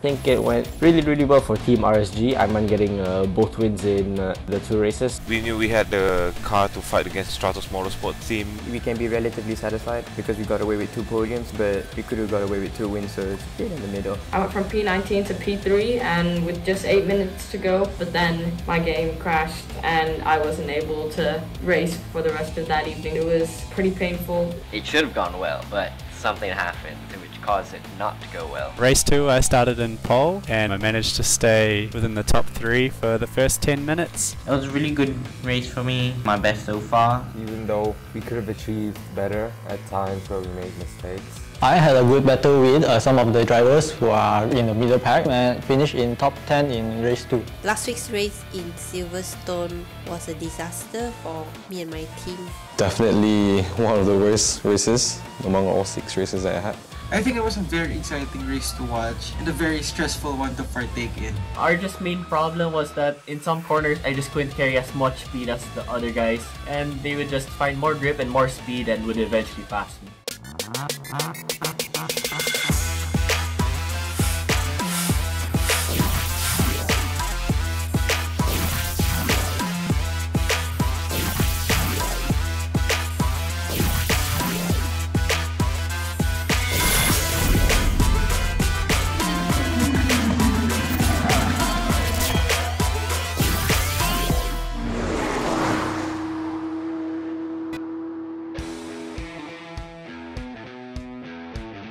think it went really well for Team RSG. Ayman getting both wins in the 2 races. We knew we had the car to fight against Stratos Motorsport team. We can be relatively satisfied because we got away with 2 podiums, but we could have got away with 2 wins, so it's good in the middle. I went from P19 to P3 and with just 8 minutes to go, but then my game crashed and I wasn't able to race for the rest of that evening. It was pretty painful. It should have gone well, but something happened which caused it not to go well. Race 2 I started in pole and I managed to stay within the top 3 for the first 10 minutes. It was a really good race for me, my best so far. Even though we could have achieved better at times where we made mistakes. I had a good battle with some of the drivers who are in the middle pack and finished in top 10 in race 2. Last week's race in Silverstone was a disaster for me and my team. Definitely one of the worst races among all 6 races I had. I think it was a very exciting race to watch and a very stressful one to partake in. Our just main problem was that in some corners I just couldn't carry as much speed as the other guys, and they would just find more grip and more speed and would eventually pass me.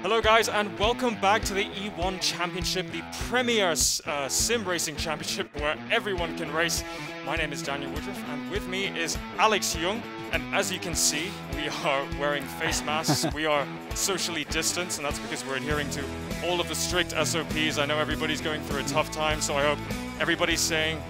Hello guys, and welcome back to the E1 Championship, the premier sim racing championship where everyone can race. My name is Daniel Woodruff and with me is Alex Young, and as you can see we are wearing face masks. We are socially distanced, and that's because we're adhering to all of the strict SOPs. I know everybody's going through a tough time, so I hope everybody's staying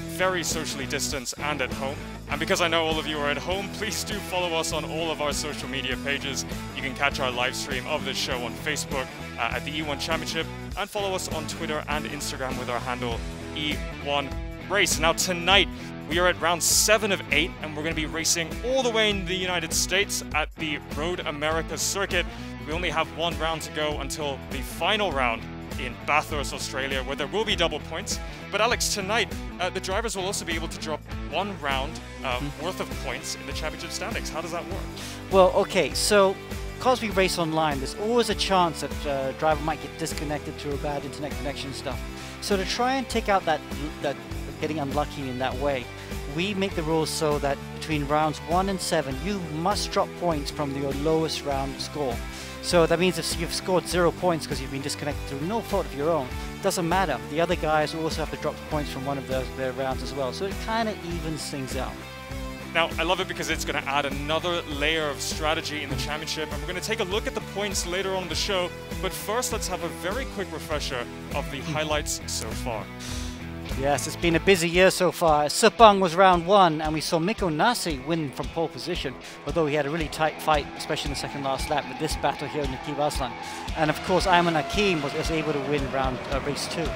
very socially distanced and at home. And because I know all of you are at home, please do follow us on all of our social media pages. You can catch our live stream of this show on Facebook at the E1 Championship, and follow us on Twitter and Instagram with our handle E1 Race. Now tonight we are at round 7 of 8, and we're going to be racing all the way in the United States at the Road America circuit. We only have 1 round to go until the final round in Bathurst, Australia, where there will be double points. But Alex, tonight the drivers will also be able to drop 1 round worth of points in the championship standings. How does that work? Well, okay, so because we race online, there's always a chance that a driver might get disconnected through a bad internet connection stuff. So to try and take out that getting unlucky in that way, we make the rules so that between rounds 1 and 7, you must drop points from your lowest round score. So that means if you've scored 0 points because you've been disconnected through no fault of your own, it doesn't matter. The other guys also have to drop points from one of their rounds as well. So it kind of evens things out. Now, I love it because it's going to add another layer of strategy in the championship, and we're going to take a look at the points later on in the show. But first, let's have a very quick refresher of the highlights so far. Yes, it's been a busy year so far. Sepang was round 1, and we saw Mikko Nasi win from pole position, although he had a really tight fight, especially in the second last lap with this battle here in Nakib Aslan. And of course, Ayman Hakim was able to win race 2.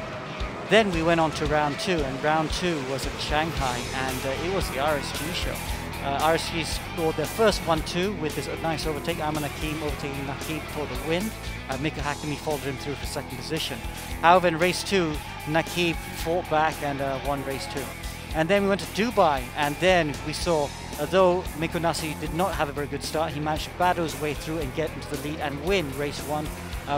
Then we went on to round 2, and round 2 was at Shanghai, and it was the RSG show. RSG scored their first 1-2 with this nice overtake. Ayman Hakim overtaking Nakib for the win. Mikko Hakimi followed him through for second position. However, in race 2, Nakib fought back and won race 2. And then we went to Dubai, and then we saw, although Mikko Nasi did not have a very good start, he managed to battle his way through and get into the lead and win race 1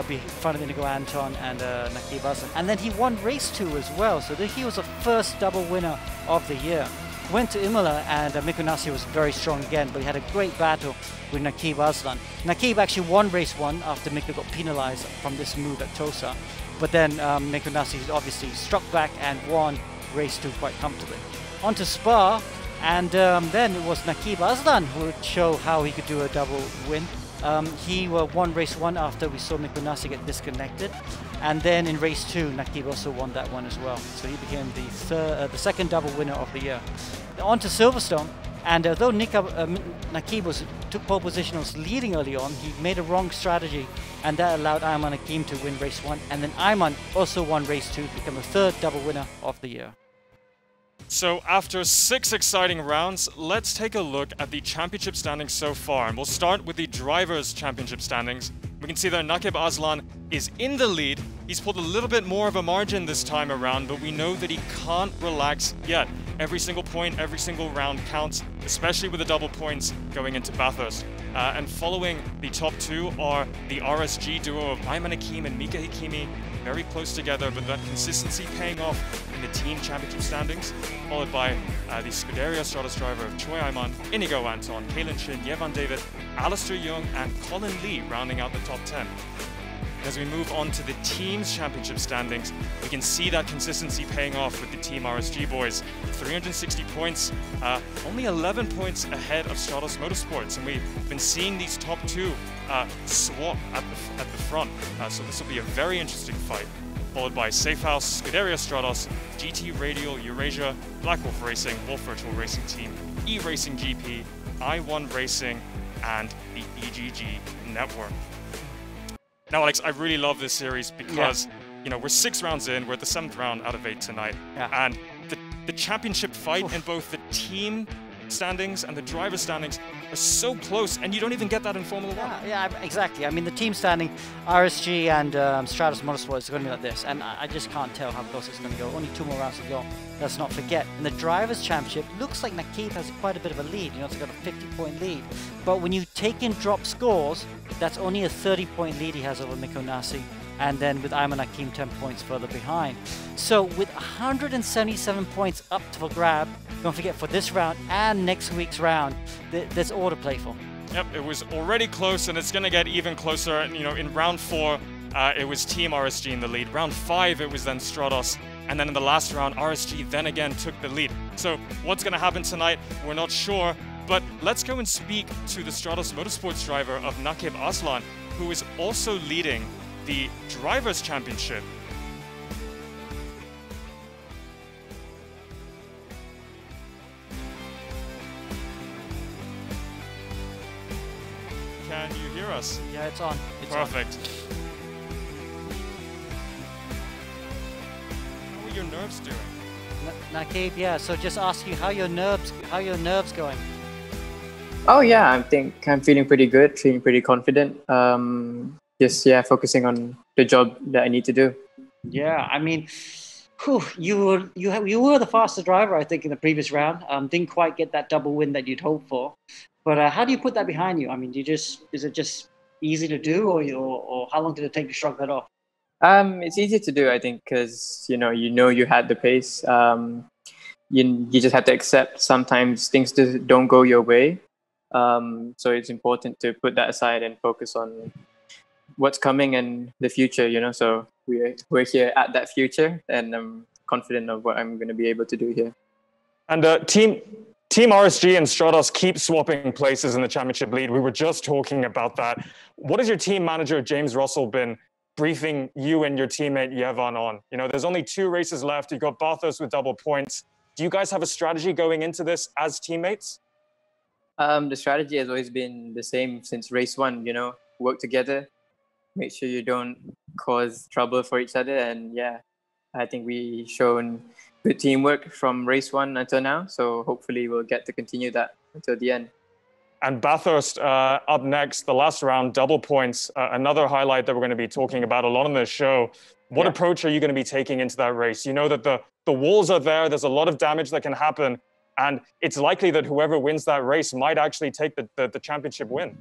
in front of Inigo Anton and Nakib Aslan. And then he won race 2 as well, so he was the first double winner of the year. Went to Imola, and Mikko Nasi was very strong again, but he had a great battle with Nakib Aslan. Nakib actually won race 1 after Mikko got penalized from this move at Tosa. But then Mikko Nasi obviously struck back and won race 2 quite comfortably. On to Spa, and then it was Nakib Aslan who would show how he could do a double win. He won race 1 after we saw Mikko Nasi get disconnected, and then in race 2 Nakib also won that one as well, so he became the second double winner of the year. On to Silverstone, and although Nakib took pole position, was leading early on, he made a wrong strategy, and that allowed Ayman Hakim to win race 1, and then Ayman also won race 2 to become the third double winner of the year. So after 6 exciting rounds, let's take a look at the championship standings so far, and we'll start with the Drivers' Championship standings. We can see that Nakib Aslan is in the lead. He's pulled a little bit more of a margin this time around, but we know that he can't relax yet. Every single point, every single round counts, especially with the double points going into Bathurst. And following the top two are the RSG duo of Ayman Hakim and Mika Hikimi, very close together, but that consistency paying off in the team championship standings, followed by the Scuderia Stratos driver of Choi Ayman, Inigo Anton, Kalen Shin, Yevan David, Alistair Young, and Colin Lee rounding out the top 10. As we move on to the team's championship standings, we can see that consistency paying off with the Team RSG boys. 360 points, only 11 points ahead of Stratos Motorsports, and we've been seeing these top two swap at the front. So this will be a very interesting fight, followed by Safehouse, Scuderia Stratos, GT Radial Eurasia, Black Wolf Racing, Wolf Virtual Racing Team, ERacing GP, I1 Racing, and the EGG Network. Now, Alex, I really love this series because, you know, we're 6 rounds in, we're at the 7th round out of 8 tonight, and the championship fight in both the team standings and the driver standings are so close, and you don't even get that in Formula 1. Yeah, exactly. I mean, the team standing, RSG and Stratos Motorsports is going to be like this, and I just can't tell how close it's going to go. Only 2 more rounds to go. Let's not forget. In the Drivers' Championship, looks like Nakib has quite a bit of a lead. You know, it's got a 50-point lead. But when you take in drop scores, that's only a 30-point lead he has over Miko Nasi. And then with Ayman Hakim 10 points further behind. So with 177 points up for grab, don't forget for this round and next week's round, there's all to play for. Yep, it was already close, and it's going to get even closer. And, you know, in round 4, it was Team RSG in the lead. Round 5, it was then Stratos. And then in the last round, RSG then again took the lead. So what's going to happen tonight, we're not sure. But let's go and speak to the Stratos Motorsports driver of Nakib Aslan, who is also leading the Drivers' Championship. Can you hear us? Yeah, it's on. Perfect. How are your nerves doing? Nakib, yeah. So just ask you how your nerves going. Oh yeah, I think I'm feeling pretty good, feeling pretty confident. Just focusing on the job that I need to do. Yeah, I mean, you were the faster driver, I think, in the previous round. Didn't quite get that double win that you'd hoped for. But how do you put that behind you? I mean, is it just easy to do, or how long did it take to shrug that off? It's easy to do, I think, because you know you had the pace. You just have to accept sometimes things don't go your way. So it's important to put that aside and focus on what's coming in the future, you know. So we're here at that future, and I'm confident of what I'm going to be able to do here. And Team RSG and Stratos keep swapping places in the championship lead. We were just talking about that. What has your team manager, James Russell, been briefing you and your teammate Yevan on? You know, there's only 2 races left. You've got Bathurst with double points. Do you guys have a strategy going into this as teammates? The strategy has always been the same since race 1, you know, work together, make sure you don't cause trouble for each other. And yeah, I think we've shown good teamwork from race 1 until now. So hopefully we'll get to continue that until the end. And Bathurst up next, the last round, double points, another highlight that we're going to be talking about a lot on this show. What approach are you going to be taking into that race? You know that the walls are there. There's a lot of damage that can happen. And it's likely that whoever wins that race might actually take the championship win.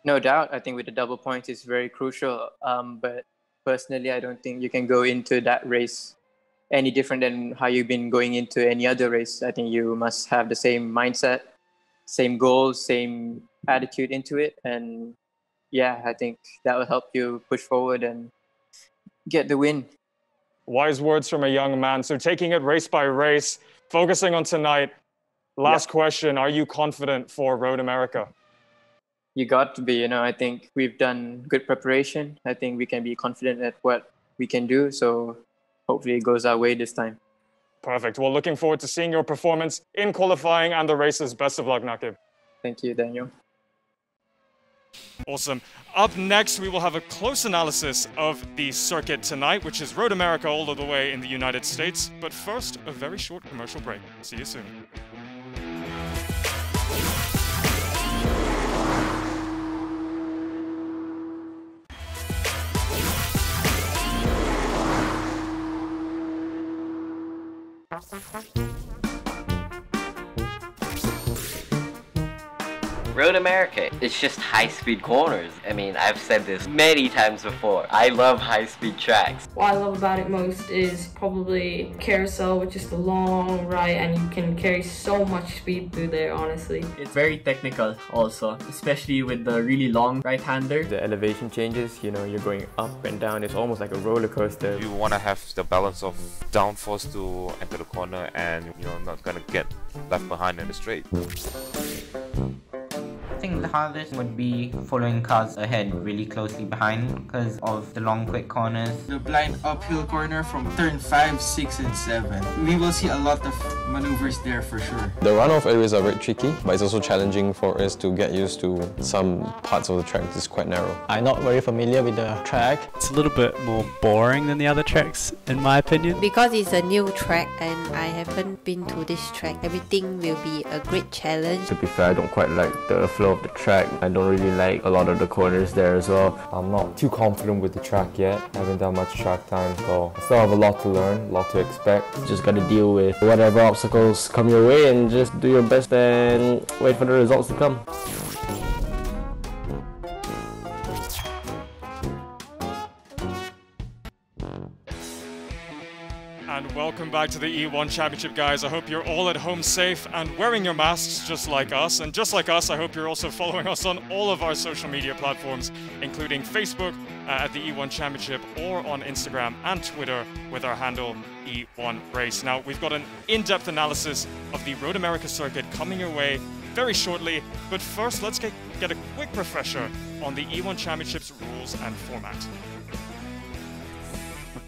No doubt. I think with the double points, it's very crucial. But personally, I don't think you can go into that race any different than how you've been going into any other race. I think you must have the same mindset, same goals, same attitude into it. And yeah, I think that will help you push forward and get the win. Wise words from a young man. So taking it race by race, focusing on tonight. Last question, are you confident for Road America? You got to be, you know. I think we've done good preparation. I think we can be confident at what we can do. So hopefully it goes our way this time. Perfect. Well, looking forward to seeing your performance in qualifying and the races. Best of luck, Nakib. Thank you, Daniel. Awesome. Up next, we will have a close analysis of the circuit tonight, which is Road America all the way in the United States. But first, a very short commercial break. See you soon. Road America, it's just high-speed corners. I mean, I've said this many times before. I love high-speed tracks. What I love about it most is probably carousel, which is the long right, and you can carry so much speed through there, honestly. It's very technical also, especially with the really long right-hander. The elevation changes, you know, you're going up and down. It's almost like a roller coaster. You want to have the balance of downforce to enter the corner and you're not going to get left behind in the straight. I think the hardest would be following cars ahead really closely behind because of the long quick corners. The blind uphill corner from turn 5, 6 and 7. We will see a lot of maneuvers there for sure. The runoff areas are very tricky, but it's also challenging for us to get used to some parts of the track. It's quite narrow. I'm not very familiar with the track. It's a little bit more boring than the other tracks, in my opinion. Because it's a new track and I haven't been to this track, everything will be a great challenge. To be fair, I don't quite like the flow of the track. I don't really like a lot of the corners there as well. I'm not too confident with the track yet. I haven't done much track time, so I still have a lot to learn, a lot to expect. Just gotta deal with whatever obstacles come your way and just do your best and wait for the results to come. And welcome back to the E1 Championship, guys. I hope you're all at home safe and wearing your masks just like us. And just like us, I hope you're also following us on all of our social media platforms, including Facebook at the E1 Championship or on Instagram and Twitter with our handle E1 Race. Now, we've got an in-depth analysis of the Road America circuit coming your way very shortly. But first, let's get a quick refresher on the E1 Championship's rules and format.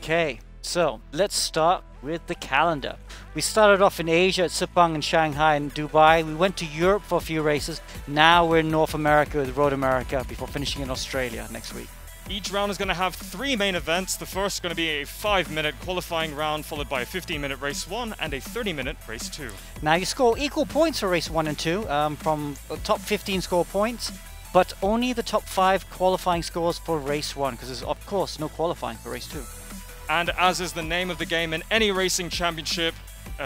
Okay. So, let's start with the calendar. We started off in Asia at Sepang and Shanghai and Dubai. We went to Europe for a few races. Now we're in North America with Road America before finishing in Australia next week. Each round is going to have 3 main events. The first is going to be a 5-minute qualifying round, followed by a 15-minute race 1 and a 30-minute race 2. Now you score equal points for race 1 and 2 from the top 15 score points, but only the top 5 qualifying scores for race 1, because there's of course no qualifying for race 2. And as is the name of the game in any racing championship,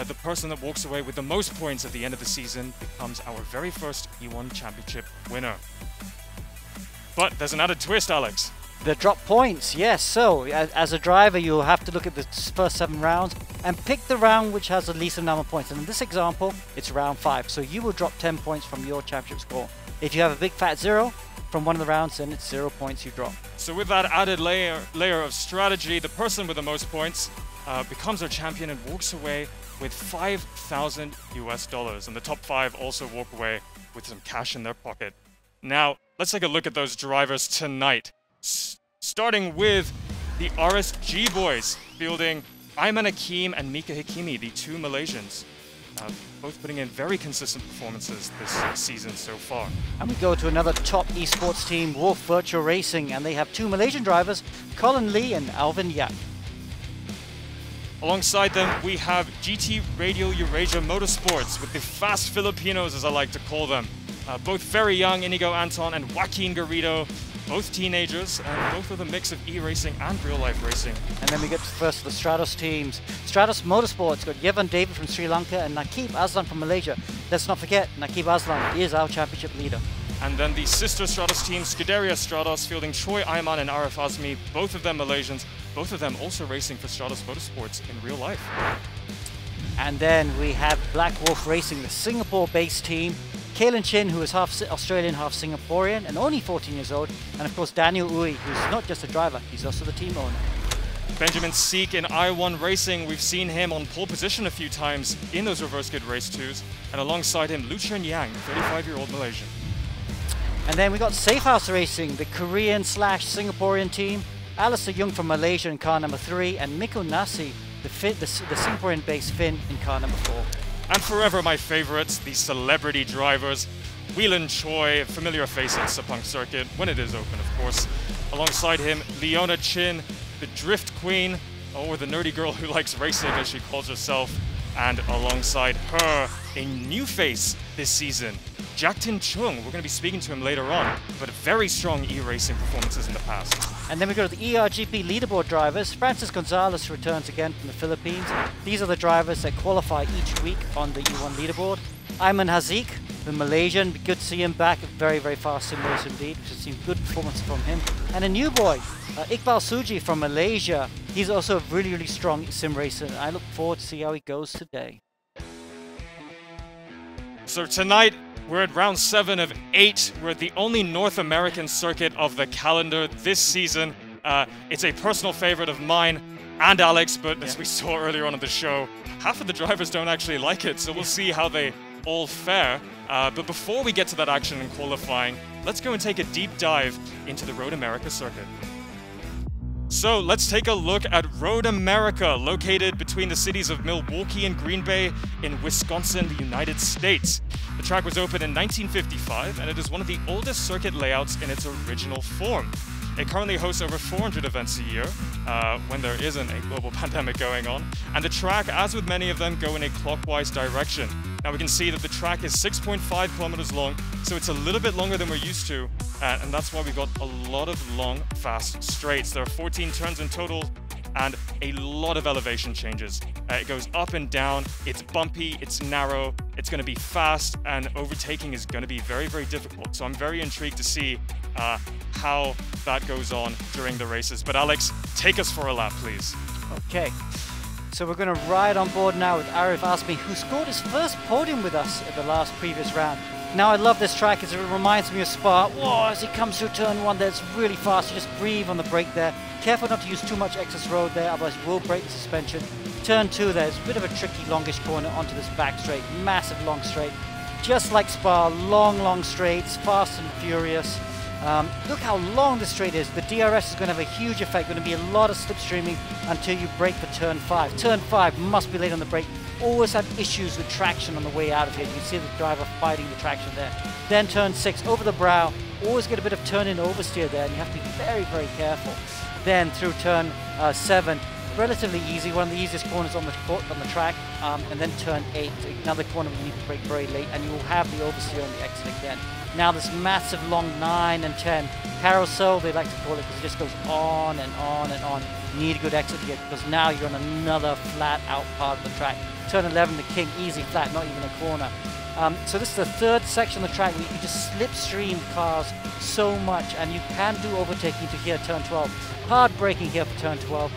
the person that walks away with the most points at the end of the season becomes our very first E1 Championship winner. But there's an added twist, Alex. The drop points, yes. So, as a driver, you'll have to look at the first 7 rounds and pick the round which has the least number of points. And in this example, it's round 5. So you will drop 10 points from your championship score. If you have a big fat 0 from one of the rounds, then it's 0 points you drop. So with that added layer of strategy, the person with the most points becomes our champion and walks away with $5,000 US. And the top 5 also walk away with some cash in their pocket. Now, let's take a look at those drivers tonight. Starting with the RSG boys, fielding Ayman Hakim and Mika Hakimi, the 2 Malaysians. Both putting in very consistent performances this season so far. And we go to another top esports team, Wolf Virtual Racing, and they have 2 Malaysian drivers, Colin Lee and Alvin Yak. Alongside them, we have GT Radio Eurasia Motorsports with the fast Filipinos, as I like to call them. Both very young, Inigo Anton and Joaquin Garrido, both teenagers, and both with a mix of e-racing and real-life racing. And then we get first to the Stratos teams. Stratos Motorsports got Yevan David from Sri Lanka and Nakib Aslan from Malaysia. Let's not forget, Nakib Aslan is our championship leader. And then the sister Stratos team, Scuderia Stratos, fielding Troy Ayman and Arif Azmi, both of them Malaysians, both of them also racing for Stratos Motorsports in real life. And then we have Black Wolf Racing, the Singapore-based team. Kalen Chin, who is half Australian, half Singaporean, and only 14 years old. And of course, Daniel Uy, who's not just a driver, he's also the team owner. Benjamin Seek in I1 Racing, we've seen him on pole position a few times in those reverse grid race 2s. And alongside him, Lu Chen Yang, 35-year-old Malaysian. And then we got Safe House Racing, the Korean/Singaporean team. Alistair Young from Malaysia in car number 3, and Miko Nasi, the Singaporean-based Finn in car number 4. And forever my favorites, the celebrity drivers. Whelan Choi, familiar face at Sepang circuit, when it is open, of course. Alongside him, Leona Chin, the Drift Queen, or the nerdy girl who likes racing, as she calls herself. And alongside her, a new face this season, Jack-Tin Chung. We're going to be speaking to him later on, but very strong E-racing performances in the past. And then we go to the ERGP leaderboard drivers. Francis Gonzalez returns again from the Philippines. These are the drivers that qualify each week on the E1 leaderboard. Ayman Haziq, the Malaysian, good to see him back. Very, very fast sim racer indeed. We've seen good performance from him. And a new boy, Iqbal Suji from Malaysia. He's also a really, really strong sim racer. I look forward to see how he goes today. So tonight, we're at round 7 of 8. We're at the only North American circuit of the calendar this season. It's a personal favorite of mine and Alex, but as we saw earlier on in the show, half of the drivers don't actually like it, so we'll see how they all fare. But before we get to that action in qualifying, let's go and take a deep dive into the Road America circuit. So let's take a look at Road America, located between the cities of Milwaukee and Green Bay in Wisconsin, the United States. The track was opened in 1955, and it is one of the oldest circuit layouts in its original form. It currently hosts over 400 events a year, when there isn't a global pandemic going on, and the track, as with many of them, go in a clockwise direction. Now we can see that the track is 6.5 kilometers long, so it's a little bit longer than we're used to, and that's why we've got a lot of long, fast straights. There are 14 turns in total, and a lot of elevation changes. It goes up and down, it's bumpy, it's narrow, it's going to be fast, and overtaking is going to be very, very difficult. So I'm very intrigued to see how that goes on during the races. But Alex, take us for a lap, please. Okay, so we're going to ride on board now with Arif Asmi, who scored his first podium with us at the last previous round. Now I love this track as it reminds me of Spa. Whoa, as he comes through turn 1 there, it's really fast. You just breathe on the brake there. Careful not to use too much excess road there, otherwise you will break the suspension. Turn 2 there, it's a bit of a tricky longish corner onto this back straight. Massive long straight. Just like Spa, long straights, fast and furious. Look how long this straight is. The DRS is going to have a huge effect. Going to be a lot of slipstreaming until you brake for turn 5. Turn 5 must be late on the brake. Always have issues with traction on the way out of here. You can see the driver fighting the traction there. Then turn 6 over the brow. Always get a bit of turn in oversteer there, and you have to be very, very careful. Then through turn 7, relatively easy, one of the easiest corners on the track, and then turn 8, another corner where you need to brake very late, and you will have the oversteer on the exit again. Now this massive long 9 and 10 carousel, they like to call it, because it just goes on and on and on. You need a good exit here, because now you're on another flat out part of the track. Turn 11, the king, easy flat, not even a corner. So this is the third section of the track where you can just slipstream cars so much, and you can do overtaking to here, turn 12. Hard braking here for turn 12.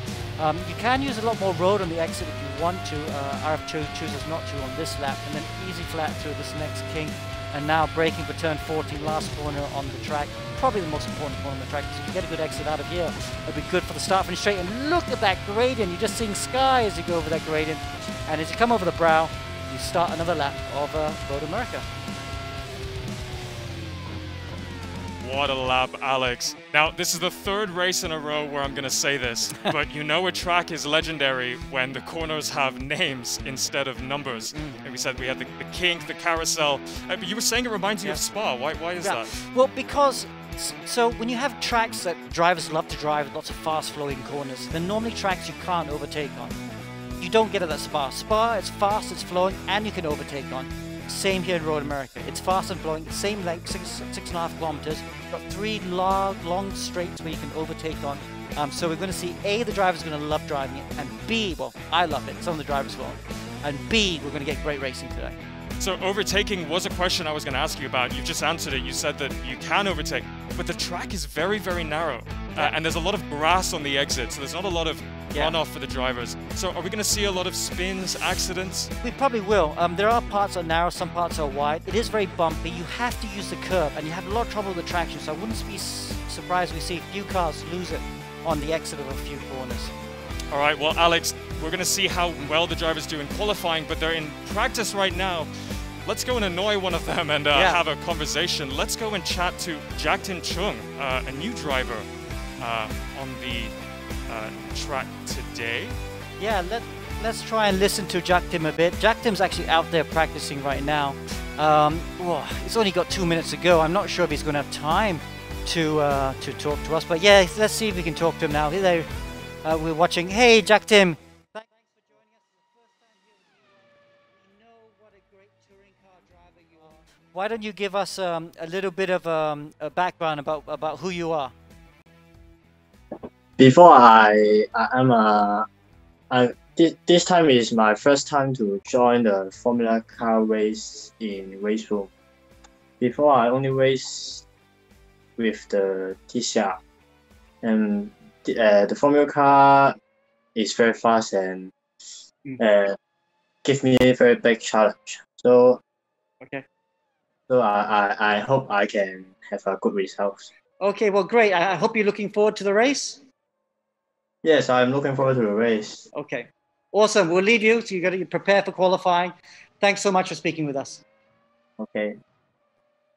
You can use a lot more road on the exit if you want to. RF chooses not to on this lap, and then easy flat through this next king. And now braking for turn 14, last corner on the track. Probably the most important corner on the track, because if you get a good exit out of here, it'll be good for the start finish straight. And look at that gradient, you're just seeing sky as you go over that gradient. And as you come over the brow, you start another lap of Road America. What a lap, Alex. Now, this is the third race in a row where I'm going to say this, but you know a track is legendary when the corners have names instead of numbers. And we said we had the kink, the carousel. But you were saying it reminds you of Spa. Why is that? Well, because so when you have tracks that drivers love to drive with lots of fast-flowing corners, they're normally tracks you can't overtake on. You don't get it at Spa. Spa, it's fast, it's flowing, and you can overtake on. Same here in Road America. It's fast and flowing, same length, 6.5 kilometers. Got 3 long straights where you can overtake on. So we're going to see A, the driver's going to love driving it, and B, well, I love it, some of the drivers won't. And B, we're going to get great racing today. So overtaking was a question I was going to ask you about. You just answered it. You said that you can overtake, but the track is very, very narrow. And there's a lot of grass on the exit, so there's not a lot of runoff for the drivers. So are we going to see a lot of spins, accidents? We probably will. There are parts that are narrow, some parts are wide. It is very bumpy. You have to use the curb, and you have a lot of trouble with the traction, so I wouldn't be surprised we see a few cars lose it on the exit of a few corners. All right, well, Alex, we're going to see how well the drivers do in qualifying, but they're in practice right now. Let's go and annoy one of them and have a conversation. Let's go and chat to Jack-Tin Chung, a new driver on the track today. Yeah, let's try and listen to Jack-Tim a bit. Jack-Tim's actually out there practicing right now. It's only got 2 minutes to go. I'm not sure if he's going to have time to talk to us, but yeah, let's see if we can talk to him now. Hey there, we're watching. Hey, Jack-Tim. Thanks for joining us. It's the first time here with you. We know what a great touring car driver you are. why don't you give us a little bit of a background about who you are? Before this time is my first time to join the Formula Car race in RaceRoom. Before I only race with the TCR, and the Formula Car is very fast and give me a very big challenge. So I hope I can have a good result. Okay, well, great. I hope you're looking forward to the race. Yes, I'm looking forward to the race. Okay, awesome. We'll leave you, so you got to prepare for qualifying. Thanks so much for speaking with us. Okay.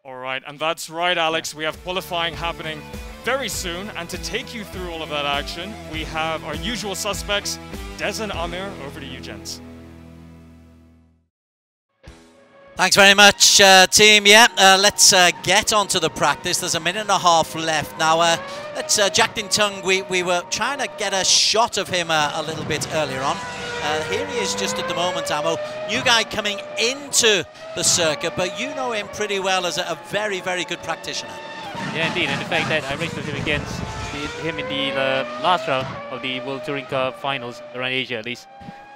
All right, and that's right, Alex. We have qualifying happening very soon, and to take you through all of that action, we have our usual suspects, Des and Amir. Over to you, gents. Thanks very much, team. Yeah, let's get on to the practice. There's a minute and a half left. Now, let's Jack Din Tung, we were trying to get a shot of him a little bit earlier on. Here he is just at the moment, Amo. New guy coming into the circuit, but you know him pretty well as a very, very good practitioner. Yeah, indeed, and the fact that I raced with him against him in the last round of the World Touring Car Finals, around Asia at least.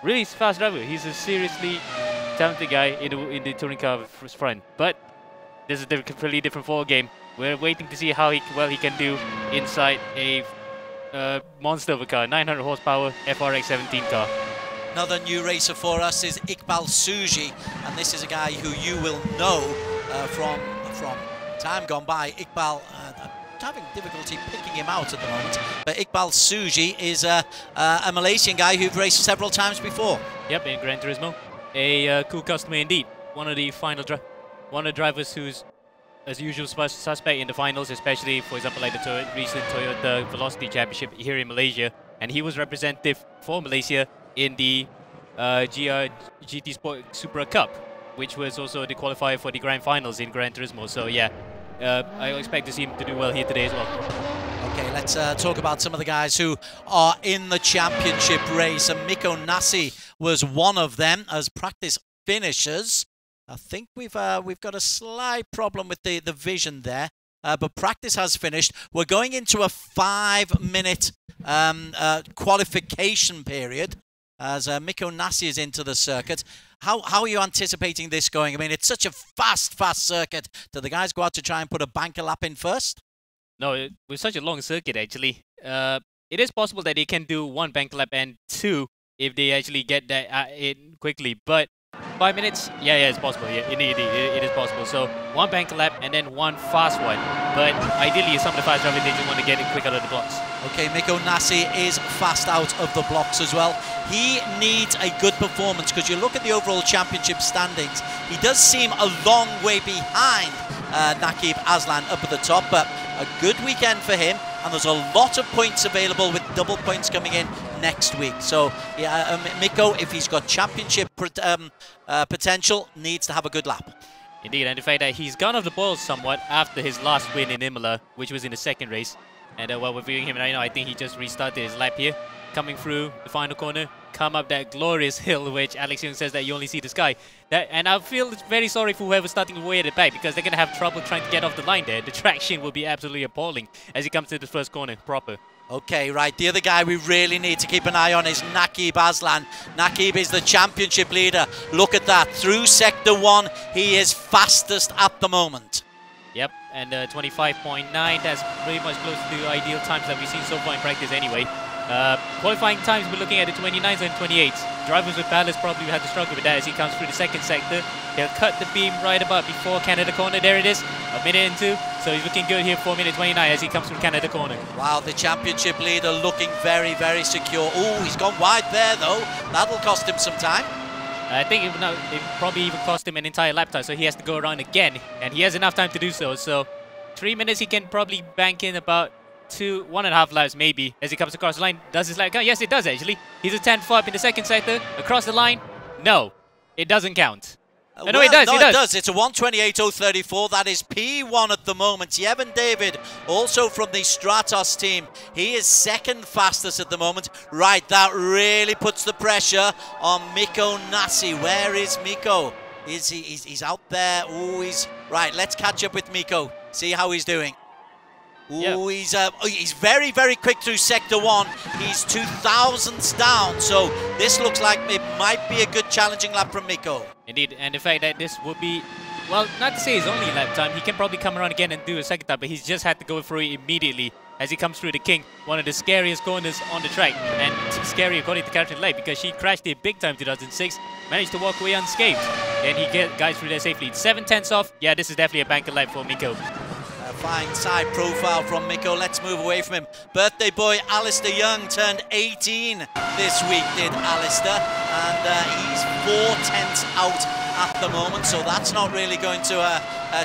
Really fast driver. He's a seriously talented guy in the touring car front, but this is a completely different ball game. We're waiting to see how well he can do inside a monster of a car, 900 horsepower FRX 17 car. Another new racer for us is Iqbal Suji, and this is a guy who you will know from time gone by. Iqbal, having difficulty picking him out at the moment, but Iqbal Suji is a Malaysian guy who've raced several times before. Yep, in Gran Turismo. A cool customer indeed. One of the drivers who's as usual suspect in the finals, especially for example like the recent Toyota Velocity Championship here in Malaysia, and he was representative for Malaysia in the GT Sport Supra Cup, which was also the qualifier for the Grand Finals in Gran Turismo. So yeah, I expect to see him to do well here today as well. Okay, let's talk about some of the guys who are in the championship race, and Miko Nasi was one of them as practice finishers. I think we've got a slight problem with the vision there, but practice has finished. We're going into a 5-minute qualification period as Miko Nasi is into the circuit. How are you anticipating this going? I mean, it's such a fast circuit. Do the guys go out to try and put a banker lap in first? No, with such a long circuit, actually, it is possible that they can do one bank lap and two if they actually get that in quickly. But 5 minutes, yeah, it's possible. Yeah, indeed, it is possible. So one bank lap and then one fast one. But ideally, some of the fast drivers, they just want to get it quick out of the blocks. Okay, Miko Nasi is fast out of the blocks as well. He needs a good performance because you look at the overall championship standings, he does seem a long way behind Naqib Aslan up at the top, but a good weekend for him, and there's a lot of points available with double points coming in next week. So yeah, Miko, if he's got championship potential, needs to have a good lap. Indeed, and the fact that he's gone off the boil somewhat after his last win in Imola, which was in the second race. And while we're viewing him right now, I think he just restarted his lap here, coming through the final corner, come up that glorious hill, which Alex Young says that you only see the sky. And I feel very sorry for whoever's starting way at the back, because they're going to have trouble trying to get off the line there. The traction will be absolutely appalling as he comes to the first corner proper. Okay, right, the other guy we really need to keep an eye on is Naqib Aslan. Naqib is the championship leader. Look at that, through Sector 1, he is fastest at the moment. Yep, and 25.9, that's pretty much close to the ideal times that we've seen so far in practice anyway. Qualifying times, we're looking at the 29s and 28s. Drivers with ballast probably had to struggle with that as he comes through the second sector. He'll cut the beam right about before Canada corner. There it is, a minute and 2. So he's looking good here for minute 29 as he comes through Canada corner. Wow, the championship leader looking very, very secure. Oh, he's gone wide there though. That'll cost him some time. I think it probably even cost him an entire lap time, so he has to go around again, and he has enough time to do so. So 3 minutes he can probably bank in about 1.5 laps maybe as he comes across the line. Does his lap count? Yes, it does actually. He's a 10th up in the second sector. Across the line? No, it doesn't count. No, well, it does. No, it does. It's a 1:28.034. That is P1 at the moment. Yevon David, also from the Stratos team. He is second fastest at the moment. Right, that really puts the pressure on Miko Nasi. Where is Miko? He's out there. Ooh, right. Let's catch up with Miko. See how he's doing. Ooh, he's very, very quick through Sector 1. He's 2,000ths down, so this looks like it might be a good challenging lap from Miko. Indeed, and the fact that this would be, well, not to say his only lap time, he can probably come around again and do a second time, but he's just had to go through it immediately as he comes through the King, one of the scariest corners on the track, and scary according to Captain Light because she crashed it big time 2006, managed to walk away unscathed, and he guides through there safely. 7/10 off, yeah, this is definitely a banker lap for Miko. Fine side profile from Miko. Let's move away from him. Birthday boy Alistair Young turned 18 this week, did Alistair, and he's 4/10 out at the moment, so that's not really going to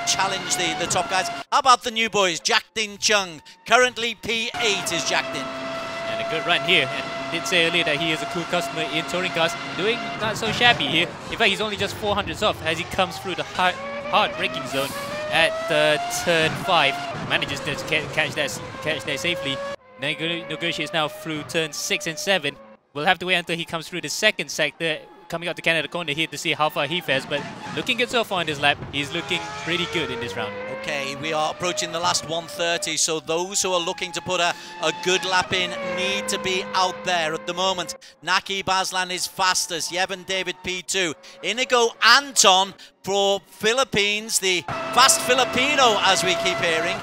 challenge the top guys. How about the new boys? Jack Din Chung, currently P8 is Jack Din. And a good run here, and did say earlier that he is a cool customer in touring cars, doing not so shabby here. In fact, he's only just 400s off as he comes through the hard braking zone at turn 5, manages to catch that safely. Negotiates now through turn 6 and 7. We'll have to wait until he comes through the second sector, coming out to Canada corner here to see how far he fares. But looking good so far in this lap, he's looking pretty good in this round. Okay, we are approaching the last 130, so those who are looking to put a good lap in need to be out there at the moment. Naki Baslan is fastest, Yevon David P2. Inigo Anton for Philippines, the fast Filipino as we keep hearing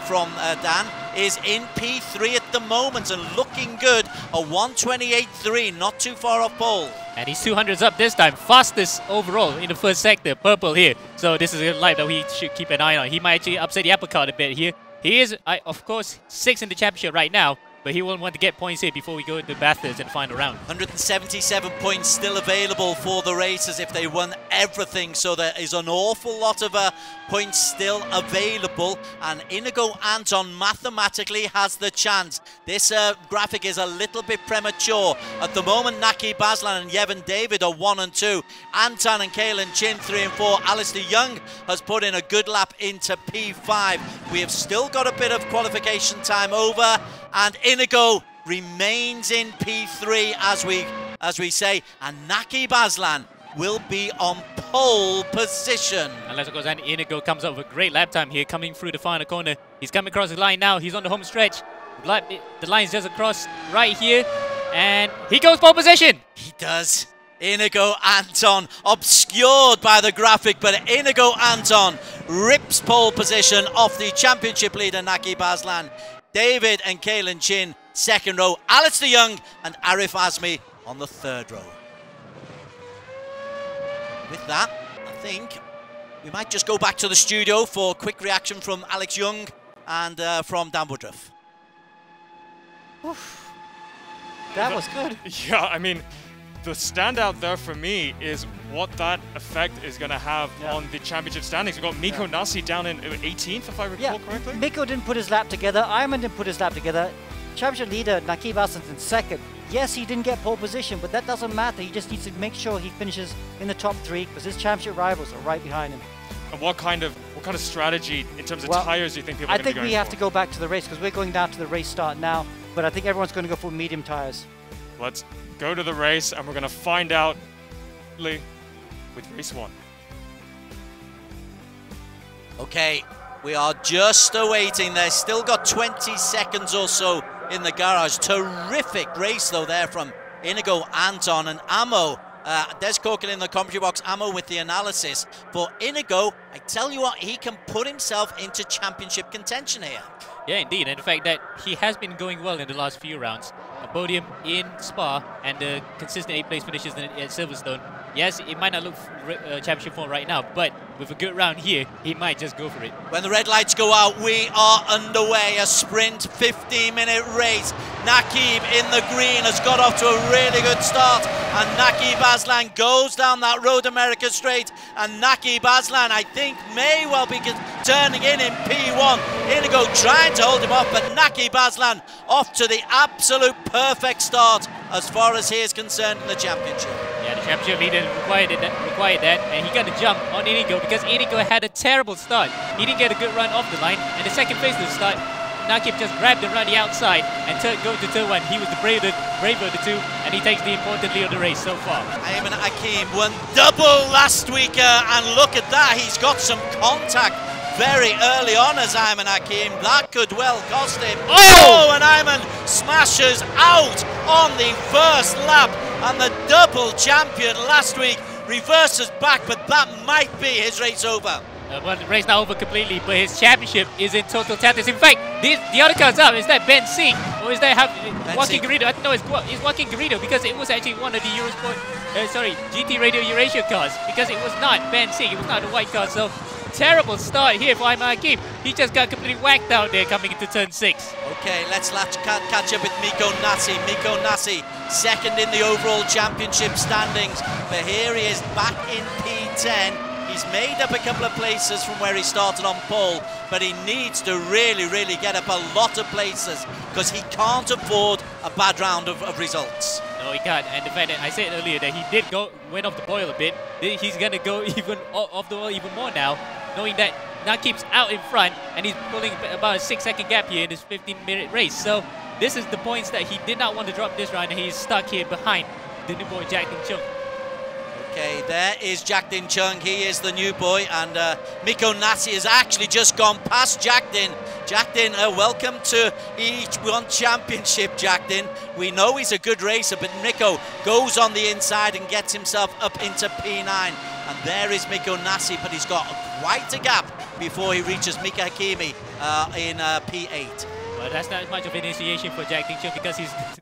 from Dan, is in P3 at the moment and looking good. A 128.3, not too far off pole. And he's 200s up this time, fastest overall in the first sector, purple here. So this is a lap that we should keep an eye on. He might actually upset the apple cart a bit here. He is, of course, 6th in the championship right now, but he will want to get points here before we go to Bathurst and the final round. 177 points still available for the racers if they won everything, so there is an awful lot of points still available, and Inigo Anton mathematically has the chance. This graphic is a little bit premature. At the moment, Naki Baslan and Yevon David are 1 and 2. Anton and Kaelan Chin 3 and 4. Alistair Young has put in a good lap into P5. We have still got a bit of qualification time over, and Inigo remains in P3 as we say, and Naki Baslan will be on pole position. Unless of course Inigo comes up with a great lap time here, coming through the final corner. He's coming across the line now, he's on the home stretch. The line's just across right here, and he goes pole position. He does. Inigo Anton, obscured by the graphic, but Inigo Anton rips pole position off the championship leader Naki Baslan. David and Kaelan Chin, second row. Alistair Young and Arif Azmi on the third row. With that, I think we might just go back to the studio for a quick reaction from Alex Young and from Dan Woodruff. Oof. That was good. Yeah, I mean, the standout there for me is what that effect is going to have on the championship standings. We've got Miko Nasi down in 18th, if I recall correctly. Miko didn't put his lap together. Ironman didn't put his lap together. Championship leader Naki Baslan's in second. Yes, he didn't get pole position, but that doesn't matter. He just needs to make sure he finishes in the top 3 because his championship rivals are right behind him. And what kind of strategy in terms of tires do you think people are going to be going for? I think we have to go back to the race because we're going down to the race start now, but I think everyone's going to go for medium tires. Let's go to the race, and we're going to find out with race 1. Okay, we are just awaiting. They've still got 20 seconds or so in the garage. Terrific race, though, there from Inigo Anton and Ammo. Des Corkin in the commentary box, Ammo with the analysis. For Inigo, I tell you what, he can put himself into championship contention here. Yeah, indeed, and the fact that he has been going well in the last few rounds. A podium in Spa and the consistent 8th place finishes at Silverstone. Yes, it might not look championship form right now, but with a good round here, he might just go for it. When the red lights go out, we are underway. A sprint 15-minute race. Nakib in the green has got off to a really good start, and Naki Baslan goes down that Road America straight, and Naki Baslan, I think, may well be turning in P1. Inigo trying to hold him off, but Naki Baslan off to the absolute perfect start as far as he is concerned in the championship. Yeah, the championship leader required that, and he got a jump on Inigo because Inigo had a terrible start. He didn't get a good run off the line, and the second place of the start, Nakib just grabbed him around the outside and go to turn 1. He was the braver of the two, and he takes the important lead of the race so far. Ayman Hakim won double last week, and look at that, he's got some contact very early on as Ayman Hakim. That could well cost him. Oh, and Ayman smashes out on the first lap, and the double champion last week reverses back, but that might be his race over. Well, the race now over completely, but his championship is in total tatters. In fact, the other car's up. Is that Ben Singh, or is that Joaquin Garrido? I think no, it's Joaquin Garrido, because it was actually one of the GT Radio Eurasia cars, because it was not Ben Singh, it was not a white car. So terrible start here for Ayman Hakim. He just got completely whacked out there coming into turn 6. Okay, let's catch up with Miko Nasi. Miko Nasi, second in the overall championship standings, but here he is back in P10. He's made up a couple of places from where he started on pole, but he needs to really get up a lot of places because he can't afford a bad round of results. No, he can't. And the fact that I said earlier that he went off the boil a bit, he's going to go even off the boil even more now, knowing that Nakib's out in front and he's pulling about a 6-second gap here in this 15-minute race. So this is the points that he did not want to drop this round, and he's stuck here behind the new boy Jack Din Chung. Okay, there is Jack Din Chung. He is the new boy, and Miko Nasi has actually just gone past Jack Din. Jack Din, welcome to E1 Championship, Jack Din. We know he's a good racer, but Miko goes on the inside and gets himself up into P9. And there is Miko Nasi, but he's got quite a gap before he reaches Mika Hakimi in P8. Well, that's not much of an initiation for Jack Din Chung, because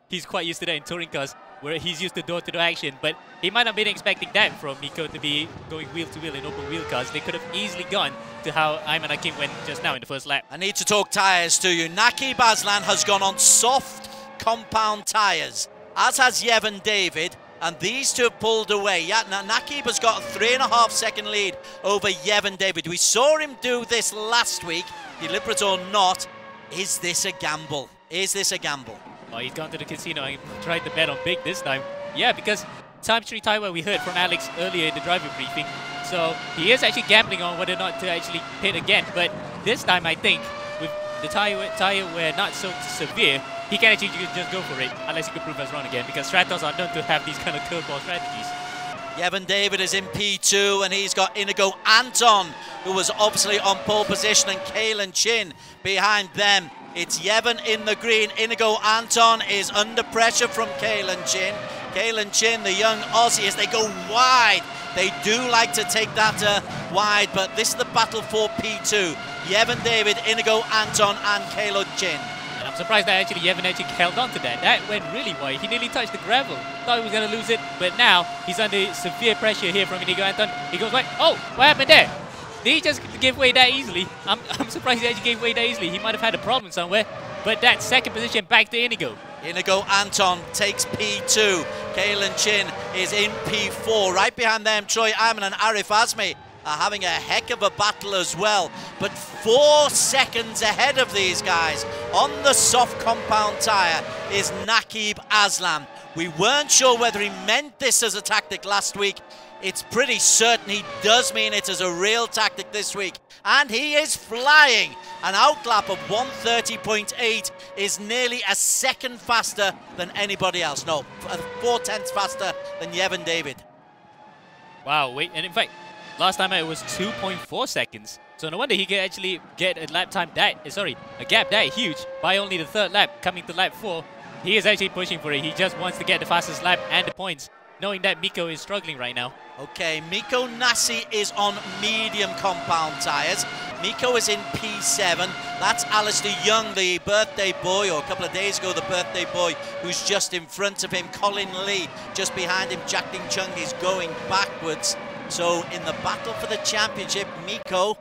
he's quite used to that in touring cars, where he's used to door-to-door action, but he might not have been expecting that from Miko to be going wheel-to-wheel in open-wheel cars. They could have easily gone to how Ayman Hakim went just now in the first lap. I need to talk tyres to you. Nakib Aslan has gone on soft compound tyres, as has Yevon David, and these two have pulled away. Yeah, now Nakib has got a 3.5 second lead over Yevon David. We saw him do this last week, deliberate or not. Is this a gamble? Is this a gamble? Oh, he's gone to the casino and tried to bet on big this time. Yeah, because Time 3 Taiwan we heard from Alex earlier in the driver briefing. So he is actually gambling on whether or not to actually pit again. But this time, I think, with the tire wear not so severe, he can actually just go for it, unless he can prove us wrong again, because Stratos are known to have these kind of curveball strategies. Yevon David is in P2, and he's got Inigo Anton, who was obviously on pole position, and Kalen Chin behind them. It's Yevon in the green. Inigo Anton is under pressure from Kalen Chin. Kalen Chin, the young Aussie, as they go wide. They do like to take that wide, but this is the battle for P2. Yevon David, Inigo Anton, and Kalen Chin. And I'm surprised that actually Yevon actually held on to that. That went really wide. He nearly touched the gravel. Thought he was going to lose it, but now he's under severe pressure here from Inigo Anton. He goes right. Oh, what happened there? Did he just give way that easily? I'm surprised he actually gave way that easily. He might have had a problem somewhere. But that second position back to Inigo. Inigo Anton takes P2. Kalen Chin is in P4. Right behind them, Troy Ayman and Arif Azmi are having a heck of a battle as well. But 4 seconds ahead of these guys on the soft compound tyre is Nakib Aslan. We weren't sure whether he meant this as a tactic last week. It's pretty certain he does mean it as a real tactic this week. And he is flying. An outlap of 130.8 is nearly a second faster than anybody else. No, 4/10 faster than Yevon David. Wow, wait, and in fact, last time it was 2.4 seconds. So no wonder he can actually get a lap time a gap that huge by only the third lap, coming to lap 4. He is actually pushing for it. He just wants to get the fastest lap and the points, knowing that Miko is struggling right now. Okay, Miko Nasi is on medium compound tyres. Miko is in P7. That's Alistair Young, the birthday boy, or a couple of days ago, the birthday boy, who's just in front of him. Colin Lee just behind him. Jack Din Chung is going backwards. So in the battle for the championship, Miko,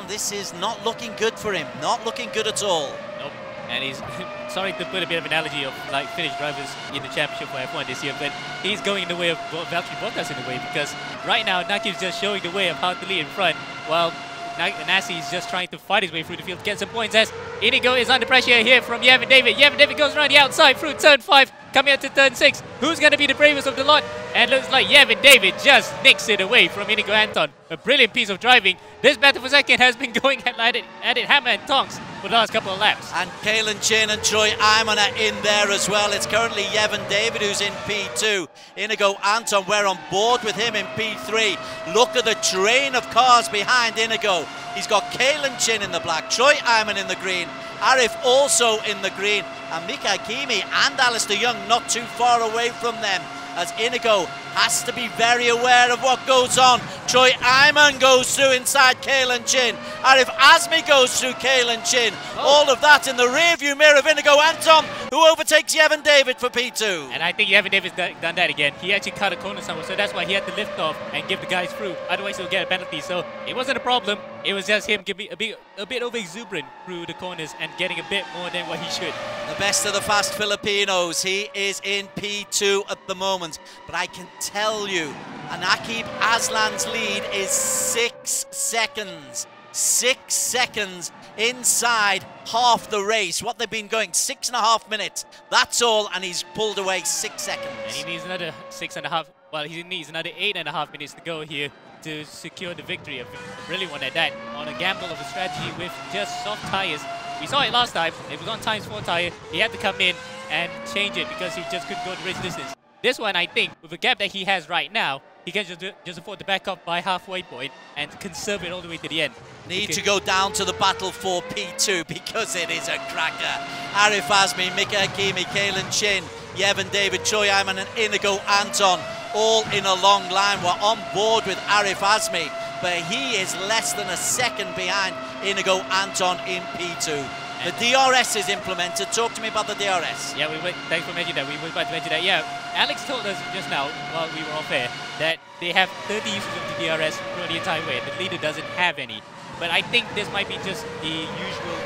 this is not looking good for him. Not looking good at all. Nope. And he's sorry to put a bit of an analogy of like Finnish drivers in the championship for F1 this year, but he's going in the way of Valtteri Bottas in a way, because right now Nakib's just showing the way of how to lead in front, while Nasi is just trying to fight his way through the field to get some points, as Inigo is under pressure here from Yevon David. Yevon David goes around the outside through turn 5, coming out to turn 6. Who's going to be the bravest of the lot? And looks like Yevon David just nicks it away from Inigo Anton. A brilliant piece of driving. This battle for second has been going at it hammer and tongs. for the last couple of laps. And Kalen Chin and Troy Iman are in there as well. It's currently Yevon David who's in P2. Inigo Anton, we're on board with him in P3. Look at the train of cars behind Inigo. He's got Kalen Chin in the black, Troy Iman in the green, Arif also in the green, and Mika Hakimi and Alistair Young not too far away from them, as Inigo has to be very aware of what goes on. Troy Iman goes through inside Kalen Chin. Arif Azmi goes through Kalen Chin. All of that in the rearview mirror of Inigo Anton, who overtakes Yevon David for P2. And I think Yevon David's done that again. He actually cut a corner somewhere, so that's why he had to lift off and give the guys through. Otherwise he'll get a penalty. So it wasn't a problem. It was just him giving a bit over exuberant through the corners and getting a bit more than what he should. The best of the fast Filipinos. He is in P2 at the moment. But I can tell you, Anakib Aslan's lead is 6 seconds. 6 seconds inside half the race. What they've been going, 6.5 minutes. That's all, and he's pulled away 6 seconds. And he needs another 6.5. Well, he needs another 8.5 minutes to go here to secure the victory. I really wanted that on a gamble of a strategy with just soft tires. We saw it last time. It was on ×4 tire. He had to come in and change it because he just couldn't go the race distance. This one, I think, with the gap that he has right now, he can just afford to back up by halfway point and conserve it all the way to the end. Need to go down to the battle for P2 because it is a cracker. Arif Azmi, Mika Hakimi, Kalen Chin, Yevon David, Troy Iman and Inigo Anton all in a long line. We're on board with Arif Azmi, but he is less than a second behind Inigo Anton in P2. The DRS is implemented. Talk to me about the DRS. Yeah, thanks for mentioning that. We were about to mention that. Yeah, Alex told us just now while we were off air that they have 30 uses of the DRS throughout the entire way. The leader doesn't have any. But I think this might be just the usual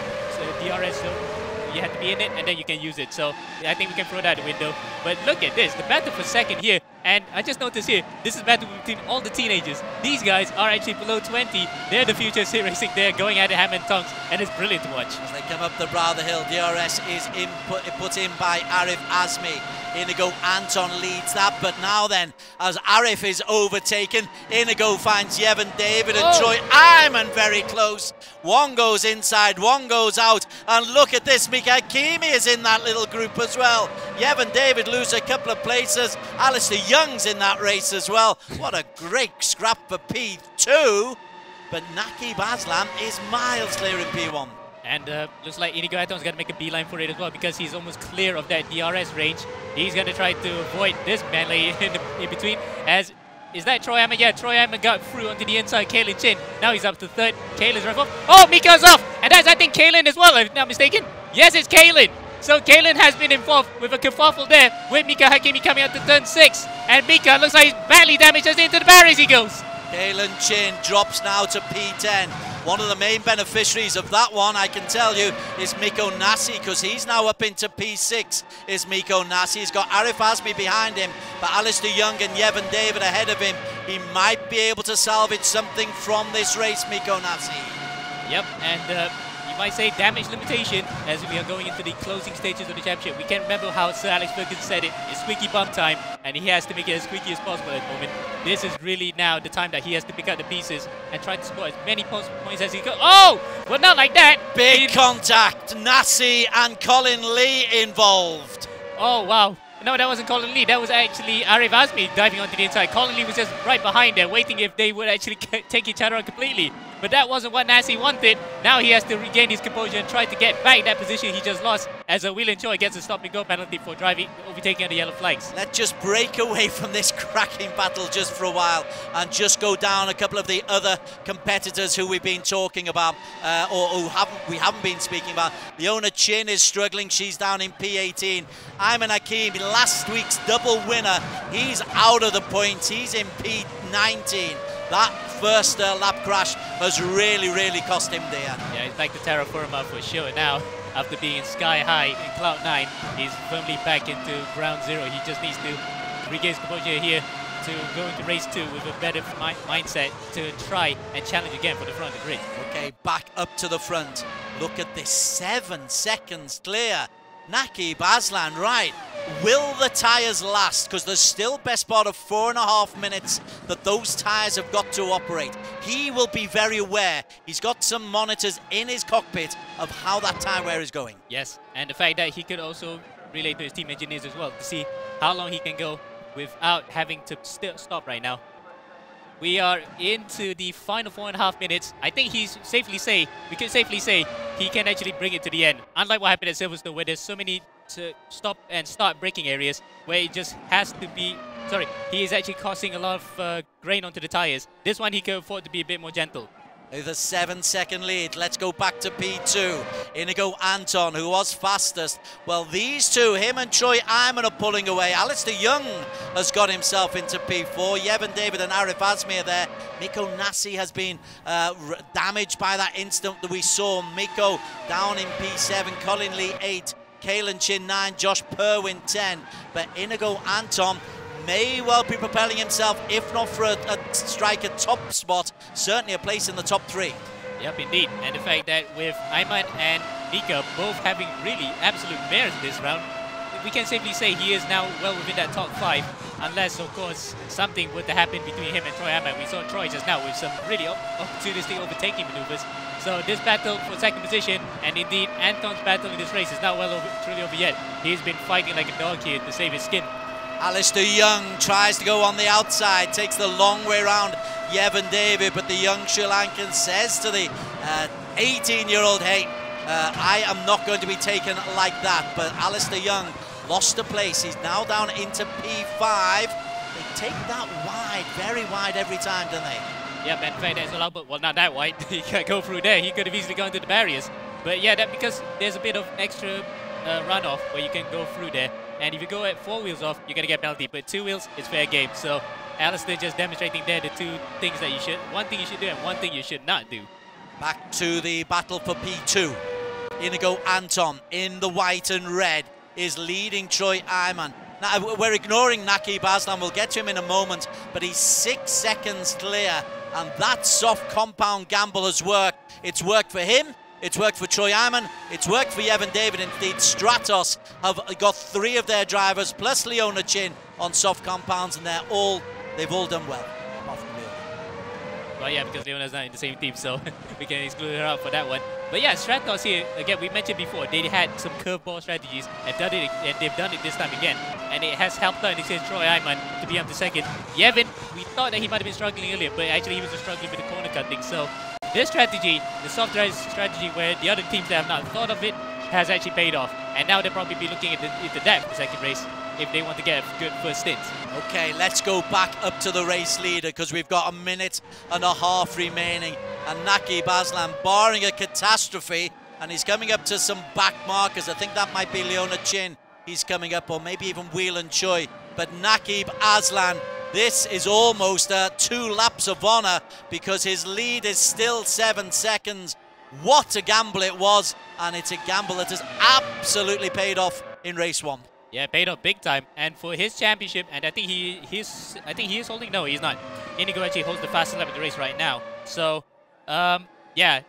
DRS. So you have to be in it and then you can use it. So I think we can throw that out the window. But look at this, the battle for second here. And I just noticed here, this is a battle between all the teenagers. These guys are actually below 20. They're the future of sim racing. They're going at it ham and tongues, and it's brilliant to watch. As they come up the brow of the hill, DRS is put in by Arif Azmi. Inigo Anton leads that, but now then, as Arif is overtaken, Inigo finds Yevon David and Troy Iman very close. One goes inside, one goes out, and look at this, Mika Hakimi is in that little group as well. Yevon David loses a couple of places. Alistair Young's in that race as well. What a great scrap for P2, but Nakib Aslan is miles clear in P1. And looks like Inigo Anton's going to make a beeline for it as well because he's almost clear of that DRS range. He's going to try to avoid this melee in between. Is that Troy Iman? Yeah, Troy Iman got through onto the inside, Kalen Chin. Now he's up to third. Kalen's right off. Oh, Mika's off! And that's, I think, Kalen as well, if I'm not mistaken. Yes, it's Kalen. So Kalen has been involved with a kerfuffle there with Mika Hakimi coming out to turn 6. And Mika looks like he's badly damaged as into the barriers he goes. Kalen Chin drops now to P10. One of the main beneficiaries of that one, I can tell you, is Miko Nasi, because he's now up into P6, is Miko Nasi. He's got Arif Azmi behind him, but Alistair Young and Yevon David ahead of him. He might be able to salvage something from this race, Miko Nasi. Yep, and you might say damage limitation as we are going into the closing stages of the championship. We can't remember how Sir Alex Ferguson said it. It's squeaky bum time, and he has to make it as squeaky as possible at the moment. This is really now the time that he has to pick up the pieces and try to score as many points as he can. Oh, well, not like that. Big contact. Nasi and Colin Lee involved. Oh, wow. No, that wasn't Colin Lee. That was actually Arif Azmi diving onto the inside. Colin Lee was just right behind there, waiting if they would actually take each other on completely. But that wasn't what Nasi wanted. Now he has to regain his composure and try to get back that position he just lost as a Whelan Choi gets a stop-and-go penalty for overtaking on the yellow flags. Let's just break away from this cracking battle just for a while and just go down a couple of the other competitors who we've been talking about or who we haven't been speaking about. Leona Chin is struggling. She's down in P18. Ayman Hakim, last week's double winner, he's out of the points. He's in P19. That first lap crash has really cost him there. Yeah, he's like the terra firma for sure now. After being sky high in Cloud 9, he's firmly back into ground zero. He just needs to regain his composure here to go into race 2 with a better mindset to try and challenge again for the front of the grid. Okay, back up to the front. Look at this, 7 seconds clear. Nakib Aslan, right. Will the tyres last? Because there's still best part of 4.5 minutes that those tyres have got to operate. he will be very aware. He's got some monitors in his cockpit of how that tyre wear is going. Yes, and the fact that he could also relay to his team engineers as well to see how long he can go without having to stop right now. We are into the final 4.5 minutes. I think we can safely say he can actually bring it to the end. Unlike what happened at Silverstone, where there's so many stop and start braking areas where it just has to be, he is actually causing a lot of grain onto the tires. This one he can afford to be a bit more gentle. With a 7-second lead, let's go back to P2. Inigo Anton, who was fastest. Well, these two, him and Troy Iman, are pulling away. Alistair Young has got himself into P4. Yevon David and Arif Azmi are there. Miko Nassi has been damaged by that incident that we saw. Miko down in P7, Colin Lee 8, Kalen Chin 9, Josh Perwin 10. But Inigo Anton may well be propelling himself, if not for a striker top spot, certainly a place in the top 3. Yep, indeed. And the fact that with Ayman and Mika both having really absolute mares this round, we can safely say he is now well within that top 5, unless, of course, something were to happen between him and Troy Ayman. We saw Troy just now with some really opportunistic overtaking maneuvers. So this battle for second position, and indeed Anton's battle in this race, is not truly over yet. He's been fighting like a dog here to save his skin. Alistair Young tries to go on the outside, takes the long way around Yevon David, but the young Sri Lankan says to the 18-year-old, hey, I am not going to be taken like that. But Alistair Young lost a place. He's now down into P5. They take that wide, very wide every time, don't they? Yep, and in fact, that's allowed, but well, not that wide. He can't go through there. He could have easily gone to the barriers. But yeah, that because there's a bit of extra runoff where you can go through there. And if you go at 4 wheels off, you're going to get penalty. But 2 wheels, it's fair game. So Alistair just demonstrating there the two things that one thing you should do and one thing you should not do. Back to the battle for P2. Inigo Anton in the white and red is leading Troy Iman. Now, we're ignoring Naqib Aslan. We'll get to him in a moment. But he's 6 seconds clear. And that soft compound gamble has worked. It's worked for him. It's worked for Troy Iman, it's worked for Yevon David. Indeed, Stratos have got 3 of their drivers, plus Leona Chin, on soft compounds, and they've all done well. Well, yeah, because Leona's not in the same team, so we can exclude her out for that one. But yeah, Stratos here, again, we mentioned before, they had some curveball strategies and they've done it this time again. And it has helped out, in this case, Troy Iman to be up to second. Yevon, we thought that he might have been struggling earlier, but actually he was struggling with the corner cutting. So this strategy, the soft drive strategy, where the other teams that have not thought of it, has actually paid off. And now they'll probably be looking into that for the second race if they want to get a good first stint. Okay, let's go back up to the race leader, because we've got 1.5 minutes remaining. And Naqib Aslan, barring a catastrophe, and he's coming up to some back markers. I think that might be Leona Chin he's coming up, or maybe even Whelan Choi. But Naqib Aslan, this is almost 2 laps of honour, because his lead is still 7 seconds. What a gamble it was, and it's a gamble that has absolutely paid off in race 1. Yeah, paid off big time, and for his championship, and I think he is holding. No, he's not. Inigo actually holds the fastest lap of the race right now. So, yeah,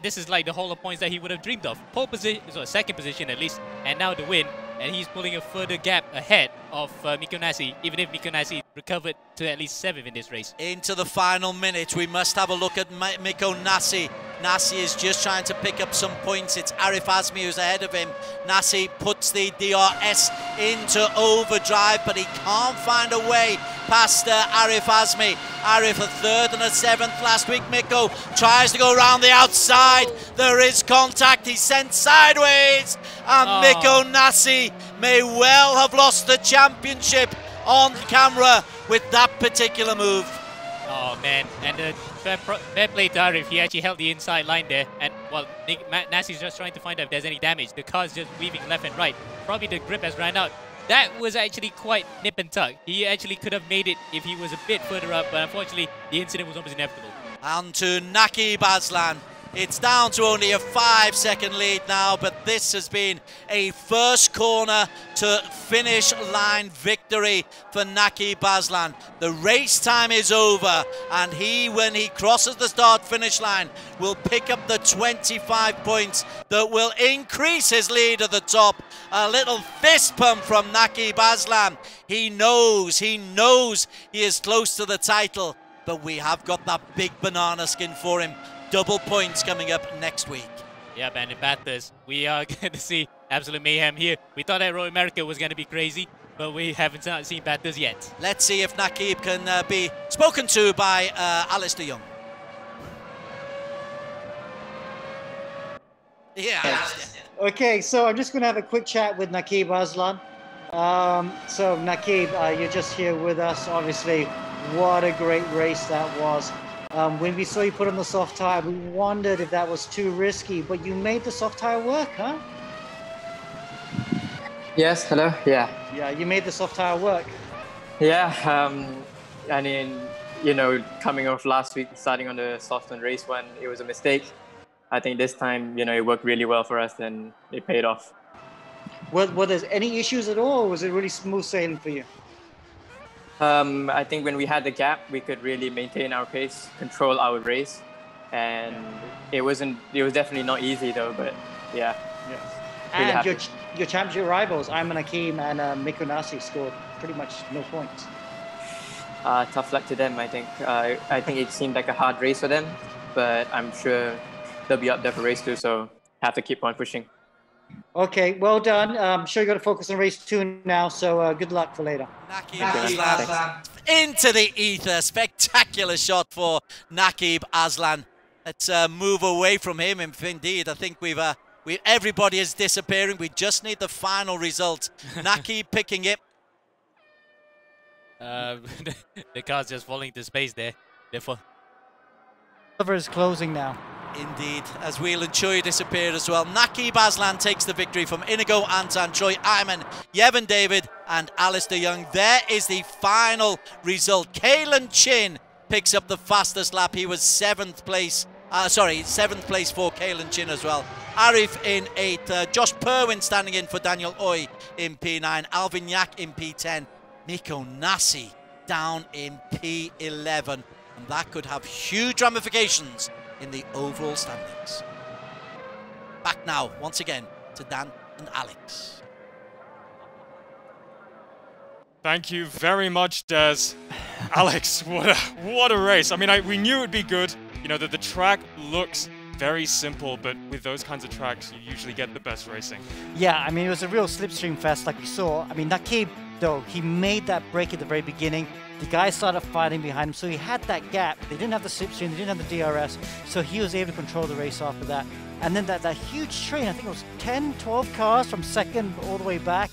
this is like the whole of points that he would have dreamed of. Pole position, so second position at least, and now the win. And he's pulling a further gap ahead of Miko Nassi, even if Miko Nassi recovered to at least 7th in this race. Into the final minute, we must have a look at Miko Nassi. Nassi is just trying to pick up some points. It's Arif Azmi who's ahead of him. Nassi puts the DRS into overdrive, but he can't find a way past Arif Azmi. Arif a 3rd and a 7th last week. Miko tries to go around the outside. There is contact. He's sent sideways. And Miko Nassi may well have lost the championship on camera with that particular move. Oh man, and fair play to Arif. He actually held the inside line there, and well, Nassi's just trying to find out if there's any damage. The car's just weaving left and right. Probably the grip has ran out. That was actually quite nip and tuck. He actually could have made it if he was a bit further up, but unfortunately the incident was almost inevitable. And to Naqib Aslan. It's down to only a 5-second lead now, but this has been a first corner to finish line victory for Naqib Aslan. The race time is over, and when he crosses the start-finish line, will pick up the 25 points that will increase his lead at the top. A little fist pump from Naqib Aslan. He knows he is close to the title. but we have got that big banana skin for him. Double points coming up next week. Yeah, man, in Bathurst, we are going to see absolute mayhem here. We thought that Road America was going to be crazy, but we haven't seen Bathurst yet. Let's see if Nakib can be spoken to by Alistair Young. Yeah. Okay, so I'm just going to have a quick chat with Nakib Aslan. So Nakib, you're just here with us. Obviously, what a great race that was. When we saw you put on the soft tire, we wondered if that was too risky, but you made the soft tire work, huh? Yes, hello, yeah. Yeah, you made the soft tire work. Yeah, I mean, you know, coming off last week, starting on the soft on race one, it was a mistake. I think this time, you know, it worked really well for us and it paid off. Were there any issues at all, or was it really smooth sailing for you? I think when we had the gap, we could really maintain our pace, control our race, and it was definitely not easy though, but yeah. Yes. Really And happy. your championship rivals, Ayman Hakim and Mikko Nasi, scored pretty much no points. Tough luck to them, I think. I think it seemed like a hard race for them, but I'm sure they'll be up there for race 2, so have to keep on pushing. Okay, well done. I'm sure you got to focus on race 2 now, so good luck for later. Into the ether. Spectacular shot for Nakib Aslan. Let's move away from him. Indeed, I think everybody is disappearing. We just need the final result. Nakib picking it. The car's just falling into space there. Therefore, Cover is closing now. Indeed, as Wheel and Choi disappear as well. Nakib Aslan takes the victory from Inigo, Anton, Troy, Ayman, Yevon David and Alistair Young. There is the final result. Kalen Chin picks up the fastest lap. He was 7th place. 7th place for Kalen Chin as well. Arif in 8th. Josh Perwin standing in for Daniel Oy in P9. Alvin Yak in P10. Mikko Nasi down in P11. And that could have huge ramifications in the overall standings. Back now, once again, to Dan and Alex. Thank you very much, Des. Alex, what a race. I mean, we knew it'd be good. You know, that the track looks very simple, but with those kinds of tracks, you usually get the best racing. Yeah, I mean, it was a real slipstream fest like we saw. I mean, Nakib, though, he made that break at the very beginning. The guys started fighting behind him, so he had that gap. They didn't have the slipstream, they didn't have the DRS, so he was able to control the race after that. And then that huge train, I think it was 10, 12 cars from second all the way back,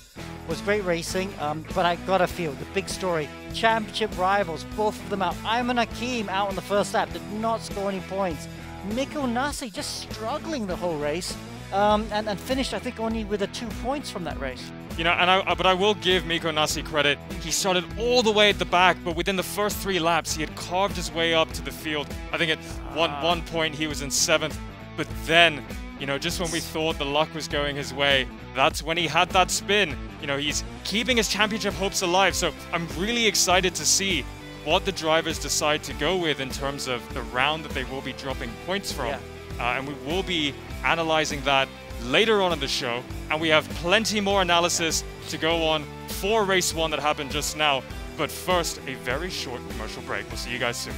was great racing. But I gotta feel, the big story, championship rivals, both of them out. Ayman Hakim out on the first lap, did not score any points. Mikko Nasi just struggling the whole race, and finished, I think, only with 2 points from that race. You know, but I will give Mikko Nasi credit. He started all the way at the back, but within the first 3 laps, he had carved his way up to the field. I think at one point he was in 7th, but then, you know, just when we thought the luck was going his way, that's when he had that spin. You know, he's keeping his championship hopes alive, so I'm really excited to see what the drivers decide to go with in terms of the round that they will be dropping points from. Yeah. And we will be analyzing that later on in the show, and we have plenty more analysis to go on for race 1 that happened just now. But first, a very short commercial break. We'll see you guys soon.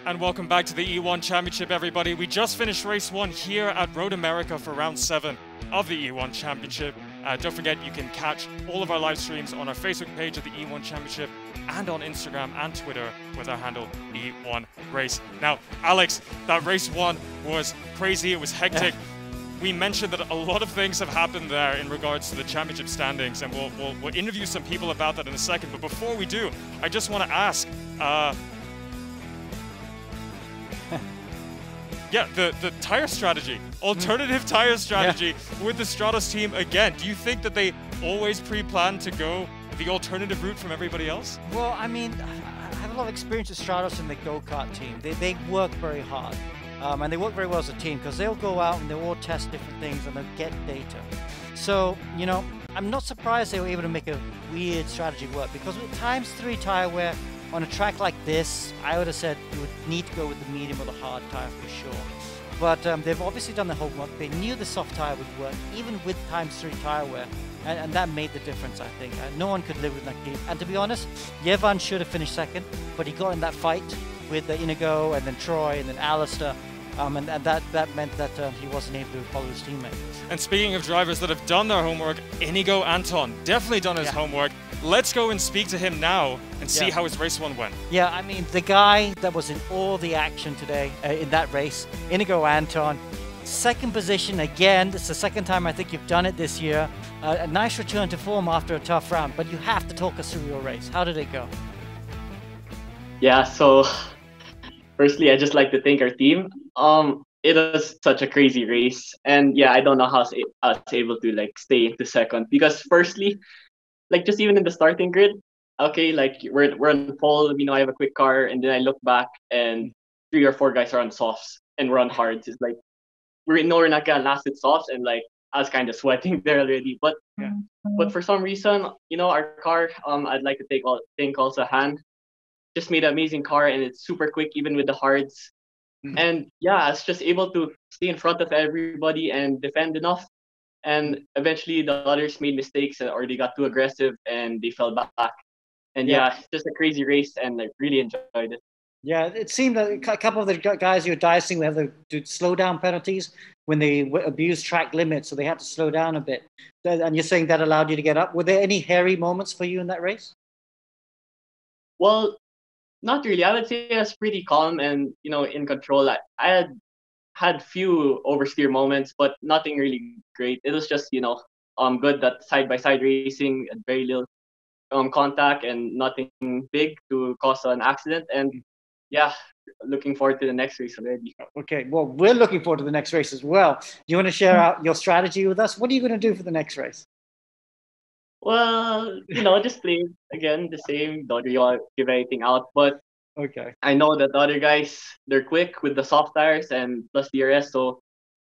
And welcome back to the E1 Championship, everybody. We just finished race 1 here at Road America for round 7 of the E1 Championship. Don't forget, you can catch all of our live streams on our Facebook page of the E1 Championship and on Instagram and Twitter with our handle E1 Race. Now, Alex, that race 1 was crazy. It was hectic. We mentioned that a lot of things have happened there in regards to the championship standings, and we'll interview some people about that in a second. But before we do, I just want to ask, yeah, the tire strategy, alternative tire strategy with the Stratos team again. Do you think that they always pre-plan to go the alternative route from everybody else? Well, I mean, I have a lot of experience with Stratos and the go-kart team. They work very hard, and they work very well as a team because they'll go out and they'll all test different things and they'll get data. So, you know, I'm not surprised they were able to make a weird strategy work because with times 3 tire wear, on a track like this, I would have said you would need to go with the medium or the hard tire for sure. But they've obviously done the homework. They knew the soft tire would work, even with ×3 tire wear. And that made the difference, I think. No one could live with Nakib. And to be honest, Yevan should have finished second, but he got in that fight with Inigo and then Troy and then Alistair. And that meant that he wasn't able to follow his teammate. And speaking of drivers that have done their homework, Inigo Anton, definitely done his homework. Let's go and speak to him now and see how his race 1 went. Yeah, I mean, the guy that was in all the action today in that race, Inigo Anton, second position again. It's the second time I think you've done it this year. A nice return to form after a tough round, but you have to talk us through your race. How did it go? Yeah, so firstly, I just like to thank our team. It was such a crazy race, and yeah, I don't know how I was able to like stay into second because firstly, like just even in the starting grid, okay, like we're on pole, you know, I have a quick car, and then I look back and 3 or 4 guys are on softs and we're on hards. It's like we're not gonna last with softs, and like I was kind of sweating there already. But for some reason, you know, our car, I'd like to thank also Han, just made an amazing car, and it's super quick even with the hards. And yeah, I was just able to stay in front of everybody and defend enough. And eventually the others made mistakes or they got too aggressive and they fell back. And yeah, it's just a crazy race, and I really enjoyed it. Yeah, it seemed that a couple of the guys you were dicing had to do slow down penalties when they abused track limits, so they had to slow down a bit. And you're saying that allowed you to get up. Were there any hairy moments for you in that race? Well, not really. I would say I was pretty calm and, you know, in control. I had few oversteer moments, but nothing really great. It was just, you know, good that side-by-side racing and very little contact and nothing big to cause an accident. And yeah, looking forward to the next race already. Okay, well, we're looking forward to the next race as well. Do you want to share out your strategy with us? What are you going to do for the next race? Well, you know, just play again the same. Don't really give anything out, but okay. I know that the other guys, they're quick with the soft tires and plus DRS, so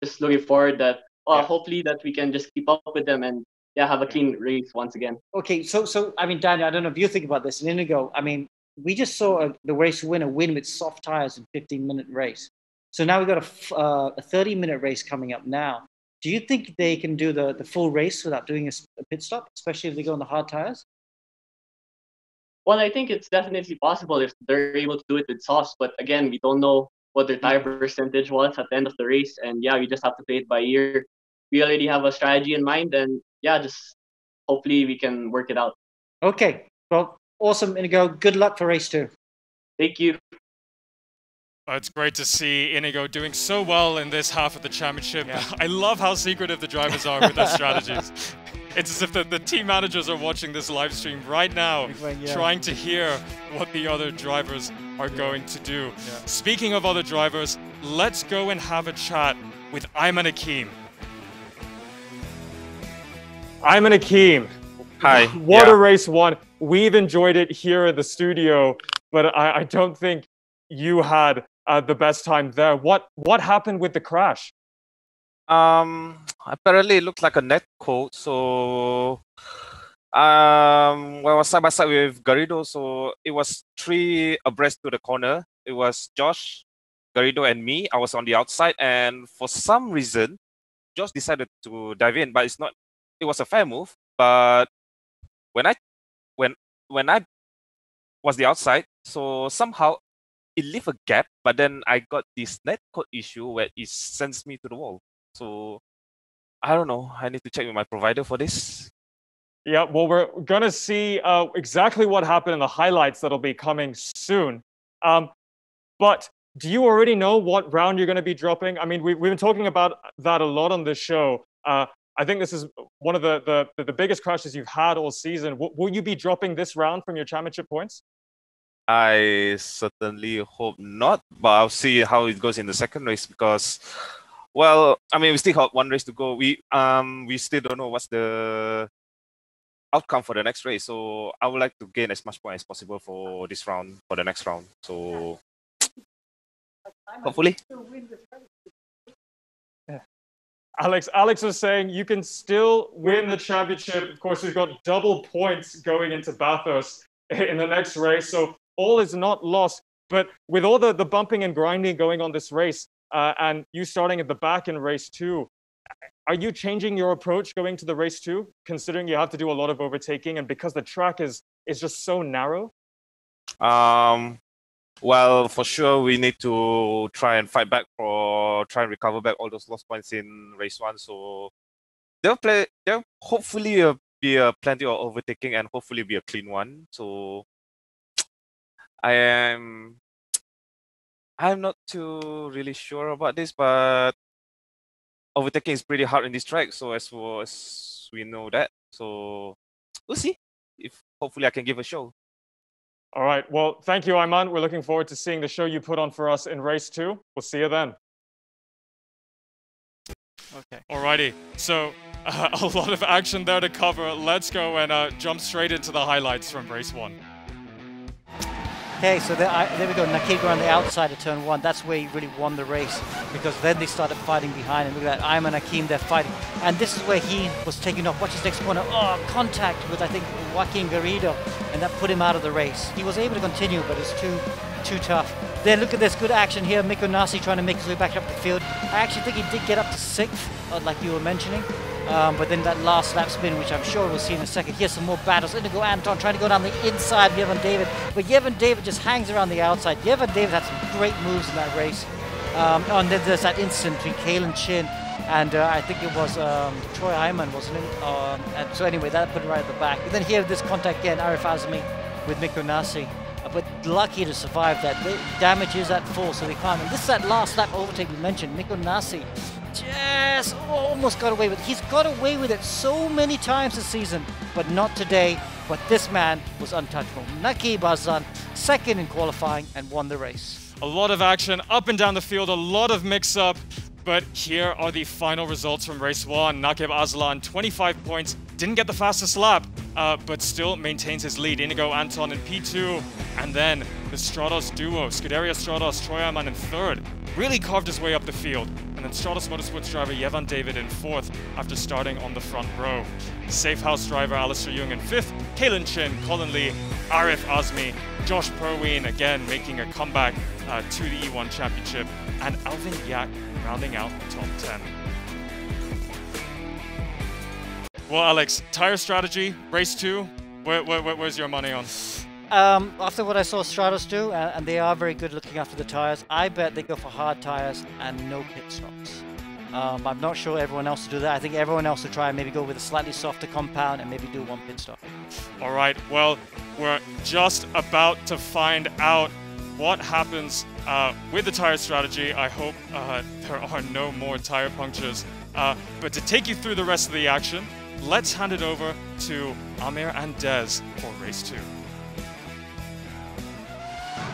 just looking forward that hopefully that we can just keep up with them and have a clean race once again. Okay, so I mean, Daniel, I don't know if you think about this. And Inigo, I mean, we just saw the race winner win with soft tires in 15-minute race. So now we've got a 30-minute race coming up now. Do you think they can do the full race without doing a pit stop, especially if they go on the hard tires? Well, I think it's definitely possible if they're able to do it with softs. But again, we don't know what their tire percentage was at the end of the race. And yeah, we just have to play it by ear. We already have a strategy in mind. And yeah, just hopefully we can work it out. Okay. Well, awesome, Inigo. Good luck for race 2. Thank you. Oh, it's great to see Inigo doing so well in this half of the championship. Yeah. I love how secretive the drivers are with their strategies. It's as if the team managers are watching this live stream right now, trying to hear what the other drivers are going to do. Yeah. Speaking of other drivers, let's go and have a chat with Ayman Akeem. Ayman Akeem. Hi. What a race 1. We've enjoyed it here in the studio, but I don't think you had the best time there. What happened with the crash? Apparently it looked like a net code. So, I was side by side with Garrido. So it was 3 abreast to the corner. It was Josh, Garrido, and me. I was on the outside, and for some reason, Josh decided to dive in. But it was a fair move. But when I was the outside, so somehow it left a gap. But then I got this net code issue where it sends me to the wall. So I don't know. I need to check with my provider for this. Yeah, well, we're going to see exactly what happened in the highlights that'll be coming soon. But do you already know what round you're going to be dropping? I mean, we've been talking about that a lot on this show. I think this is one of the biggest crashes you've had all season. Will you be dropping this round from your championship points? I certainly hope not, but I'll see how it goes in the second race because, well, I mean, we still have 1 race to go. We still don't know what's the outcome for the next race. So I would like to gain as much points as possible for this round, for the next round. So hopefully. Alex was saying you can still win the championship. Of course, we've got double points going into Bathurst in the next race. So all is not lost. But with all the bumping and grinding going on this race, and you starting at the back in race 2, are you changing your approach going to the race 2, considering you have to do a lot of overtaking and because the track is just so narrow? Well, for sure, we need to try and fight back or try and recover back all those lost points in race 1. So there'll hopefully be plenty of overtaking and hopefully be a clean one. So I'm not too really sure about this, but overtaking is pretty hard in this track. So as far as we know that, so we'll see if hopefully I can give a show. All right. Well, thank you, Ayman. We're looking forward to seeing the show you put on for us in race 2. We'll see you then. Okay. Alrighty. So a lot of action there to cover. Let's go and jump straight into the highlights from race 1. Okay, so there we go. Nakib on the outside of turn 1. That's where he really won the race, because then they started fighting behind. And look at that, Ayman Hakim, they're fighting. And this is where he was taking off. Watch his next corner. Oh, contact with, I think, Joaquin Garrido. And that put him out of the race. He was able to continue, but it's too tough. Then look at this, good action here. Mikko Nasi trying to make his way back up the field. I actually think he did get up to 6th, like you were mentioning. But then that last lap spin, which I'm sure we'll see in a second. Here's some more battles. Indigo Anton trying to go down the inside of Yevon David. But Yevon David just hangs around the outside. Yevon David had some great moves in that race. And then there's that incident between Kalen Chin and I think it was Troy Ayman, wasn't it? And so anyway, that put him right at the back. And then here, this contact again, Arif Azmi with Mikko Nasi. But lucky to survive that. The damage is at full, so they can't. And this is that last lap overtake we mentioned. Mikko Nasi just almost got away with it. He's got away with it so many times this season, but not today. But this man was untouchable. Nakib Azlan, second in qualifying and won the race. A lot of action up and down the field, a lot of mix-up. But here are the final results from race 1. Nakib Azlan, 25 points, didn't get the fastest lap, but still maintains his lead. Inigo Anton in P2, and then the Stratos duo, Scuderia Stratos, Troy Ayman in 3rd, really carved his way up the field. And then Stratos Motorsports driver Yevon David in 4th after starting on the front row. Safe House driver Alistair Young in 5th, Kalen Chin, Colin Lee, Arif Azmi, Josh Perween again making a comeback to the E1 Championship, and Alvin Yak rounding out the top 10. Well, Alex, tire strategy, race 2, where's your money on? After what I saw Stratos do, and they are very good looking after the tires, I bet they go for hard tires and no pit stops. I'm not sure everyone else will do that. I think everyone else will try and maybe go with a slightly softer compound and maybe do 1 pit stop. All right, well, we're just about to find out what happens with the tire strategy. I hope there are no more tire punctures. But to take you through the rest of the action, let's hand it over to Amir and Des for race 2.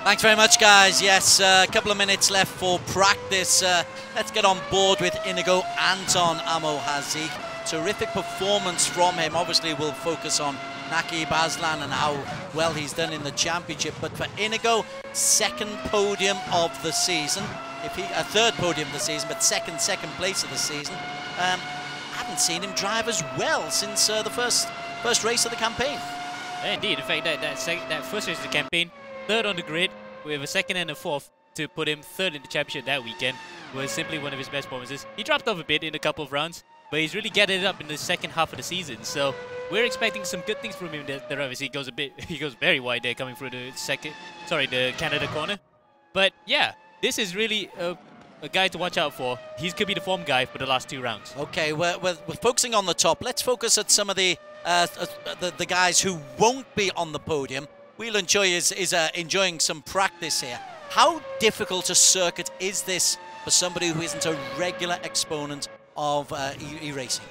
Thanks very much, guys. Yes, a couple of minutes left for practice. Let's get on board with Inigo Anton Amo Hazik. Terrific performance from him. Obviously, we'll focus on Nakib Azlan and how well he's done in the championship. But for Inigo, 2nd podium of the season. A 3rd podium of the season, but second place of the season. Haven't seen him drive as well since the first race of the campaign. Indeed, in fact, that first race of the campaign, 3rd on the grid with a 2nd and a 4th to put him 3rd in the championship that weekend was simply one of his best performances. He dropped off a bit in a couple of rounds, but he's really gathered it up in the second half of the season. So we're expecting some good things from him. There obviously he goes very wide there coming through the Canada corner. But yeah, this is really a guy to watch out for. He could be the form guy for the last 2 rounds. Okay, we're focusing on the top. Let's focus at some of the guys who won't be on the podium. Wheel and Joy is enjoying some practice here. How difficult a circuit is this for somebody who isn't a regular exponent of e-racing?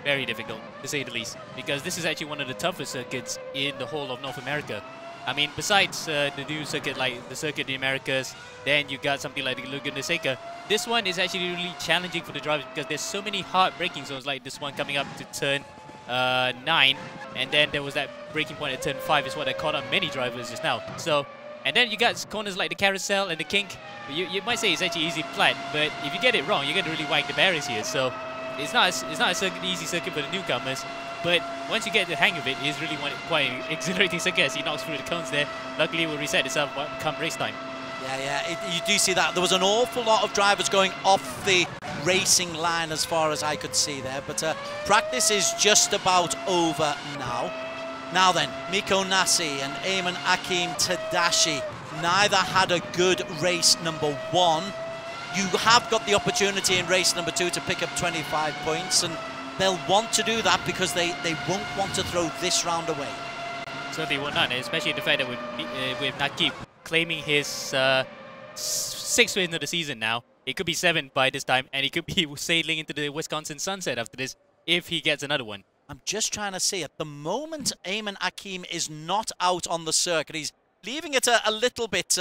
Very difficult, to say the least, because this is actually one of the toughest circuits in the whole of North America. I mean, besides the new circuit like the Circuit of the Americas, then you got something like the Laguna Seca. This one is actually really challenging for the drivers because there's so many hard braking zones, like this one coming up to turn 9, and then there was that braking point at turn 5 is what I caught on many drivers just now. So, and then you got corners like the Carousel and the Kink. You might say it's actually easy flat, but if you get it wrong, you're going to really whack the barriers here. So it's not an easy circuit for the newcomers. But once you get the hang of it, it's really quite exhilarating circuit as he knocks through the cones there. Luckily, it will reset itself come race time. Yeah, you do see that. There was an awful lot of drivers going off the racing line as far as I could see there. But practice is just about over now. Now then, Miko Nasi and Ayman Akim Tadashi neither had a good race number 1. You have got the opportunity in race number 2 to pick up 25 points, and they'll want to do that because they won't want to throw this round away. So they will not, especially the fact that with Nakib claiming his 6th win of the season now. It could be 7 by this time, and he could be sailing into the Wisconsin sunset after this if he gets another one. I'm just trying to see. At the moment, Ayman Akim is not out on the circuit. He's leaving it a little bit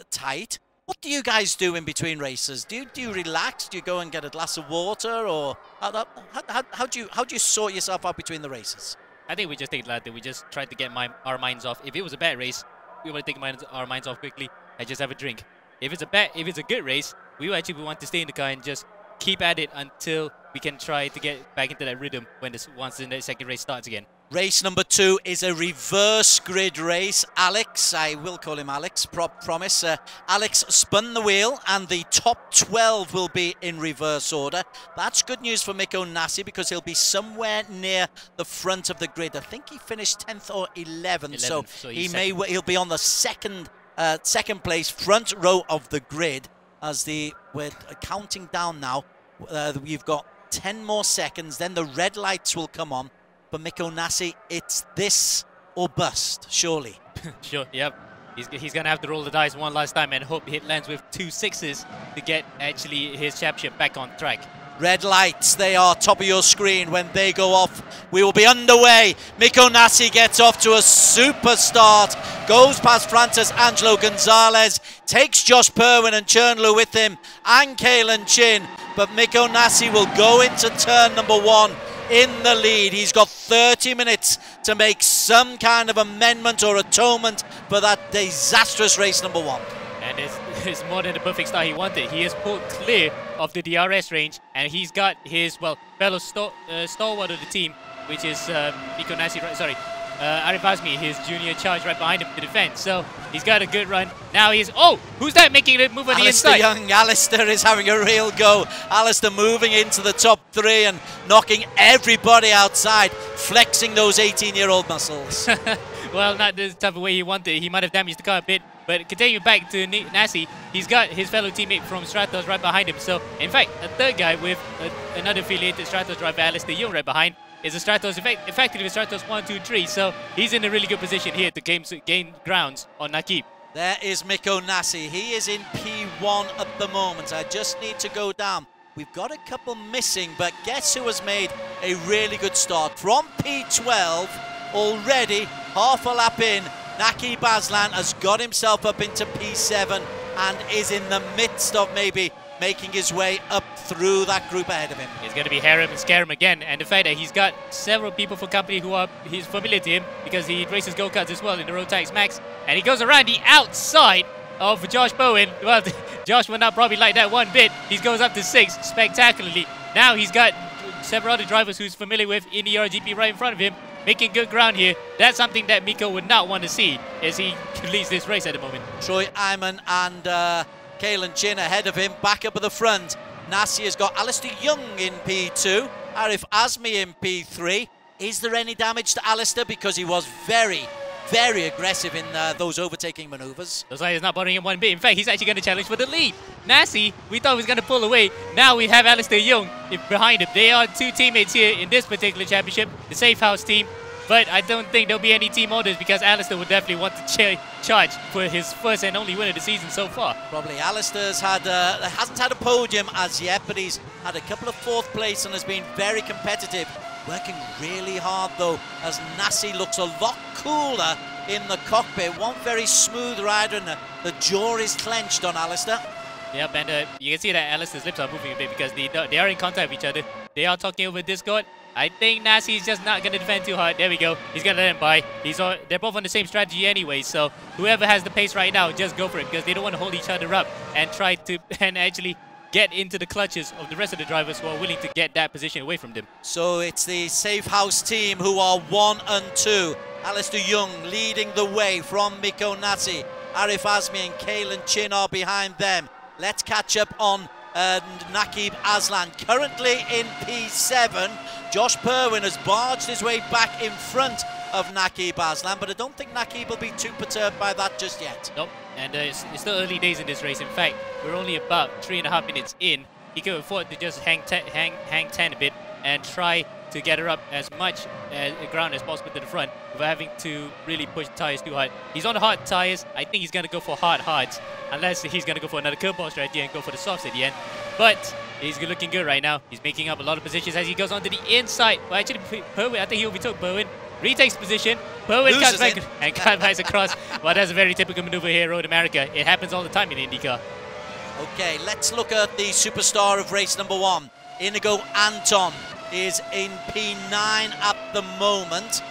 tight. What do you guys do in between races? Do you relax? Do you go and get a glass of water, or how do you sort yourself out between the races? I think we just take that. We just try to get our minds off. If it was a bad race, we want to take our minds off quickly and just have a drink. If it's a good race, we want to stay in the car and just keep at it until we can try to get back into that rhythm once the second race starts again. Race number 2 is a reverse grid race. Alex, I will call him Alex, promise. Alex spun the wheel and the top 12 will be in reverse order. That's good news for Miko Nasi because he'll be somewhere near the front of the grid. I think he finished 10th or 11th, so he'll be on the second place, front row of the grid as we're counting down now. We've got 10 more seconds, then the red lights will come on. For Miko Nasi, it's this or bust, surely. Sure, yep. He's going to have to roll the dice one last time and hope he lands with 2 6s to get actually his championship back on track. Red lights, they are top of your screen. When they go off, we will be underway. Miko Nasi gets off to a super start, goes past Francis Angelo Gonzalez, takes Josh Perwin and Chernlu with him, and Kalen Chin. But Miko Nasi will go into turn number 1 in the lead. He's got 30 minutes to make some kind of amendment or atonement for that disastrous race number 1. And it's more than the perfect start he wanted. He has pulled clear of the DRS range, and he's got his, fellow stalwart of the team, which is Miko Nasi, Arif Azmi, his junior charge right behind him to defend. So he's got a good run. Now who's that making a move on the inside? Alistair is having a real go. Alistair moving into the top 3 and knocking everybody outside, flexing those 18-year-old muscles. Well, not the type of way he wanted. He might have damaged the car a bit. But continuing back to Nasi, he's got his fellow teammate from Stratos right behind him. So, in fact, a third guy with another affiliated Stratos driver, Alistair Young, right behind, is a Stratos, effectively a Stratos 1, 2, 3. So, he's in a really good position here to gain grounds on Nakib. There is Miko Nasi. He is in P1 at the moment. I just need to go down. We've got a couple missing, but guess who has made a really good start? From P12, already half a lap in, Naki Baslan has got himself up into P7 and is in the midst of maybe making his way up through that group ahead of him. It's going to be Harem and Scarum again, and the fact that he's got several people from company he's familiar to him because he races go-karts as well in the Road Tax Max, and he goes around the outside of Josh Bowen. Well, Josh will not probably like that one bit. He goes up to 6 spectacularly. Now he's got several other drivers who's familiar with in the ERGP right in front of him, making good ground here. That's something that Miko would not want to see as he leads this race at the moment. Troy Iman and Kalen Chin ahead of him, back up at the front. Nasi has got Alistair Young in P2, Arif Azmi in P3. Is there any damage to Alistair? Because he was very, very aggressive in those overtaking maneuvers. Looks like it's not bothering him one bit. In fact, he's actually going to challenge for the lead. Nasi, we thought he was going to pull away. Now we have Alistair Young behind him. They are 2 teammates here in this particular championship, the Safe House team. But I don't think there'll be any team orders because Alistair would definitely want to charge for his first and only win of the season so far. Probably. Alistair's hasn't had a podium as yet, but he's had a couple of 4th place and has been very competitive. Working really hard though, as Nasi looks a lot cooler in the cockpit. One very smooth rider, and the jaw is clenched on Alistair. Yep, and you can see that Alistair's lips are moving a bit because they are in contact with each other. They are talking over Discord. I think Nasi's just not going to defend too hard. There we go. He's going to let him by. They're both on the same strategy anyway, so whoever has the pace right now, just go for it because they don't want to hold each other up and try to actually get into the clutches of the rest of the drivers who are willing to get that position away from them. So it's the Safe House team who are 1 and 2. Alistair Young leading the way from Miko Nasi. Arif Azmi and Kalen Chin are behind them. Let's catch up on Nakib Aslan, currently in P7. Josh Perwin has barged his way back in front of Nakib Aslan, but I don't think Nakib will be too perturbed by that just yet. Nope, and it's still early days in this race. In fact, we're only about 3.5 minutes in. He could afford to just hang 10 a bit and try to get her up as much ground as possible to the front without having to really push the tyres too hard. He's on the hard tyres. I think he's going to go for hards, unless he's going to go for another curveball strategy and go for the softs at the end. But he's looking good right now. He's making up a lot of positions as he goes onto the inside. Well, actually, Perwin, I think he overtook Perwin. Retakes position. Perwin cuts back and cuts across. Well, that's a very typical maneuver here in Road America. It happens all the time in IndyCar. Okay, let's look at the superstar of race number 1. Inigo Anton is in P9 at the moment.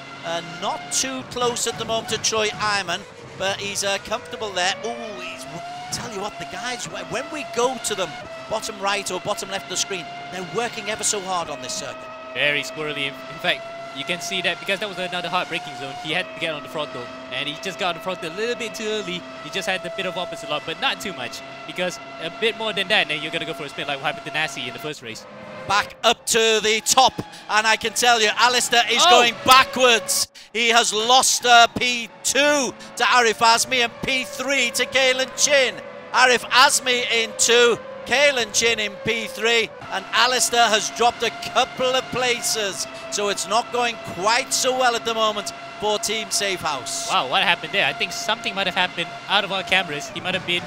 Not too close at the moment to Troy Iman, but he's comfortable there. Tell you what, the guys, when we go to them, bottom right or bottom left of the screen, they're working ever so hard on this circuit. Very squirrely. In fact, you can see that because that was another hard braking zone, he had to get on the throttle, and he just got on the throttle a little bit too early. He just had a bit of opposite lock, but not too much, because a bit more than that, and then you're going to go for a spin like what happened to Nasi in the first race. Back up to the top, and I can tell you, Alistair is going backwards. He has lost P2 to Arif Azmi and P3 to Kalen Chin. Arif Azmi in 2, Kalen Chin in P3, and Alistair has dropped a couple of places, so it's not going quite so well at the moment for Team Safe House. Wow, what happened there? I think something might have happened out of our cameras. He might have made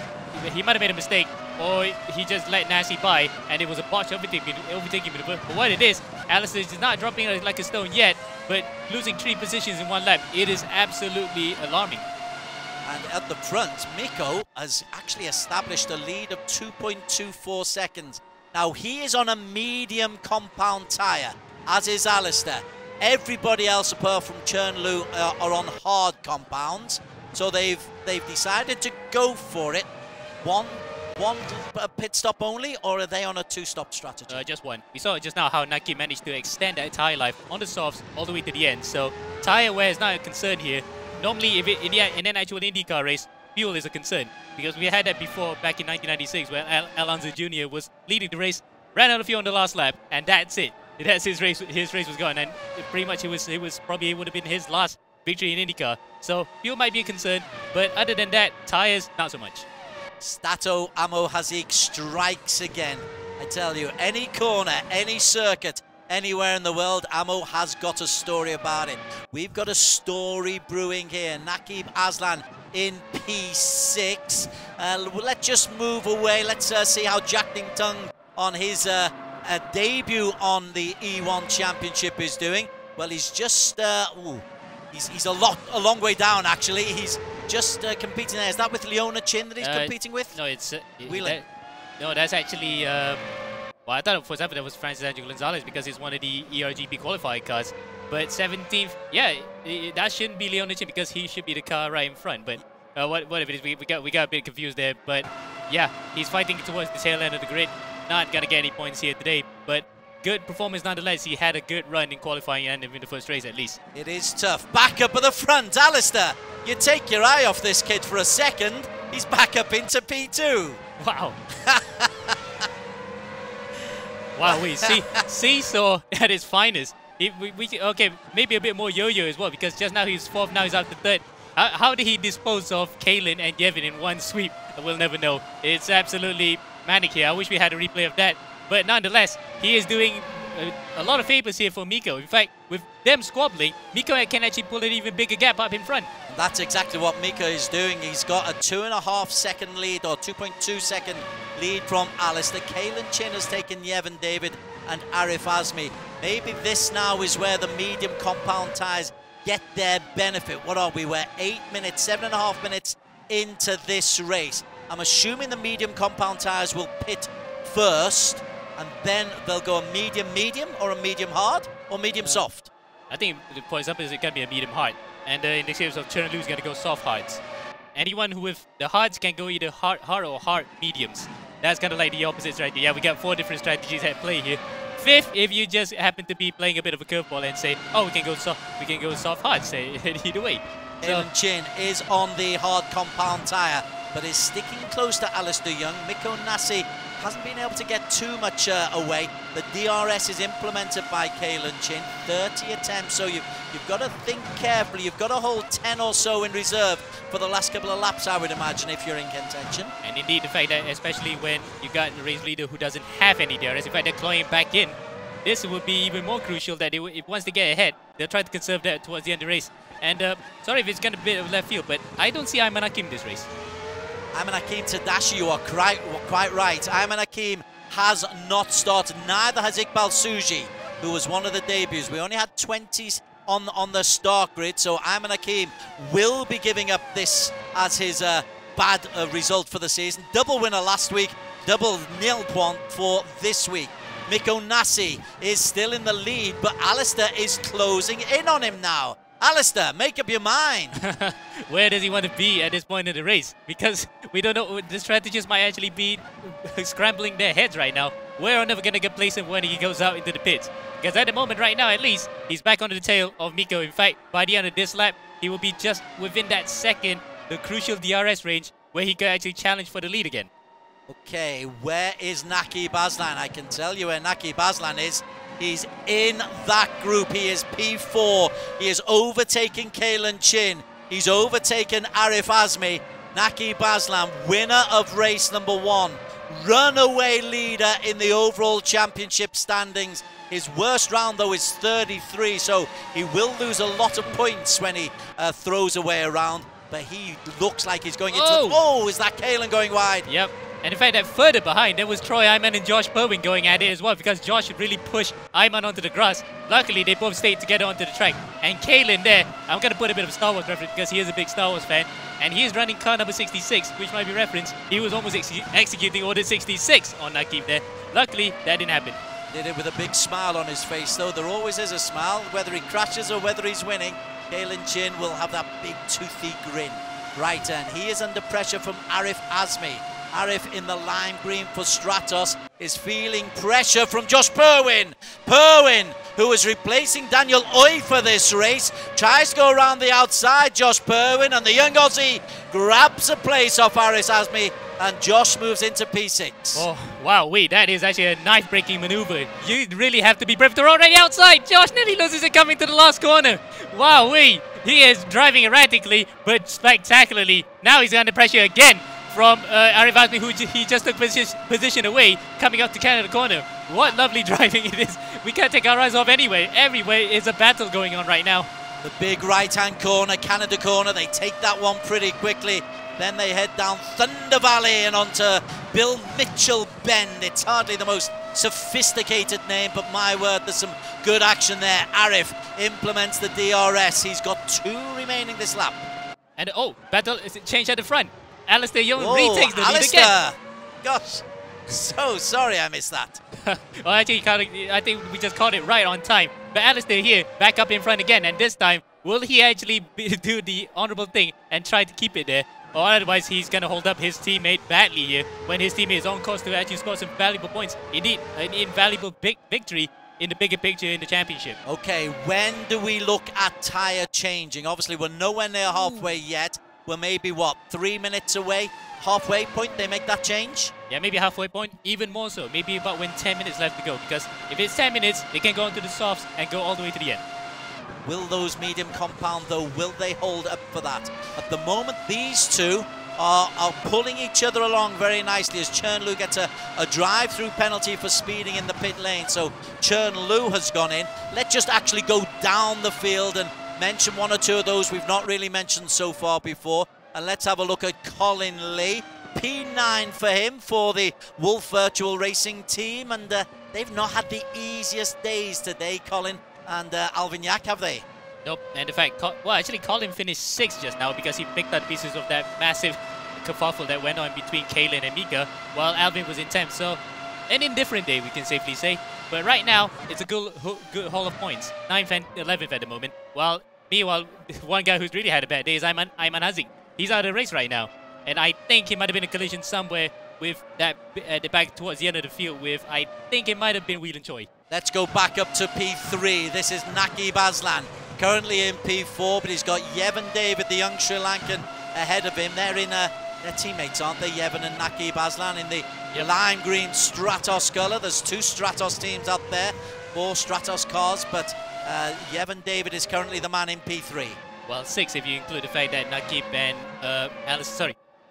a mistake, or he just let Nasi by, and it was a botched overtaking maneuver. But what it is, Alistair is not dropping like a stone yet, but losing 3 positions in 1 lap. It is absolutely alarming. And at the front, Miko has actually established a lead of 2.24 seconds. Now, he is on a medium compound tyre, as is Alistair. Everybody else, apart from Chernlu, are on hard compounds. So they've decided to go for it. One pit stop only, or are they on a 2-stop strategy? Just one. We saw just now how Naki managed to extend that tyre life on the softs all the way to the end. So tyre wear is not a concern here. Normally, if in an actual IndyCar race, fuel is a concern, because we had that before back in 1996 when Alonso Jr. was leading the race, ran out of fuel on the last lap, and that's it. That's his race. His race was gone, and pretty much it would have been his last victory in IndyCar. So fuel might be a concern, but other than that, tires not so much. Stato Amo Hazik strikes again. I tell you, any corner, any circuit, anywhere in the world, Amo has got a story about it. We've got a story brewing here. Nakib Aslan in P6. Let's just move away. Let's see how Jack Ding Tung on his debut on the E1 Championship is doing. Well, he's just he's a long way down actually. He's just competing there. Is that with Leona Chin that he's competing with? No, it's Wheeling. No, that's actually. Well, I thought, for example, that was Francis Angel Gonzalez because he's one of the ERGP qualified cars. But 17th, yeah, that shouldn't be Leona Chin because he should be the car right in front. But whatever it is, we got a bit confused there. But yeah, he's fighting towards the tail end of the grid. Not gonna get any points here today, but good performance nonetheless. He had a good run in qualifying and in the first race at least. It is tough. Back up at the front, Alistair. You take your eye off this kid for a second. He's back up into P2. Wow. Wow, we see Seesaw at its finest. Okay, maybe a bit more yo-yo as well, because just now he's 4th, now he's out to 3rd. How did he dispose of Kalen and Yevin in one sweep? We'll never know. It's absolutely manic here. I wish we had a replay of that. But nonetheless, he is doing a lot of favors here for Miko. In fact, with them squabbling, Miko can actually pull an even bigger gap up in front. That's exactly what Miko is doing. He's got a 2.5 second lead, or 2.2 second lead from Alistair. Kalen Chin has taken Yevon David and Arif Azmi. Maybe this now is where the medium compound tyres get their benefit. What are we? We're 8 minutes, 7.5 minutes into this race. I'm assuming the medium compound tyres will pit first, and then they'll go a medium or a medium hard or medium soft. I think, for example, it's going to be a medium hard. And in the case of Chernlu, is going to go soft hards. Anyone who with the hards can go either hard or hard mediums. That's kind of like the opposite strategy. Yeah, we got 4 different strategies at play here. 5th, if you just happen to be playing a bit of a curveball and say, oh, we can go soft hard, say either way. Kalin Chin is on the hard compound tyre, but is sticking close to Alistair Young. Mikko Nasi hasn't been able to get too much away. The DRS is implemented by Kalin Chin, 30 attempts, so you've got to think carefully. You've got to hold 10 or so in reserve for the last couple of laps, I would imagine, if you're in contention. And indeed, the fact that especially when you got a race leader who doesn't have any DRS, in fact, they're clawing back in, this would be even more crucial that once they get ahead, they'll try to conserve that towards the end of the race. And sorry if it's going to be a bit of left field, but I don't see Ayman Hakim this race. Ayman Hakim Tadashi, you are quite right. Ayman Hakim has not started. Neither has Iqbal Suji, who was one of the debuts. We only had 20s on the start grid, so Ayman Hakim will be giving up this as his bad result for the season. Double winner last week, double nil point for this week. Mikko Nasi is still in the lead, but Alistair is closing in on him now. Alistair, make up your mind. Where does he want to be at this point in the race? Because we don't know, the strategists might actually be scrambling their heads right now. We're never going to get placed when he goes out into the pits. Because at the moment right now, at least, he's back onto the tail of Mikko. In fact, by the end of this lap, he will be just within that second, the crucial DRS range, where he could actually challenge for the lead again. Okay, where is Naki Baslan? I can tell you where Naki Baslan is. He's in that group. He is P4. He is overtaking Kalin Chin. He's overtaken Arif Azmi. Naki Baslan, winner of race number 1. Runaway leader in the overall championship standings. His worst round, though, is 33, so he will lose a lot of points when he throws away a round. But he looks like he's going into... Oh, is that Kalin going wide? Yep. And in fact, that further behind, there was Troy Ayman and Josh Berwin going at it as well, because Josh should really push Ayman onto the grass. Luckily, they both stayed together onto the track. And Kalin there, I'm going to put a bit of Star Wars reference because he is a big Star Wars fan. And he is running car number 66, which might be referenced. He was almost executing order 66 on Nakib there. Luckily, that didn't happen. Did it with a big smile on his face, though. There always is a smile, whether he crashes or whether he's winning. Kalin Chin will have that big toothy grin. Right, and he is under pressure from Arif Azmi. Arif in the lime green for Stratos is feeling pressure from Josh Berwin. Berwin, who is replacing Daniel Oy for this race, tries to go around the outside. Josh Berwin, and the young Aussie grabs a place off Arif Azmi, and Josh moves into P6. Oh, wow, that is actually a knife-breaking maneuver. You really have to be brave. They're already outside. Josh nearly loses it coming to the last corner. Wow, he is driving erratically, but spectacularly. Now he's under pressure again from Arif Azmi, who he just took position away, coming up to Canada corner. What lovely driving it is. We can't take our eyes off anyway. Everywhere is a battle going on right now. The big right-hand corner, Canada corner, they take that one pretty quickly. Then they head down Thunder Valley and onto Bill Mitchell Bend. It's hardly the most sophisticated name, but my word, there's some good action there. Arif implements the DRS. He's got 2 remaining this lap. And battle is changed at the front. Alistair Young retakes the lead again. Gosh, so sorry I missed that. Well, actually, I think we just caught it right on time. But Alistair here, back up in front again, and this time, will he actually do the honorable thing and try to keep it there? Or otherwise, he's going to hold up his teammate badly here when his teammate is on course to actually score some valuable points. Indeed, an invaluable big victory in the bigger picture in the championship. Okay, when do we look at tyre changing? Obviously, we're nowhere near halfway yet. We're maybe, 3 minutes away? Halfway point, they make that change? Yeah, maybe halfway point, even more so. Maybe about when 10 minutes left to go. Because if it's 10 minutes, they can go into the softs and go all the way to the end. Will those medium compound, though, will they hold up for that? At the moment, these two are pulling each other along very nicely as Chern Lu gets a drive-through penalty for speeding in the pit lane. So Chern Lu has gone in. Let's just actually go down the field and mention 1 or 2 of those we've not really mentioned so far before. And let's have a look at Colin Lee. P9 for him for the Wolf Virtual Racing team. And they've not had the easiest days today, Colin and Alvignac, have they? Nope. And in fact, actually Colin finished 6th just now because he picked up pieces of that massive kerfuffle that went on between Kalin and Mika, while Alvin was in 10th. So an indifferent day, we can safely say. But right now, it's a good haul of points. 9th and 11th at the moment. Meanwhile, one guy who's really had a bad day is Ayman Hazik. He's out of the race right now. And I think he might have been in a collision somewhere with that at the back towards the end of the field with, I think it might have been Whelan Choi. Let's go back up to P3. This is Naqib Aslan, currently in P4, but he's got Yevon David, the young Sri Lankan, ahead of him. They're in their teammates, aren't they? Yevon and Naqib Aslan in the lime green Stratos colour. There's 2 Stratos teams up there, 4 Stratos cars, but Yevon David is currently the man in P3. Well, 6 if you include the fact that Naqib and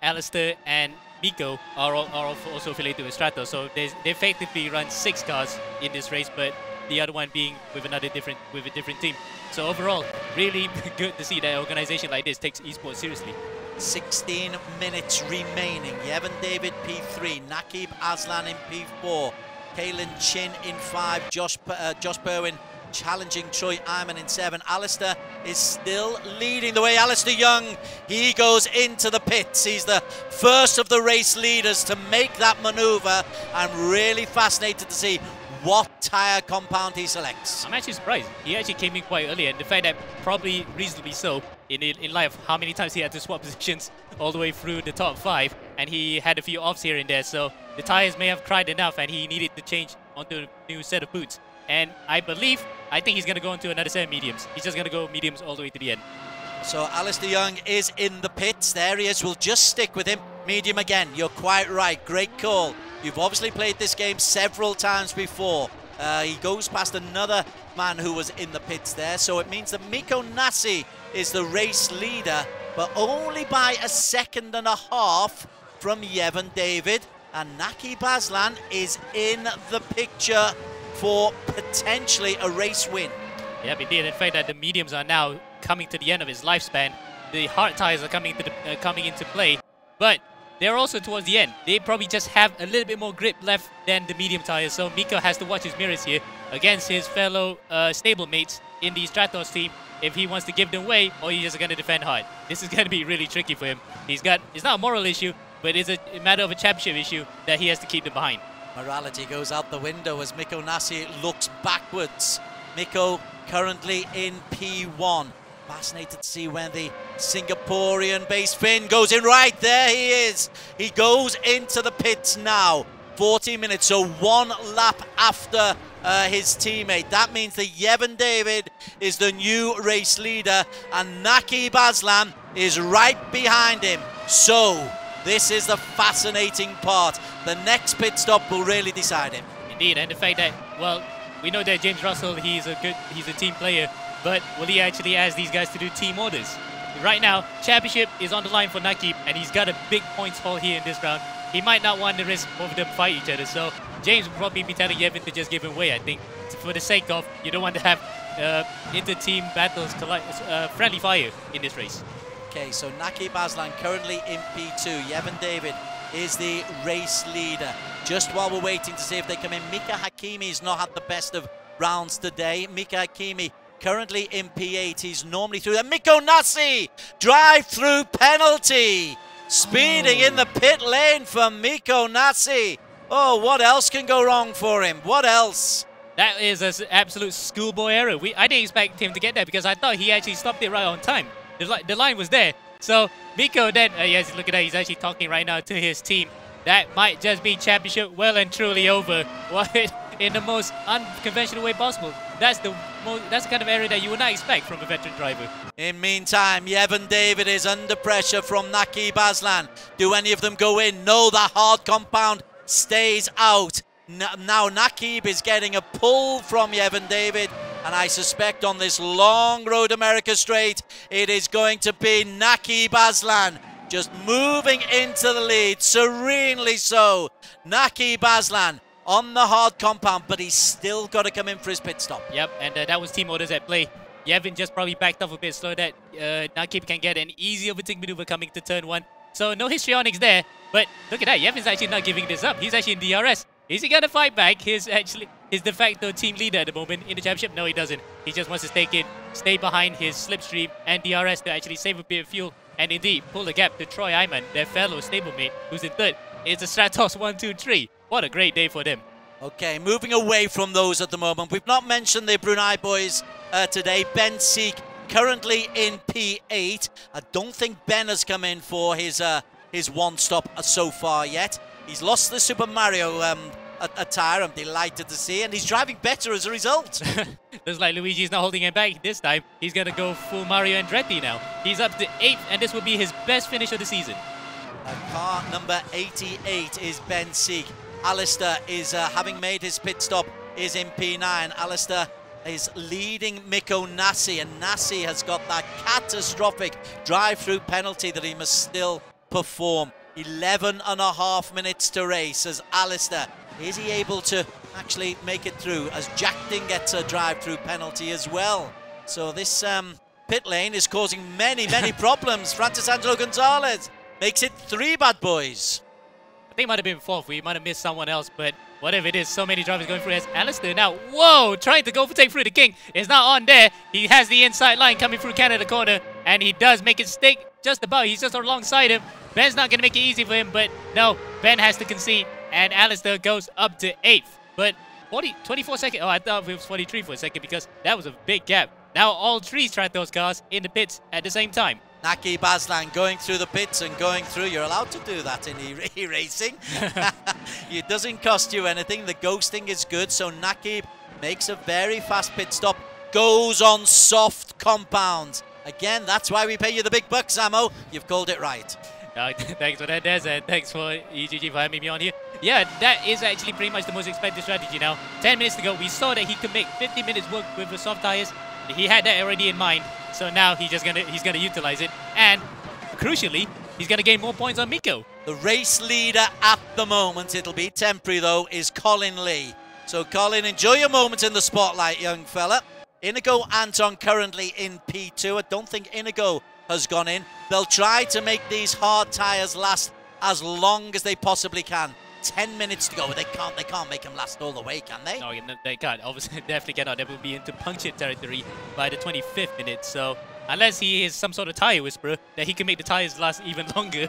Alistair and Miko are also affiliated with Stratos, so they effectively run 6 cars in this race, but the other one being with a different team. So overall, really good to see that an organization like this takes esports seriously. 16 minutes remaining. Yevon David P3, Naqib Aslan in P4, Kaylin Chin in 5, Josh Berwin challenging Troy Iman in 7. Alistair is still leading the way. Alistair Young, he goes into the pits. He's the first of the race leaders to make that maneuver. I'm really fascinated to see what tyre compound he selects. I'm actually surprised. He actually came in quite early, and the fact that probably reasonably so in light of how many times he had to swap positions all the way through the top 5, and he had a few offs here and there, so the tyres may have cried enough and he needed to change onto a new set of boots. And I think he's going to go into another set of mediums. He's just going to go mediums all the way to the end. So Alistair Young is in the pits. There he is. We'll just stick with him. Medium again. You're quite right. Great call. You've obviously played this game several times before. He goes past another man who was in the pits there. So it means that Miko Nasi is the race leader, but only by 1.5 seconds from Yevon David. And Naqib Aslan is in the picture for potentially a race win. Yeah, indeed. In fact, that the mediums are now coming to the end of its lifespan. The hard tyres are coming into play, but they're also towards the end. They probably just have a little bit more grip left than the medium tyres, so Miko has to watch his mirrors here against his fellow stablemates in the Stratos team if he wants to give them away or he's just going to defend hard. This is going to be really tricky for him. It's not a moral issue, but it's a matter of a championship issue that he has to keep them behind. Morality goes out the window as Miko Nasi looks backwards. Miko currently in P1. Fascinated to see when the Singaporean-based Finn goes in. Right, there he is. He goes into the pits now. 40 minutes, so 1 lap after his teammate. That means that Yevon David is the new race leader and Naqib Aslan is right behind him. So this is the fascinating part. The next pit stop will really decide him. Indeed, and the fact that, well, we know that James Russell, he's a team player, but will he actually ask these guys to do team orders? Right now, championship is on the line for Naqib, and he's got a big points haul here in this round. He might not want to risk both of them fight each other, so James will probably be telling Yevon to just give him away, I think, for the sake of, you don't want to have inter-team battles, friendly fire in this race. Okay, so Naqib Aslan currently in P2. Yevon David is the race leader. Just while we're waiting to see if they come in, Mika Hakimi's not had the best of rounds today. Mika Hakimi currently in P8. He's normally through there. Miko Nasi, drive-through penalty. Speeding in the pit lane for Miko Nasi. Oh, what else can go wrong for him? What else? That is an absolute schoolboy error. I didn't expect him to get that because I thought he actually stopped it right on time. The line was there. So Miko then, yes, look at that. He's actually talking right now to his team. That might just be championship well and truly over. What? In the most unconventional way possible. That's the kind of error that you would not expect from a veteran driver. In meantime, Yevon David is under pressure from Naqib Aslan. Do any of them go in? No, the hard compound stays out. Now Naqib is getting a pull from Yevon David, and I suspect on this long Road America straight, it is going to be Naqib Aslan just moving into the lead, serenely so. Naqib Aslan on the hard compound, but he's still got to come in for his pit stop. Yep, and that was team orders at play. Yevon just probably backed off a bit so that Naqib can get an easy overtaking maneuver coming to turn 1. So no histrionics there, but look at that. Yevon's actually not giving this up. He's actually in DRS. Is he going to fight back? He's de facto team leader at the moment in the championship. No, he doesn't. He just wants to stay behind his slipstream and DRS to actually save a bit of fuel and indeed pull the gap to Troy Iman, their fellow stablemate, who's in third. It's a Stratos 1, 2, 3. What a great day for them. Okay, moving away from those at the moment. We've not mentioned the Brunei boys today. Ben Seek currently in P8. I don't think Ben has come in for his one stop so far yet. He's lost the Super Mario attire, I'm delighted to see, and he's driving better as a result. Looks like Luigi's not holding him back this time. He's going to go full Mario Andretti now. He's up to 8th, and this will be his best finish of the season. Car number 88 is Ben Sieg. Alistair is, having made his pit stop, is in P9. Alistair is leading Mikko Nassi, and Nassi has got that catastrophic drive-through penalty that he must still perform. 11.5 minutes to race as Alistair. Is he able to actually make it through as Jack Ding gets a drive-through penalty as well? So this pit lane is causing many problems. Francis Angelo Gonzalez makes it 3 bad boys. I think it might have been 4th. We might have missed someone else, but whatever it is, so many drivers going through as Alistair now. Whoa, trying to go for take through the King. It's not on there. He has the inside line coming through Canada corner, and he does make it stick just about. He's just alongside him. Ben's not going to make it easy for him, but no, Ben has to concede, and Alistair goes up to 8th. But 24 seconds. Oh, I thought it was 43 for a second because that was a big gap. Now all 3 Stratos cars in the pits at the same time. Naki Baslan going through the pits and going through. You're allowed to do that in e-racing. It doesn't cost you anything. The ghosting is good. So Naki makes a very fast pit stop. Goes on soft compounds. Again, that's why we pay you the big bucks, Ammo. You've called it right. Thanks for that, Des, and thanks for EGG for having me on here. Yeah, that is actually pretty much the most expected strategy now. 10 minutes to go. We saw that he could make 50 minutes work with the soft tires. He had that already in mind. So now he's gonna utilize it, and crucially, he's gonna gain more points on Mikko. The race leader at the moment, it'll be temporary though, is Colin Lee. So Colin, enjoy your moment in the spotlight, young fella. Inigo Anton currently in P2. I don't think Inigo has gone in. They'll try to make these hard tyres last as long as they possibly can. 10 minutes to go. They can't make them last all the way, can they? No, they can't. Obviously, definitely cannot. They will be into puncture territory by the 25th minute. So unless he is some sort of tyre whisperer that he can make the tyres last even longer,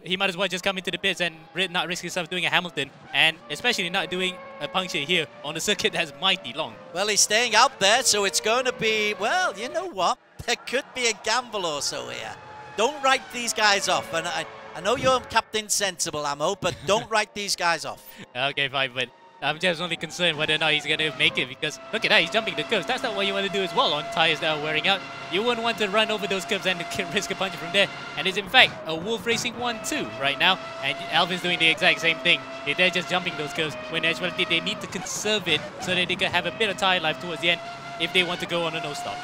he might as well just come into the pits and not risk himself doing a Hamilton, and especially not doing a puncture here on a circuit that's mighty long. Well, he's staying out there, so it's going to be, well, you know what? There could be a gamble or so here. Don't write these guys off. And I know you're Captain Sensible, Ammo, but don't write these guys off. Okay, fine, but I'm just only concerned whether or not he's going to make it, because look at that, he's jumping the curves. That's not what you want to do as well on tyres that are wearing out. You wouldn't want to run over those curves and risk a punch from there. And it's in fact a Wolf Racing 1-2 right now, and Alvin's doing the exact same thing. They're just jumping those curves when actually they need to conserve it so that they can have a bit of tyre life towards the end if they want to go on a no-stop.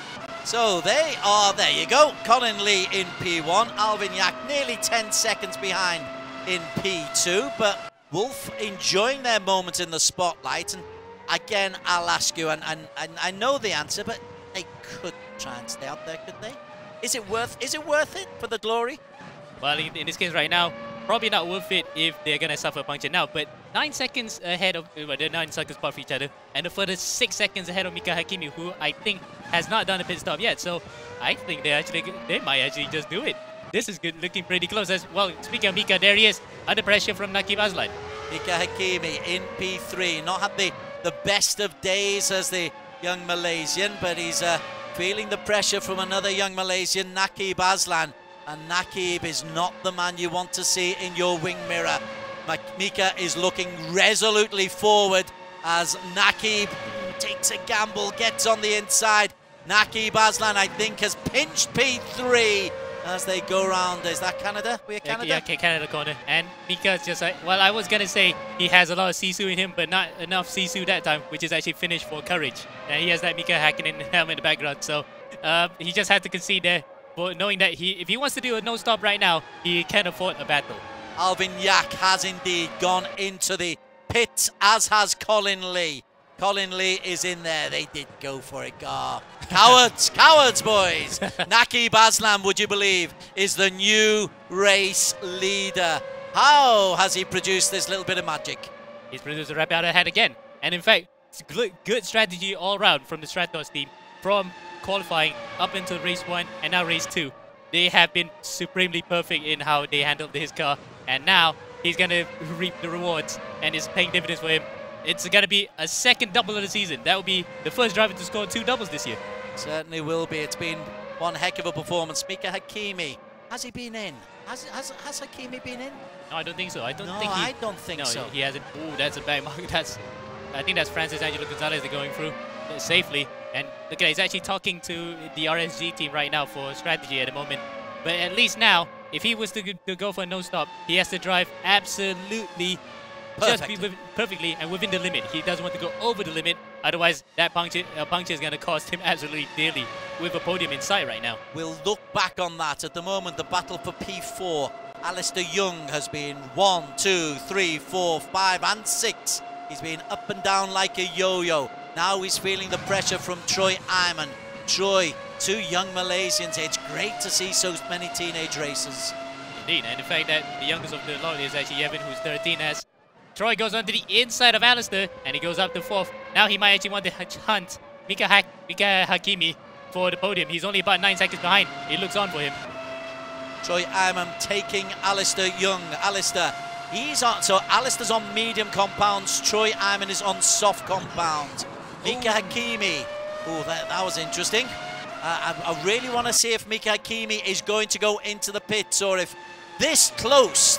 So they are, there you go, Colin Lee in P1, Alvin Yak nearly 10 seconds behind in P2, but Wolf enjoying their moment in the spotlight. And again, I'll ask you, and I know the answer, but they could try and stay out there, could they? Is it worth it for the glory? Well, in this case right now, probably not worth it if they're going to suffer a puncture now, but 9 seconds ahead of, well, they're 9 seconds apart from each other, and a further 6 seconds ahead of Mika Hakimi, who I think has not done a pit stop yet, so I think they might actually just do it. This is good, looking pretty close as well. Speaking of Mika, there he is, under pressure from Naqib Aslan. Mika Hakimi in P3, not had the best of days as the young Malaysian, but he's feeling the pressure from another young Malaysian, Naqib Aslan. And Naqib is not the man you want to see in your wing mirror. Mika is looking resolutely forward as Naqib takes a gamble, gets on the inside. Naqib Aslan, I think, has pinched P3 as they go around. Is that Canada? We're Canada? Yeah, Canada corner. And Mika's just like, well, I was going to say he has a lot of Sisu in him, but not enough Sisu that time, which is actually finished for courage. And he has that Mika Hakkinen helmet in the background, so he just had to concede there. But knowing that if he wants to do a no-stop right now, he can afford a battle. Alvin Yak has indeed gone into the pit, as has Colin Lee. Colin Lee is in there. They did go for it. Cowards, cowards, boys. Naqib Aslan, would you believe, is the new race leader. How has he produced this little bit of magic? He's produced a wrap out ahead again. And in fact, it's good strategy all around from the Stratos team. From qualifying up into race 1 and now race 2. They have been supremely perfect in how they handled his car, and now he's going to reap the rewards and it's paying dividends for him. It's going to be a second double of the season. That will be the first driver to score 2 doubles this year. Certainly will be. It's been one heck of a performance. Mika Hakimi, has he been in? Has Hakimi been in? No, I don't think so. I don't No, think I don't think so. He hasn't. Ooh, that's a bad mark. I think that's Francis Angelo Gonzalez they're going through safely. And look at, he's actually talking to the RSG team right now for strategy at the moment. But at least now, if he was to go for a no-stop, he has to drive absolutely perfectly and within the limit. He doesn't want to go over the limit. Otherwise, that puncture is going to cost him absolutely dearly with a podium in sight right now. We'll look back on that. At the moment, the battle for P4. Alistair Young has been 1, 2, 3, 4, 5 and 6. He's been up and down like a yo-yo. Now he's feeling the pressure from Troy Iman. Troy, 2 young Malaysians. It's great to see so many teenage racers. Indeed, and the fact that the youngest of the lot is actually Evan, who's 13, as Troy goes onto the inside of Alistair, and he goes up to 4th. Now he might actually want to hunt Mika Hakimi for the podium. He's only about 9 seconds behind. It looks on for him. Troy Iman taking Alistair Young. Alistair, he's on, so Alistair's on medium compounds. Troy Iman is on soft compounds. Mika Hakimi. Oh, that was interesting. I really want to see if Mika Hakimi is going to go into the pits, or if this close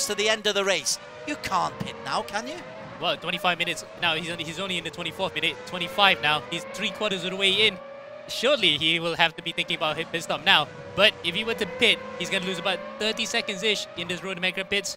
to the end of the race. You can't pit now, can you? Well, 25 minutes now. He's only in the 24th minute. 25 now. He's 3/4 of the way in. Surely he will have to be thinking about his pit stop now. But if he were to pit, he's going to lose about 30 seconds-ish in this Road America pits,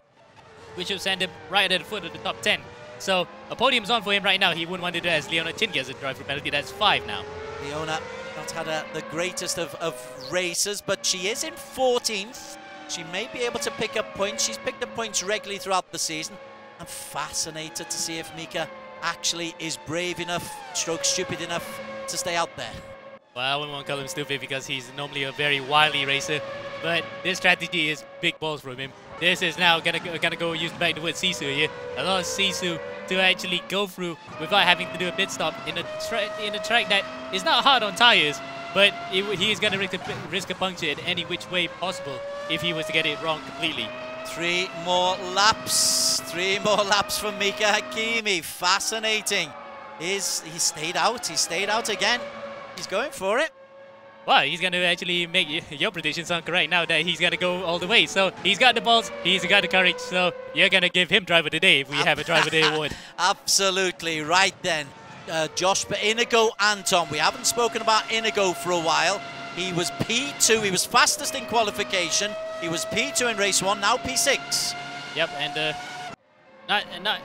which will send him right at the foot of the top 10. So a podium's on for him right now. He wouldn't want to do it as Leona Chin gets a driver penalty. That's 5 now. Leona not had the greatest of races, but she is in 14th. She may be able to pick up points. She's picked up points regularly throughout the season. I'm fascinated to see if Mika actually is brave enough, stroke stupid enough to stay out there. Well, I wouldn't want to call him stupid because he's normally a very wily racer. But this strategy is big balls from him. This is now gonna go use back the word Sisu here. A lot of Sisu to actually go through without having to do a pit stop in a track that is not hard on tires, but he is gonna risk a puncture in any which way possible if he was to get it wrong completely. 3 more laps. 3 more laps from Mika Hakimi. Fascinating. He stayed out. He stayed out again. He's going for it. Well, he's going to actually make your prediction sound correct now that he's going to go all the way. So he's got the balls, he's got the courage. So you're going to give him driver of the day if we have a driver of the day award. Absolutely. Right then. Josh, but Inigo Anton. We haven't spoken about Inigo for a while. He was P2. He was fastest in qualification. He was P2 in race 1, now P6. Yep, and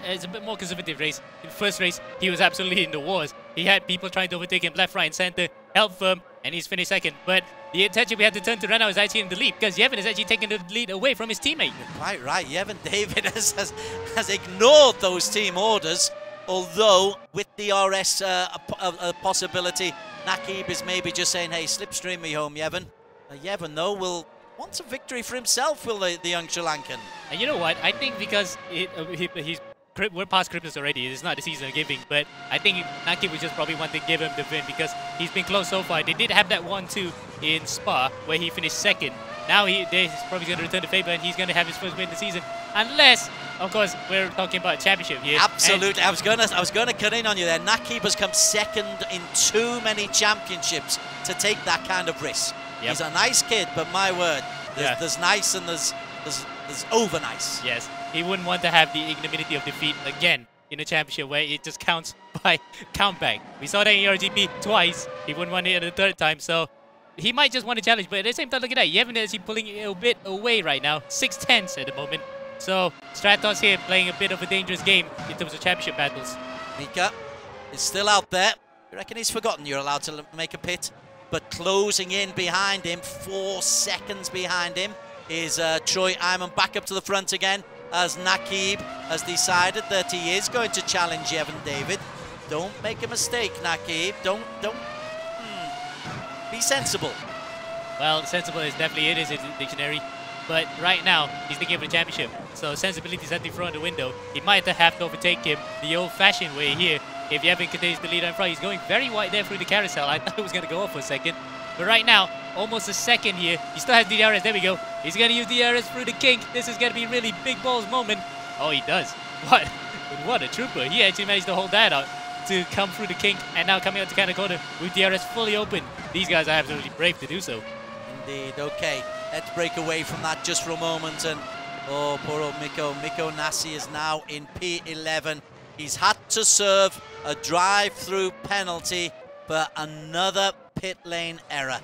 it's a bit more conservative race. In the first race, he was absolutely in the wars. He had people trying to overtake him left, right, and center, held firm, and he's finished second. But the attention we had to turn to right now is actually in the lead, because Yevon is actually taking the lead away from his teammate. Right. Yevon David has ignored those team orders, although with the RS a possibility, Nakib is maybe just saying, hey, slipstream me home, Yevon. Yevon, though, will want a victory for himself, will the young Sri Lankan. And you know what? I think because we're past Christmas already, it's not the season of giving, but I think Nakib would just probably want to give him the win because he's been close so far. They did have that 1-2 in Spa where he finished second. Now he's probably going to return the favor and he's going to have his first win of the season, unless, of course, we're talking about championship here. Absolutely. I was going to cut in on you there. Nakib has come second in too many championships to take that kind of risk. Yep. He's a nice kid, but my word, there's nice and there's over nice. Yes, he wouldn't want to have the ignominy of defeat again in a championship where it just counts by countback. We saw that in ERGP twice. He wouldn't want it a third time, so he might just want to challenge. But at the same time, look at that. Yevon is pulling it a bit away right now. 6/10 at the moment. So Stratos here playing a bit of a dangerous game in terms of championship battles. Mika is still out there. You reckon he's forgotten you're allowed to make a pit? But closing in behind him, 4 seconds behind him, is Troy Iman back up to the front again as Nakib has decided that he is going to challenge Yevon David. Don't make a mistake, Nakib. Don't be sensible. Well, sensible is definitely in his dictionary, but right now he's thinking of the championship. So sensibility is at the front of the window. He might have to overtake him the old-fashioned way here. If Yevon continues to lead in front, he's going very wide there through the carousel. I thought it was going to go off for a second. But right now, almost a second here. He still has DRS. There we go. He's going to use DRS through the kink. This is going to be a really big balls moment. Oh, he does. What a trooper. He actually managed to hold that out to come through the kink. And now coming out to counter corner with DRS fully open. These guys are absolutely brave to do so. Indeed. Okay, let's break away from that just for a moment and Oh, poor old Miko. Miko Nasi is now in P11. He's had to serve a drive-through penalty for another pit lane error.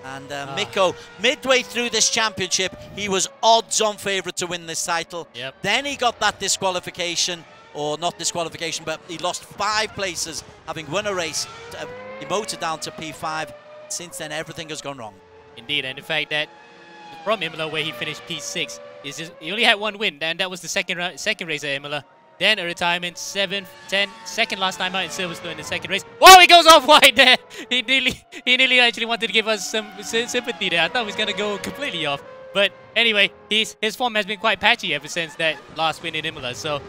And Miko, midway through this championship, he was odds-on favourite to win this title. Yep. Then he got that disqualification, or not disqualification, but he lost 5 places, having won a race, demoted down to P5. Since then, everything has gone wrong. Indeed, and the fact that from Imola, where he finished P6, is just, he only had 1 win, and that was the second race at Imola. Then a retirement, 7th, 10th, second last time out in Silverstone in the second race. Whoa, he goes off wide there. He nearly actually wanted to give us some sympathy there. I thought he was going to go completely off. But anyway, his form has been quite patchy ever since that last win in Imola. So,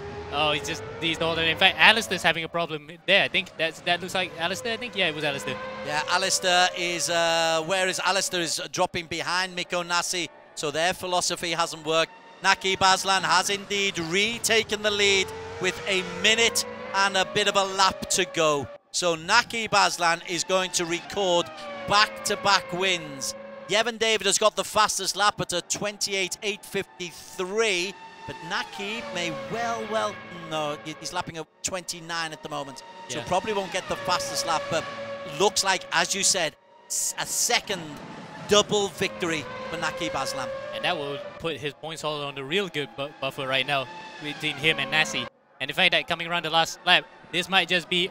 he's older. In fact, Alistair's having a problem there. I think that looks like Alistair. I think, yeah, it was Alistair. Yeah, Alistair is, where is Alistair is dropping behind Miko Nasi. So their philosophy hasn't worked. Naqib Aslan has indeed retaken the lead with a minute and a bit of a lap to go. So Naqib Aslan is going to record back-to-back wins. Yevon David has got the fastest lap at a 28.853, but Naqib may well, no, he's lapping at 29 at the moment. So Yeah. probably won't get the fastest lap, but looks like, as you said, a second double victory for Naqib Aslan. And that will put his points all on the real good buffer right now between him and Nasi. And the fact that coming around the last lap, this might just be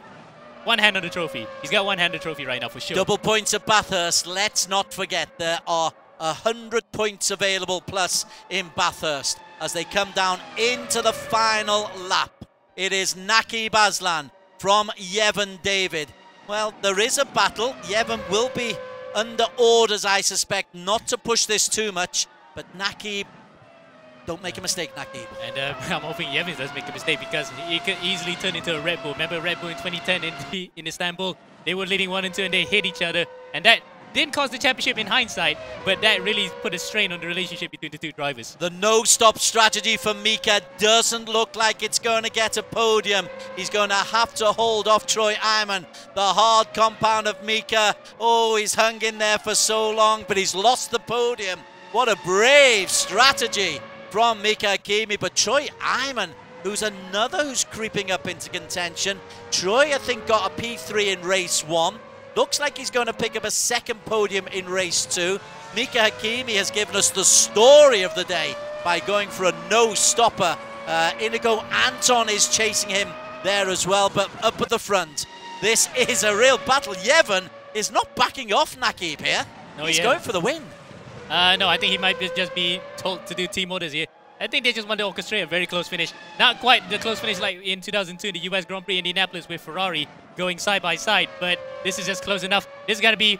one hand on the trophy. He's got one hand on the trophy right now for sure. Double points at Bathurst. Let's not forget there are 100 points available plus in Bathurst as they come down into the final lap. It is Naqib Aslan from Yevon David. Well, there is a battle. Yevon will be under orders, I suspect, not to push this too much. But Naqib, don't make a mistake, Naqib. And I'm hoping Yevon does make a mistake because he could easily turn into a Red Bull. Remember Red Bull in 2010 in Istanbul? They were leading 1 and 2 and they hit each other. And that didn't cause the championship in hindsight, but that really put a strain on the relationship between the two drivers. The no-stop strategy for Mika doesn't look like it's going to get a podium. He's going to have to hold off Troy Iman. The hard compound of Mika. Oh, he's hung in there for so long, but he's lost the podium. What a brave strategy from Mika Hakimi. But Troy Iman, who's another who's creeping up into contention. Troy, I think, got a P3 in race 1. Looks like he's going to pick up a second podium in race 2. Mika Hakimi has given us the story of the day by going for a no-stopper. Inigo Anton is chasing him there as well, but up at the front. This is a real battle. Yevon is not backing off Naqib here. No, he's yeah. going for the win. No, I think he might just be told to do team orders here. I think they just want to orchestrate a very close finish. Not quite the close finish like in 2002 in the US Grand Prix Indianapolis with Ferrari going side by side, but this is just close enough. This is going to be,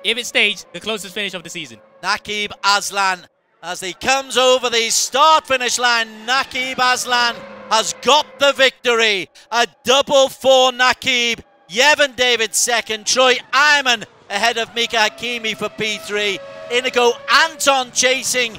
if it's staged, the closest finish of the season. Naqib Aslan, as he comes over the start-finish line, Naqib Aslan has got the victory. A double for Naqib. Yevon David second. Troy Iman ahead of Mika Hakimi for P3. Inigo Anton chasing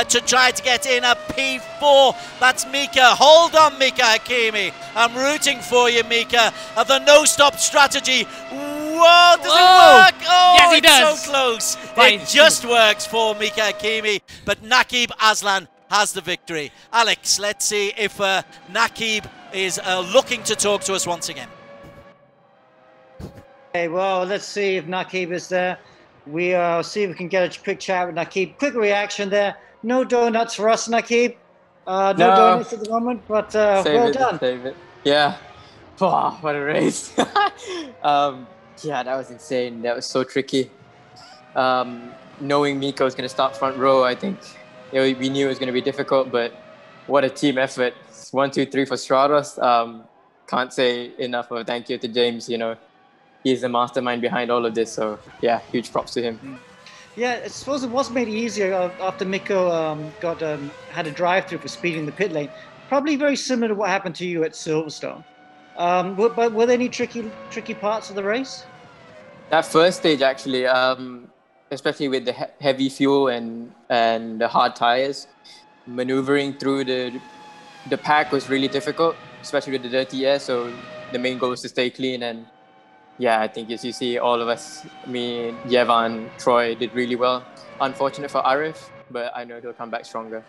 to try to get in a P4. That's Mika. Hold on, Mika Hakimi. I'm rooting for you, Mika. The no-stop strategy. Whoa, does it work? Oh, yes, he it's does. so close. It just works for Mika Hakimi, but Naqib Aslan has the victory. Alex, let's see if Naqib is looking to talk to us once again. Okay, well, let's see if Naqib is there. We see if we can get a quick chat with Naqib. Quick reaction there. No donuts for us, Naqib. No donuts at the moment, but well done. Save it. Yeah. Oh, what a race. Yeah, that was insane. That was so tricky. Knowing Miko was going to start front row, I think we knew it was going to be difficult, but what a team effort. 1, 2, 3 for Stratos. Can't say enough of a thank you to James. You know, he's the mastermind behind all of this. So yeah, huge props to him. Yeah, I suppose it was made easier after Miko had a drive-through for speeding the pit lane. Probably very similar to what happened to you at Silverstone. But were there any tricky parts of the race? That first stage, actually, especially with the heavy fuel and the hard tires, maneuvering through the pack was really difficult, especially with the dirty air. So the main goal was to stay clean. And yeah, I think as you see, all of us, me, Yevon, Troy, did really well. Unfortunate for Arif, but I know he'll come back stronger.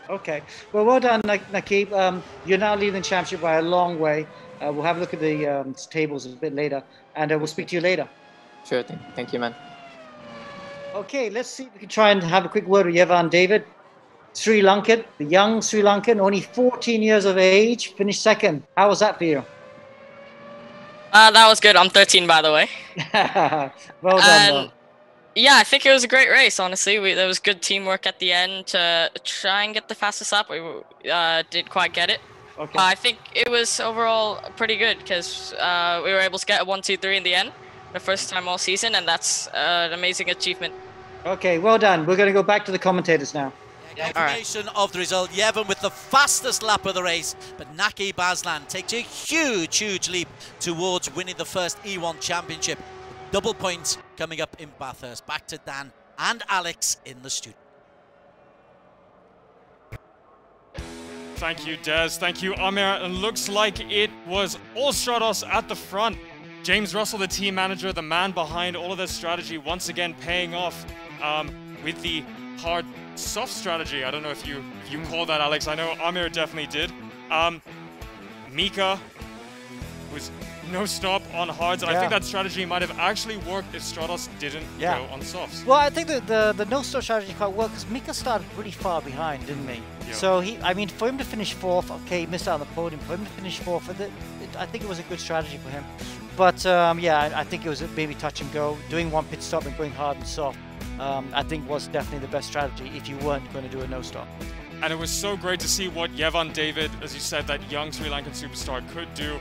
Okay. Well done, Nakib. You're now leading the championship by a long way. We'll have a look at the tables a bit later, and we'll speak to you later. Sure. Thank you, man. Okay, let's see if we can try and have a quick word with Yevan David. Sri Lankan, the young Sri Lankan, only 14 years of age, finished second. How was that for you? That was good. I'm 13, by the way. Well done, though. Yeah, I think it was a great race, honestly. There was good teamwork at the end to try and get the fastest lap. We didn't quite get it. Okay. I think it was overall pretty good because we were able to get a 1, 2, 3 in the end, the first time all season, and that's an amazing achievement. Okay, well done. We're going to go back to the commentators now. Confirmation of the result. Yevan with the fastest lap of the race, but Nakib Aslan takes a huge leap towards winning the first E1 championship. Double points coming up in Bathurst. Back to Dan and Alex in the studio. Thank you, Des. Thank you, Amir. And looks like it was all Stratos at the front. James Russell, the team manager, the man behind all of this strategy, once again paying off with the hard soft strategy. I don't know if you call that, Alex. I know Amir definitely did. Mika was no stop on hards, and I think that strategy might have actually worked if Stratos didn't go on softs. Well, I think that the no stop strategy quite worked because Mika started pretty far behind, didn't he? Yeah. So I mean, for him to finish fourth, okay, he missed out on the podium. For him to finish fourth, I think it was a good strategy for him. But yeah, I think it was maybe touch and go. Doing one pit stop and going hard and soft, I think was definitely the best strategy if you weren't going to do a no stop. And it was so great to see what Yevan David, as you said, that young Sri Lankan superstar could do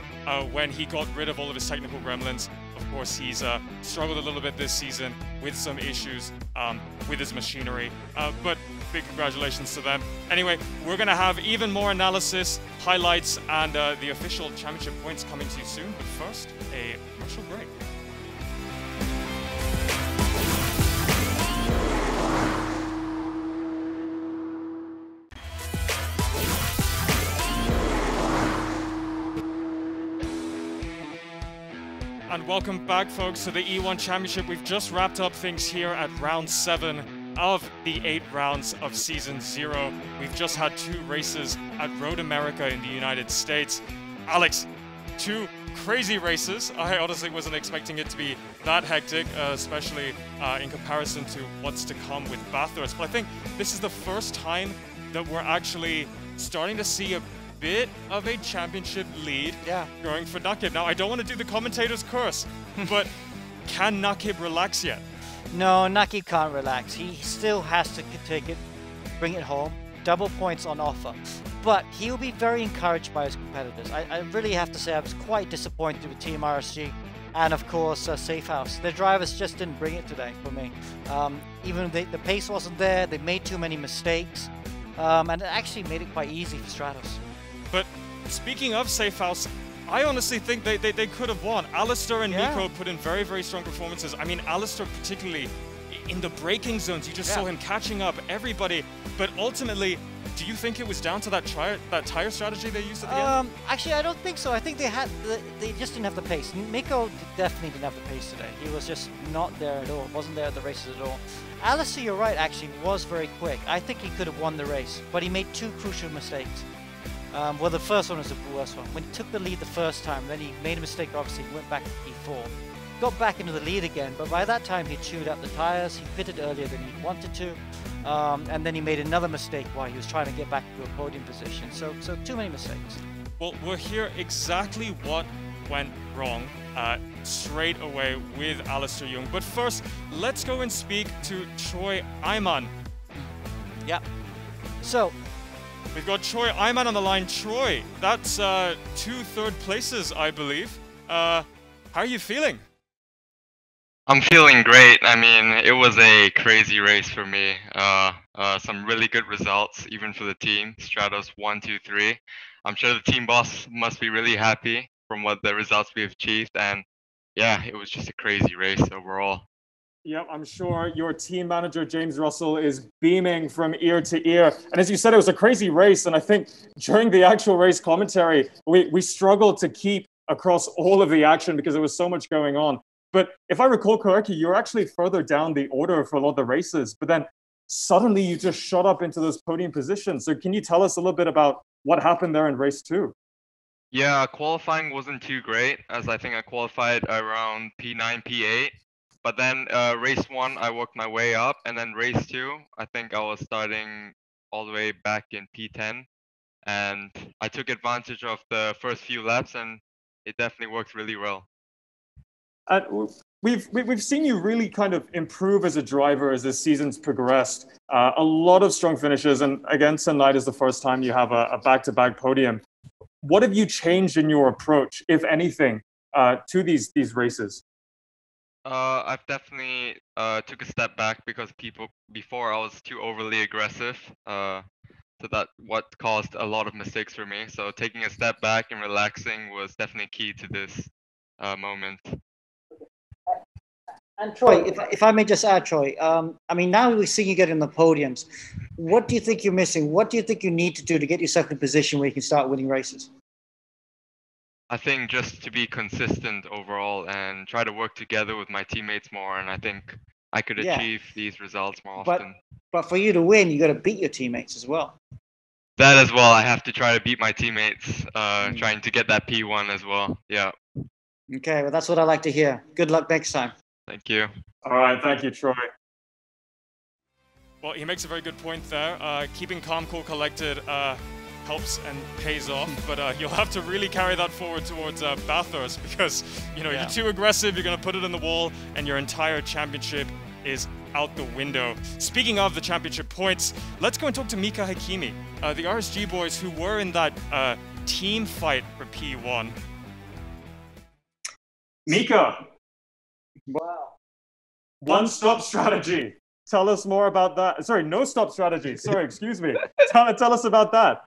when he got rid of all of his technical gremlins. Of course, he's struggled a little bit this season with some issues with his machinery, but big congratulations to them. Anyway, we're going to have even more analysis, highlights, and the official championship points coming to you soon. But first, a commercial break. And welcome back, folks, to the E1 Championship. We've just wrapped up things here at round 7 of the 8 rounds of Season 0. We've just had 2 races at Road America in the United States. Alex, 2 crazy races. I honestly wasn't expecting it to be that hectic, especially in comparison to what's to come with Bathurst. But I think this is the first time that we're actually starting to see a bit of a championship lead going for Nakib. Now, I don't want to do the commentator's curse, but can Nakib relax yet? No, Nakib can't relax. He still has to take it, bring it home. Double points on offer. But he'll be very encouraged by his competitors. I really have to say I was quite disappointed with Team RSG and, of course, Safe House. Their drivers just didn't bring it today for me. Even the pace wasn't there. They made too many mistakes. And it actually made it quite easy for Stratos. But speaking of Safe House, I honestly think they could have won. Alistair and Nico put in very, very strong performances. I mean, Alistair particularly in the braking zones, you just saw him catching up everybody. But ultimately, do you think it was down to that tire strategy they used at the end? Actually, I don't think so. I think they just didn't have the pace. Nico definitely didn't have the pace today. He was just not there at all. Wasn't there at the races at all. Alistair, you're right, actually was very quick. I think he could have won the race, but he made 2 crucial mistakes. Well, the first one was the worst one. When he took the lead the first time, then he made a mistake, obviously, he went back to P4. Got back into the lead again, but by that time he tuned up the tyres, he pitted earlier than he wanted to, and then he made another mistake while he was trying to get back to a podium position. So too many mistakes. Well, we'll hear exactly what went wrong straight away with Alistair Young. But first, let's go and speak to Troy Ayman. Yeah. So, we've got Troy Ayman on the line. Troy, that's 2 third places, I believe. How are you feeling? I'm feeling great. I mean, it was a crazy race for me. Some really good results, even for the team. Stratos 1, 2, 3. I'm sure the team boss must be really happy from what the results we've achieved. And yeah, it was just a crazy race overall. Yep, I'm sure your team manager, James Russell, is beaming from ear to ear. And as you said, it was a crazy race. And I think during the actual race commentary, we struggled to keep across all of the action because there was so much going on. But if I recall correctly, you're actually further down the order for a lot of the races. But then suddenly you just shot up into those podium positions. So can you tell us a little bit about what happened there in race 2? Yeah, qualifying wasn't too great, as I think I qualified around P9, P8. But then race 1, I worked my way up, and then race 2, I think I was starting all the way back in P10. And I took advantage of the first few laps, and it definitely worked really well. We've seen you really kind of improve as a driver as the season's progressed. A lot of strong finishes, and again, tonight is the first time you have a back-to-back podium. What have you changed in your approach, if anything, to these races? I've definitely took a step back because before I was too overly aggressive. So that's what caused a lot of mistakes for me. So taking a step back and relaxing was definitely key to this moment. And Troy, if I may just add, Troy, I mean, now we see you getting the podiums. What do you think you're missing? What do you think you need to do to get yourself in a position where you can start winning races? I think just to be consistent overall and try to work together with my teammates more, and I think I could achieve these results more often. But for you to win, you got to beat your teammates as well. That as well, I have to try to beat my teammates, trying to get that P1 as well. Yeah. Okay, well, that's what I like to hear. Good luck next time. Thank you. All right, thank you, Troy. Well, he makes a very good point there. Keeping calm, cool, collected helps and pays off, but you'll have to really carry that forward towards Bathurst because, you know, you're too aggressive, you're going to put it in the wall, and your entire championship is out the window. Speaking of the championship points, let's go and talk to Mika Hakimi, the RSG boys who were in that team fight for P1. Mika. Wow. One-stop strategy. Tell us more about that. Sorry, no-stop strategy. Sorry, excuse me. Tell us about that.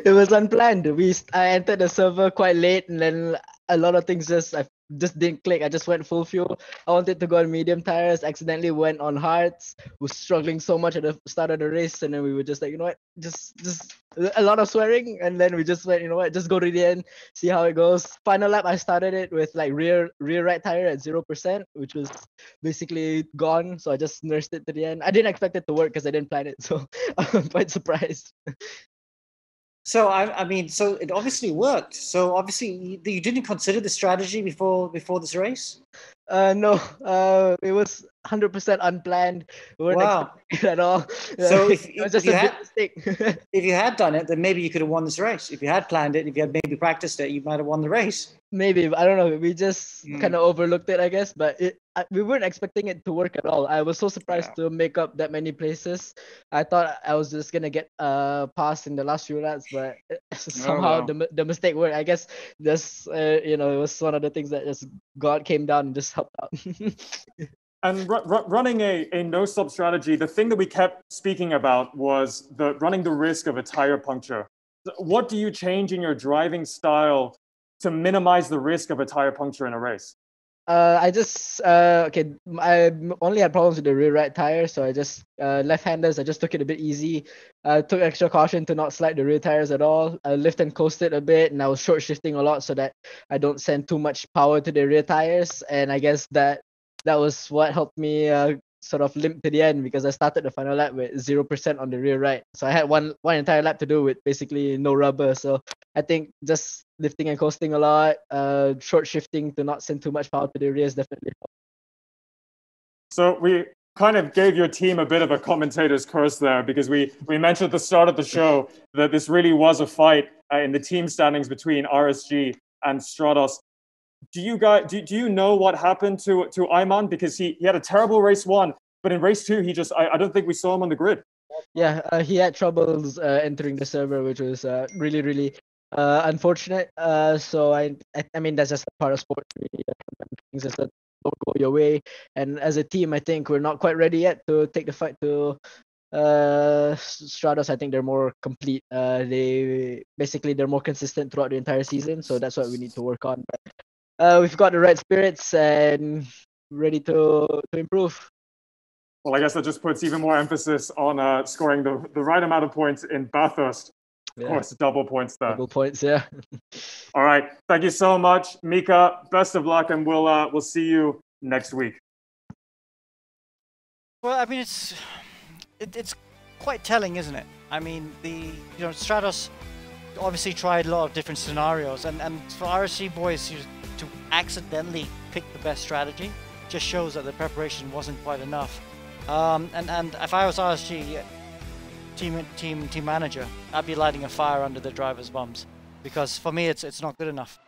It was unplanned. I entered the server quite late, and then a lot of things just didn't click. I just went full fuel. I wanted to go on medium tires, accidentally went on hards. Was struggling so much at the start of the race, and then we were just like, you know what, just a lot of swearing, and then we just went, you know what, just go to the end, see how it goes. Final lap, I started it with like rear right tire at 0%, which was basically gone. So I just nursed it to the end. I didn't expect it to work because I didn't plan it, so I'm quite surprised. So I mean, so it obviously worked. So obviously you didn't consider the strategy before this race? No, it was 100% unplanned. We weren't expecting it at all. So It was just a big mistake. if you had done it, then maybe you could have won this race. If you had planned it, if you had maybe practiced it, you might have won the race. Maybe, I don't know. We just kind of overlooked it, I guess. But we weren't expecting it to work at all. I was so surprised to make up that many places. I thought I was just gonna get passed in the last few laps, but somehow the mistake worked. I guess just you know, it was one of the things that just God came down and just helped out. And running a no-stop strategy, the thing that we kept speaking about was running the risk of a tire puncture. What do you change in your driving style to minimize the risk of a tire puncture in a race? I just I only had problems with the rear right tire, so I just left-handers. I just took it a bit easy. I took extra caution to not slide the rear tires at all. I lift and coasted a bit, and I was short shifting a lot so that I don't send too much power to the rear tires. And I guess that was what helped me sort of limp to the end, because I started the final lap with 0% on the rear right. So I had one entire lap to do with basically no rubber. So I think just lifting and coasting a lot, short shifting to not send too much power to the rear is definitely helped. So we kind of gave your team a bit of a commentator's curse there, because we mentioned at the start of the show that this really was a fight in the team standings between RSG and Stratos. Do you know what happened to Ayman? Because he had a terrible race 1, but in race 2 I don't think we saw him on the grid. Yeah, he had troubles entering the server, which was really unfortunate. So I mean, that's just part of sports. Things just don't go your way, and as a team, I think we're not quite ready yet to take the fight to Stratos. I think they're more complete. They're more consistent throughout the entire season, so that's what we need to work on. But we've got the right spirits and ready to improve. Well, I guess that just puts even more emphasis on scoring the right amount of points in Bathurst. Of course, double points there. Double points, yeah. All right, thank you so much, Mika. Best of luck, and we'll see you next week. Well, I it's quite telling, isn't it? I mean, Stratos obviously tried a lot of different scenarios, and for RSG boys to accidentally pick the best strategy just shows that the preparation wasn't quite enough. And if I was RSG team manager, I'd be lighting a fire under the driver's bums, because for me it's not good enough.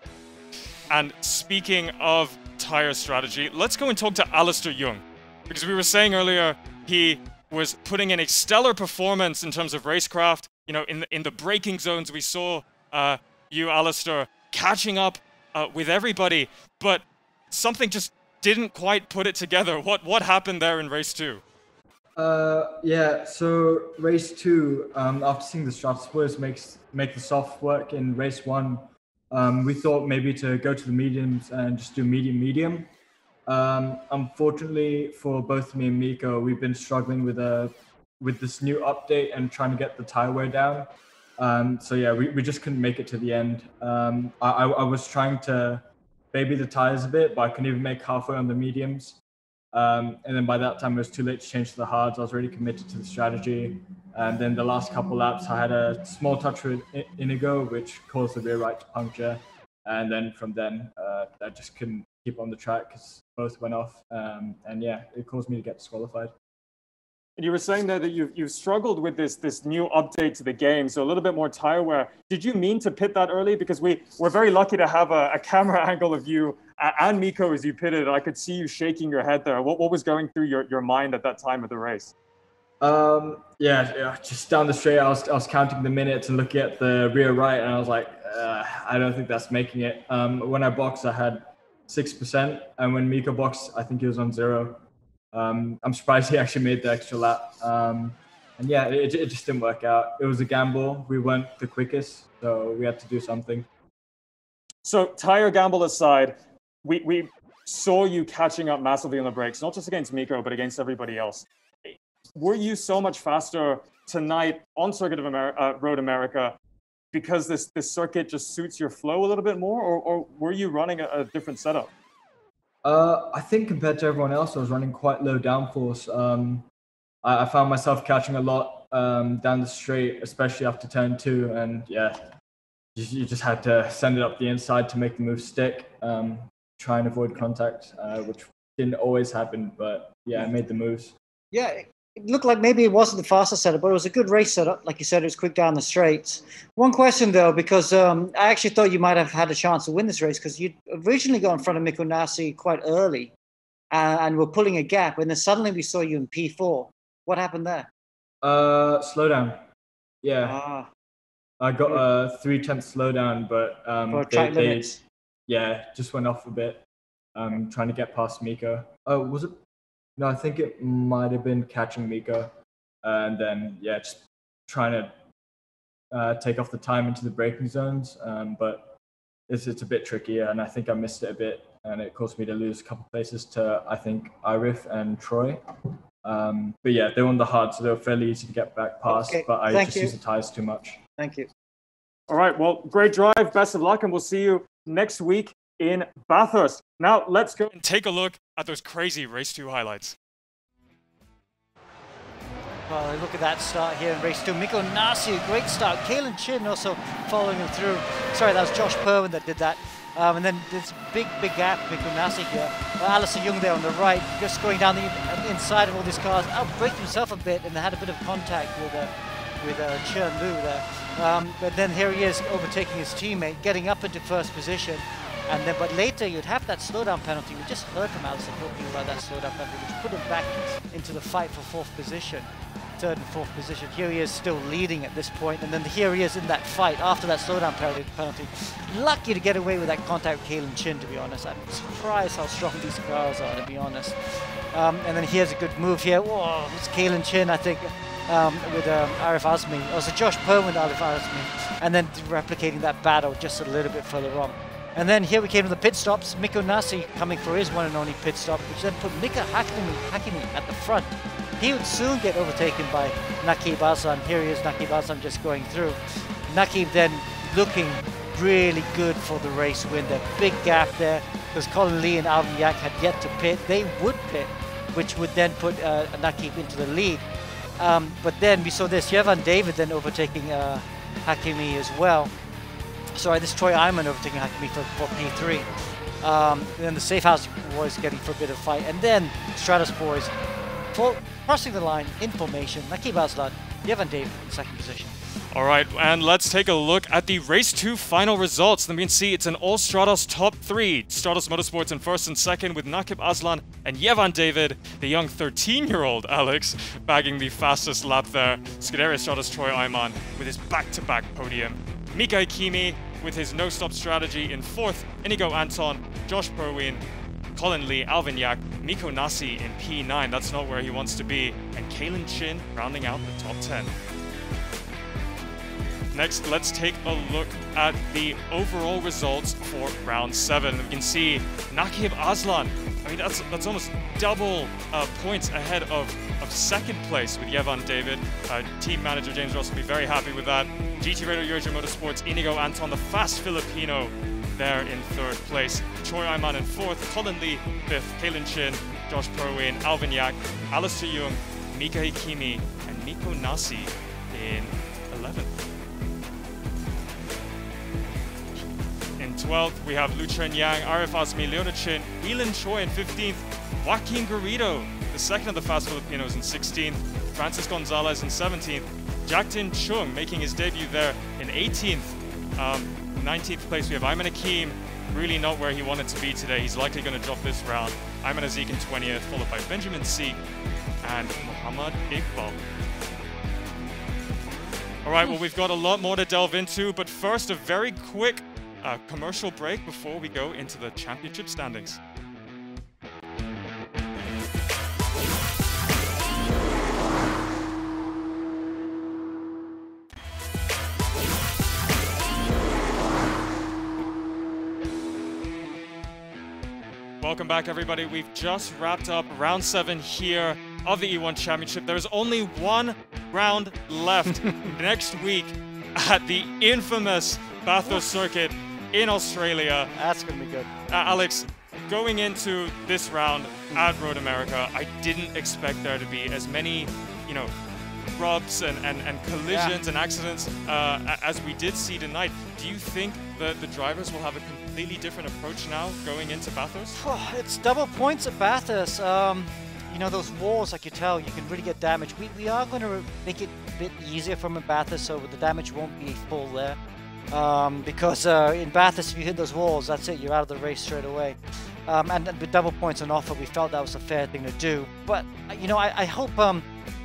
And speaking of tire strategy, let's go and talk to Alistair Young, because we were saying earlier he was putting in a stellar performance in terms of racecraft. You know, in the braking zones, we saw you, Alistair, catching up with everybody, but something just didn't quite put it together. What happened there in race 2? Yeah, so race 2, after seeing the Stratos boys make the soft work in race 1, we thought maybe to go to the mediums and just do medium. Unfortunately for both me and Miko, we've been struggling with this new update and trying to get the tire wear down. So yeah, we just couldn't make it to the end. I was trying to baby the tires a bit, but I couldn't even make halfway on the mediums. And then by that time, it was too late to change to the hards. I was already committed to the strategy. And then the last couple laps, I had a small touch with Inigo, which caused the rear right to puncture. And then from then, I just couldn't keep on the track because both went off. And yeah, it caused me to get disqualified. And you were saying there that you've struggled with this new update to the game, so a little bit more tire wear. Did you mean to pit that early? Because we're very lucky to have a camera angle of you and Miko as you pitted. I could see you shaking your head there. What was going through your mind at that time of the race? Yeah, just down the straight, I was counting the minutes and looking at the rear right, and I was like, I don't think that's making it. When I boxed, I had 6%, and when Miko boxed, I think he was on 0. I'm surprised he actually made the extra lap. And yeah, it just didn't work out. It was a gamble. We weren't the quickest, so we had to do something. So tire gamble aside, we saw you catching up massively on the brakes, not just against Miko, but against everybody else. Were you so much faster tonight on Circuit of Road America because this circuit just suits your flow a little bit more, or were you running a different setup? I think compared to everyone else, I was running quite low downforce. I found myself catching a lot down the straight, especially after turn 2, and yeah, you just had to send it up the inside to make the move stick, try and avoid contact, which didn't always happen, but yeah, I made the moves. Yeah, it looked like maybe it wasn't the fastest setup, but it was a good race setup. Like you said, it was quick down the straights. One question though, because I actually thought you might have had a chance to win this race because you originally got in front of Mikko Nasi quite early and were pulling a gap, and then suddenly we saw you in P4. What happened there? Slowdown. Yeah. I got a 0.3 slowdown, but for track limits. Yeah, just went off a bit. Trying to get past Miko. Oh, was it? No, I think it might have been catching Miko, and then yeah, just trying to take off the time into the braking zones. But it's a bit trickier, and I think I missed it a bit, and it caused me to lose a couple places to I think Irif and Troy. But yeah, they were on the hard, so they were fairly easy to get back past. Okay, but I just used the tires too much. Thank you. All right, well, great drive, best of luck, and we'll see you next week in Bathurst. Now let's go and take a look at those crazy race 2 highlights. Well, look at that start here in race 2. Mikko Nasi, great start. Kalen Chin also following him through. Sorry, that was Josh Perwin that did that. And then this big gap, Mikko Nasi here. Alistair Young there on the right, just going down the inside of all these cars. Outbraked himself a bit and had a bit of contact with Chen Lu there. But then here he is overtaking his teammate, getting up into first position. And then, but later you'd have that slowdown penalty. We just heard from Alistair talking about that slowdown penalty, which put him back into the fight for fourth position, third and fourth position. Here he is still leading at this point, and then here he is in that fight after that slowdown penalty. Lucky to get away with that contact with Kalen Chin, to be honest. I'm surprised how strong these cars are, to be honest. And then here's a good move here. Whoa, it's Kalen Chin, I think, with Arif Azmi. It was Josh Perwin with Arif Azmi, and then replicating that battle just a little bit further on. And then here we came to the pit stops. Mikko Nasi coming for his one and only pit stop, which then put Mika Hakkinen at the front. He would soon get overtaken by Nakib Aslan. Here he is, Nakib Aslan just going through. Nakib then looking really good for the race win. That big gap there, because Colin Lee and Alvin Yak had yet to pit. They would pit, which would then put Nakib into the lead. But then we saw this, Yevan David then overtaking Hakimi as well. Sorry, this Troy Iman overtaking Hakimi for P3. Then the Safe House boys getting for a bit of fight. And then Stratus boys crossing the line in formation. Nakib Aslan, Yevan David in second position. All right, and let's take a look at the Race 2 final results. Then we can see it's an all Stratos top 3. Stratos Motorsports in first and second with Nakib Aslan and Yevan David, the young 13-year-old Alex, bagging the fastest lap there. Scuderia Stratos Troy Iman with his back-to-back podium. Mika Hakimi with his no-stop strategy in fourth. Inigo Anton, Josh Perwin, Colin Lee, Alvin Yak, Miko Nasi in P9. That's not where he wants to be. And Kalen Chin rounding out the top 10. Next, let's take a look at the overall results for round 7. You can see Nakib Aslan. I mean, that's almost double points ahead of second place with Yevan David. Team manager James Ross will be very happy with that. GT Radio Eurasia Motorsports, Inigo Anton, the fast Filipino, there in third place. Troy Iman in fourth, Colin Lee fifth, Kalen Chin, Josh Perwin, Alvin Yak, Alistair Jung, Mika Hakimi, and Miko Nasi in 11th. In 12th, we have Lu Chen Yang, Arif Asmi, Leona Chin, Elin Choi in 15th, Joaquin Garrido, the second of the fast Filipinos in 16th, Francis Gonzalez in 17th, Jacktin Chung making his debut there in 18th. 19th place, we have Ayman Hakim, really not where he wanted to be today. He's likely going to drop this round. Ayman Azik in 20th, followed by Benjamin Seek and Muhammad Iqbal. All right, well, we've got a lot more to delve into, but first, a very quick commercial break before we go into the championship standings. Welcome back, everybody. We've just wrapped up round 7 here of the E1 Championship. There's only one round left next week at the infamous Bathurst circuit in Australia. That's going to be good. Alex, going into this round at Road America, I didn't expect there to be as many, you know, rubs and collisions and accidents as we did see tonight. Do you think that the drivers will have a completely different approach now going into Bathurst? It's double points at Bathurst. You know, those walls, like you tell, you can really get damage. We are going to make it a bit easier from a Bathurst, so the damage won't be full there. Because in Bathurst, if you hit those walls, that's it, you're out of the race straight away. And with double points on offer, we felt that was a fair thing to do. But, you know, I hope,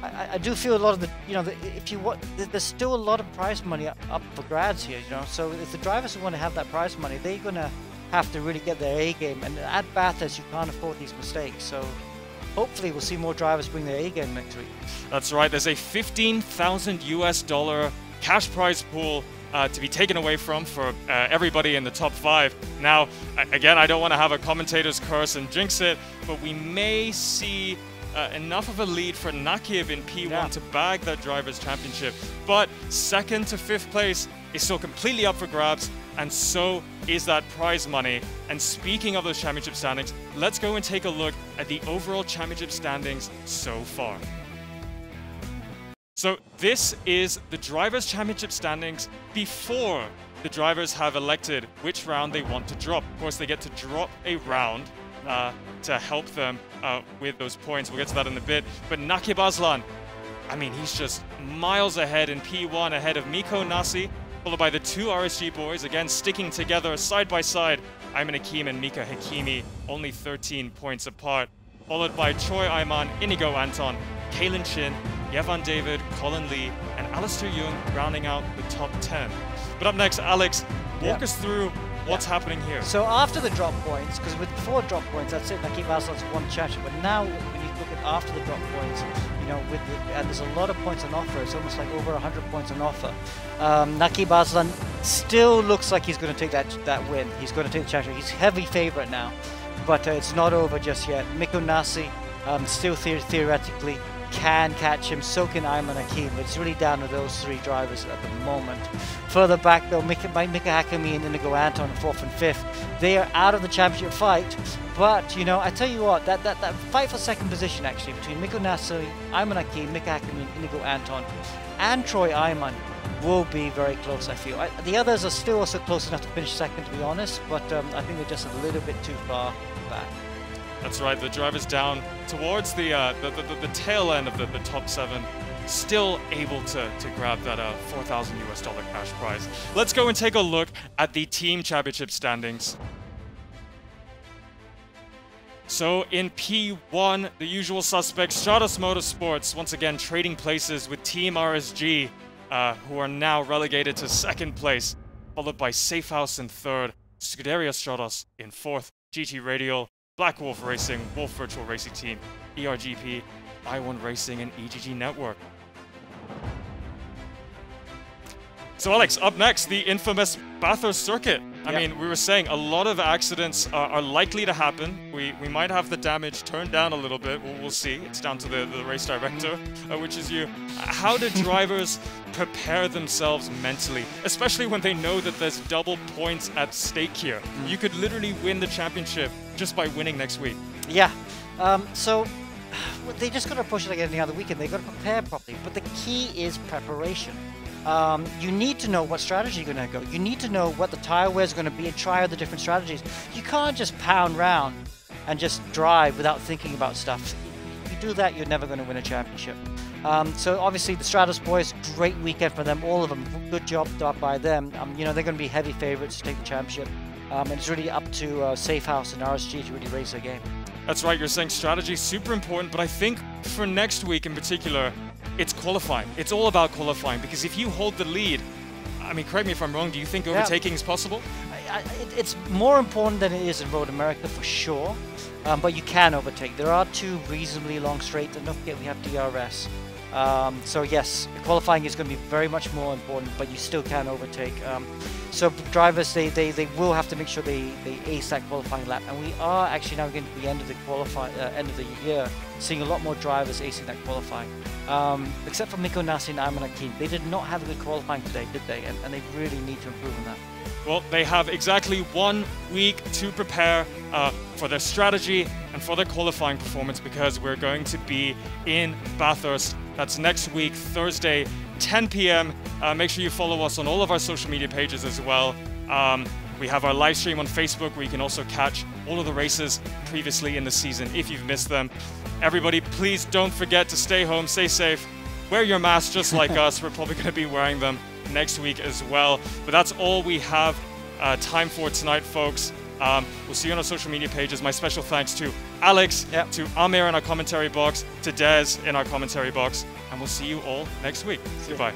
I do feel a lot of the, you know, if you want, there's still a lot of prize money up for grabs here, you know. So if the drivers who want to have that prize money, they're going to have to really get their A game. And at Bathurst, you can't afford these mistakes. So hopefully we'll see more drivers bring their A game next week. That's right. There's a $15,000 US cash prize pool to be taken away for everybody in the top 5. Now, again, I don't want to have a commentator's curse and jinx it, but we may see enough of a lead for Nakib in P1 to bag that Drivers' Championship. But second to 5th place is still completely up for grabs, and so is that prize money. And speaking of those championship standings, let's go and take a look at the overall championship standings so far. So this is the Drivers' Championship standings before the drivers have elected which round they want to drop. Of course, they get to drop a round to help them with those points. We'll get to that in a bit. But Nakib Aslan, I mean, he's just miles ahead in P1, ahead of Miko Nasi, followed by the 2 RSG boys, again sticking together side by side. Ayman Hakim and Mika Hakimi, only 13 points apart. Followed by Troy Iman, Inigo Anton, Kalen Chin, Yevan David, Colin Lee, and Alistair Jung rounding out the top 10. But up next, Alex, walk us through what's happening here. So after the drop points, because before drop points, that's it, Nakib Aslan's won championship. But now, when you look at after the drop points, you know, there's a lot of points on offer. It's almost like over 100 points on offer. Nakib Aslan still looks like he's going to take that win. He's going to take the championship. He's heavy favorite now, but it's not over just yet. Miko Nasi still theoretically can catch him, so can Ayman Hakim, but it's really down to those 3 drivers at the moment. Further back though, Mika Hakimi and Inigo Anton 4th and 5th. They are out of the championship fight, but you know, I tell you what, that fight for second position actually between Miko Nasri, Ayman Hakim, Mika Hakimi and Inigo Anton and Troy Ayman will be very close, I feel. The others are still also close enough to finish second, to be honest, but I think they're just a little bit too far back. That's right, the driver's down towards the tail end of the top 7, still able to grab that $4,000 cash prize. Let's go and take a look at the team championship standings. So in P1, the usual suspects, Stratos Motorsports, once again trading places with Team RSG, who are now relegated to 2nd place, followed by Safehouse in 3rd, Scuderia Stratos in 4th, GT Radial, Black Wolf Racing, Wolf Virtual Racing Team, ERGP, I1 Racing, and EGG Network. So Alex, up next, the infamous Bathurst circuit. I mean, we were saying a lot of accidents are likely to happen. We might have the damage turned down a little bit. We'll see. It's down to the race director, which is you. How do drivers prepare themselves mentally, especially when they know that there's double points at stake here? You could literally win the championship just by winning next week. Yeah. So they just got to push it like any other weekend. They got to prepare properly. But the key is preparation. You need to know what strategy you're going to go. You need to know what the tire wear is going to be and try out the different strategies. You can't just pound round and just drive without thinking about stuff. If you do that, you're never going to win a championship. So obviously the Stratos boys, great weekend for them, all of them. Good job by them. You know, they're going to be heavy favorites to take the championship. And it's really up to Safehouse and RSG to really raise their game. That's right, you're saying strategy is super important, but I think for next week in particular, it's qualifying. It's all about qualifying, because if you hold the lead, I mean, correct me if I'm wrong, do you think overtaking is possible? It's more important than it is in Road America for sure, but you can overtake. There are 2 reasonably long straights, and don't forget we have DRS. So yes, qualifying is going to be very much more important, but you still can overtake. So drivers, they will have to make sure they ace that qualifying lap, and we are actually now getting to the end of the end of the year, seeing a lot more drivers acing that qualifying. Except for Miko Nasri and Ayman Hakim, they did not have a good qualifying today, did they? And they really need to improve on that. Well, they have exactly 1 week to prepare for their strategy and for their qualifying performance, because we're going to be in Bathurst. That's next week, Thursday, 10 p.m. Make sure you follow us on all of our social media pages as well. We have our live stream on Facebook, where you can also catch all of the races previously in the season if you've missed them. Everybody, please don't forget to stay home, stay safe, wear your mask just like us. We're probably going to be wearing them next week as well. But that's all we have time for tonight, folks. We'll see you on our social media pages. My special thanks to Alex, to Amir in our commentary box, to Des in our commentary box, and we'll see you all next week. Goodbye.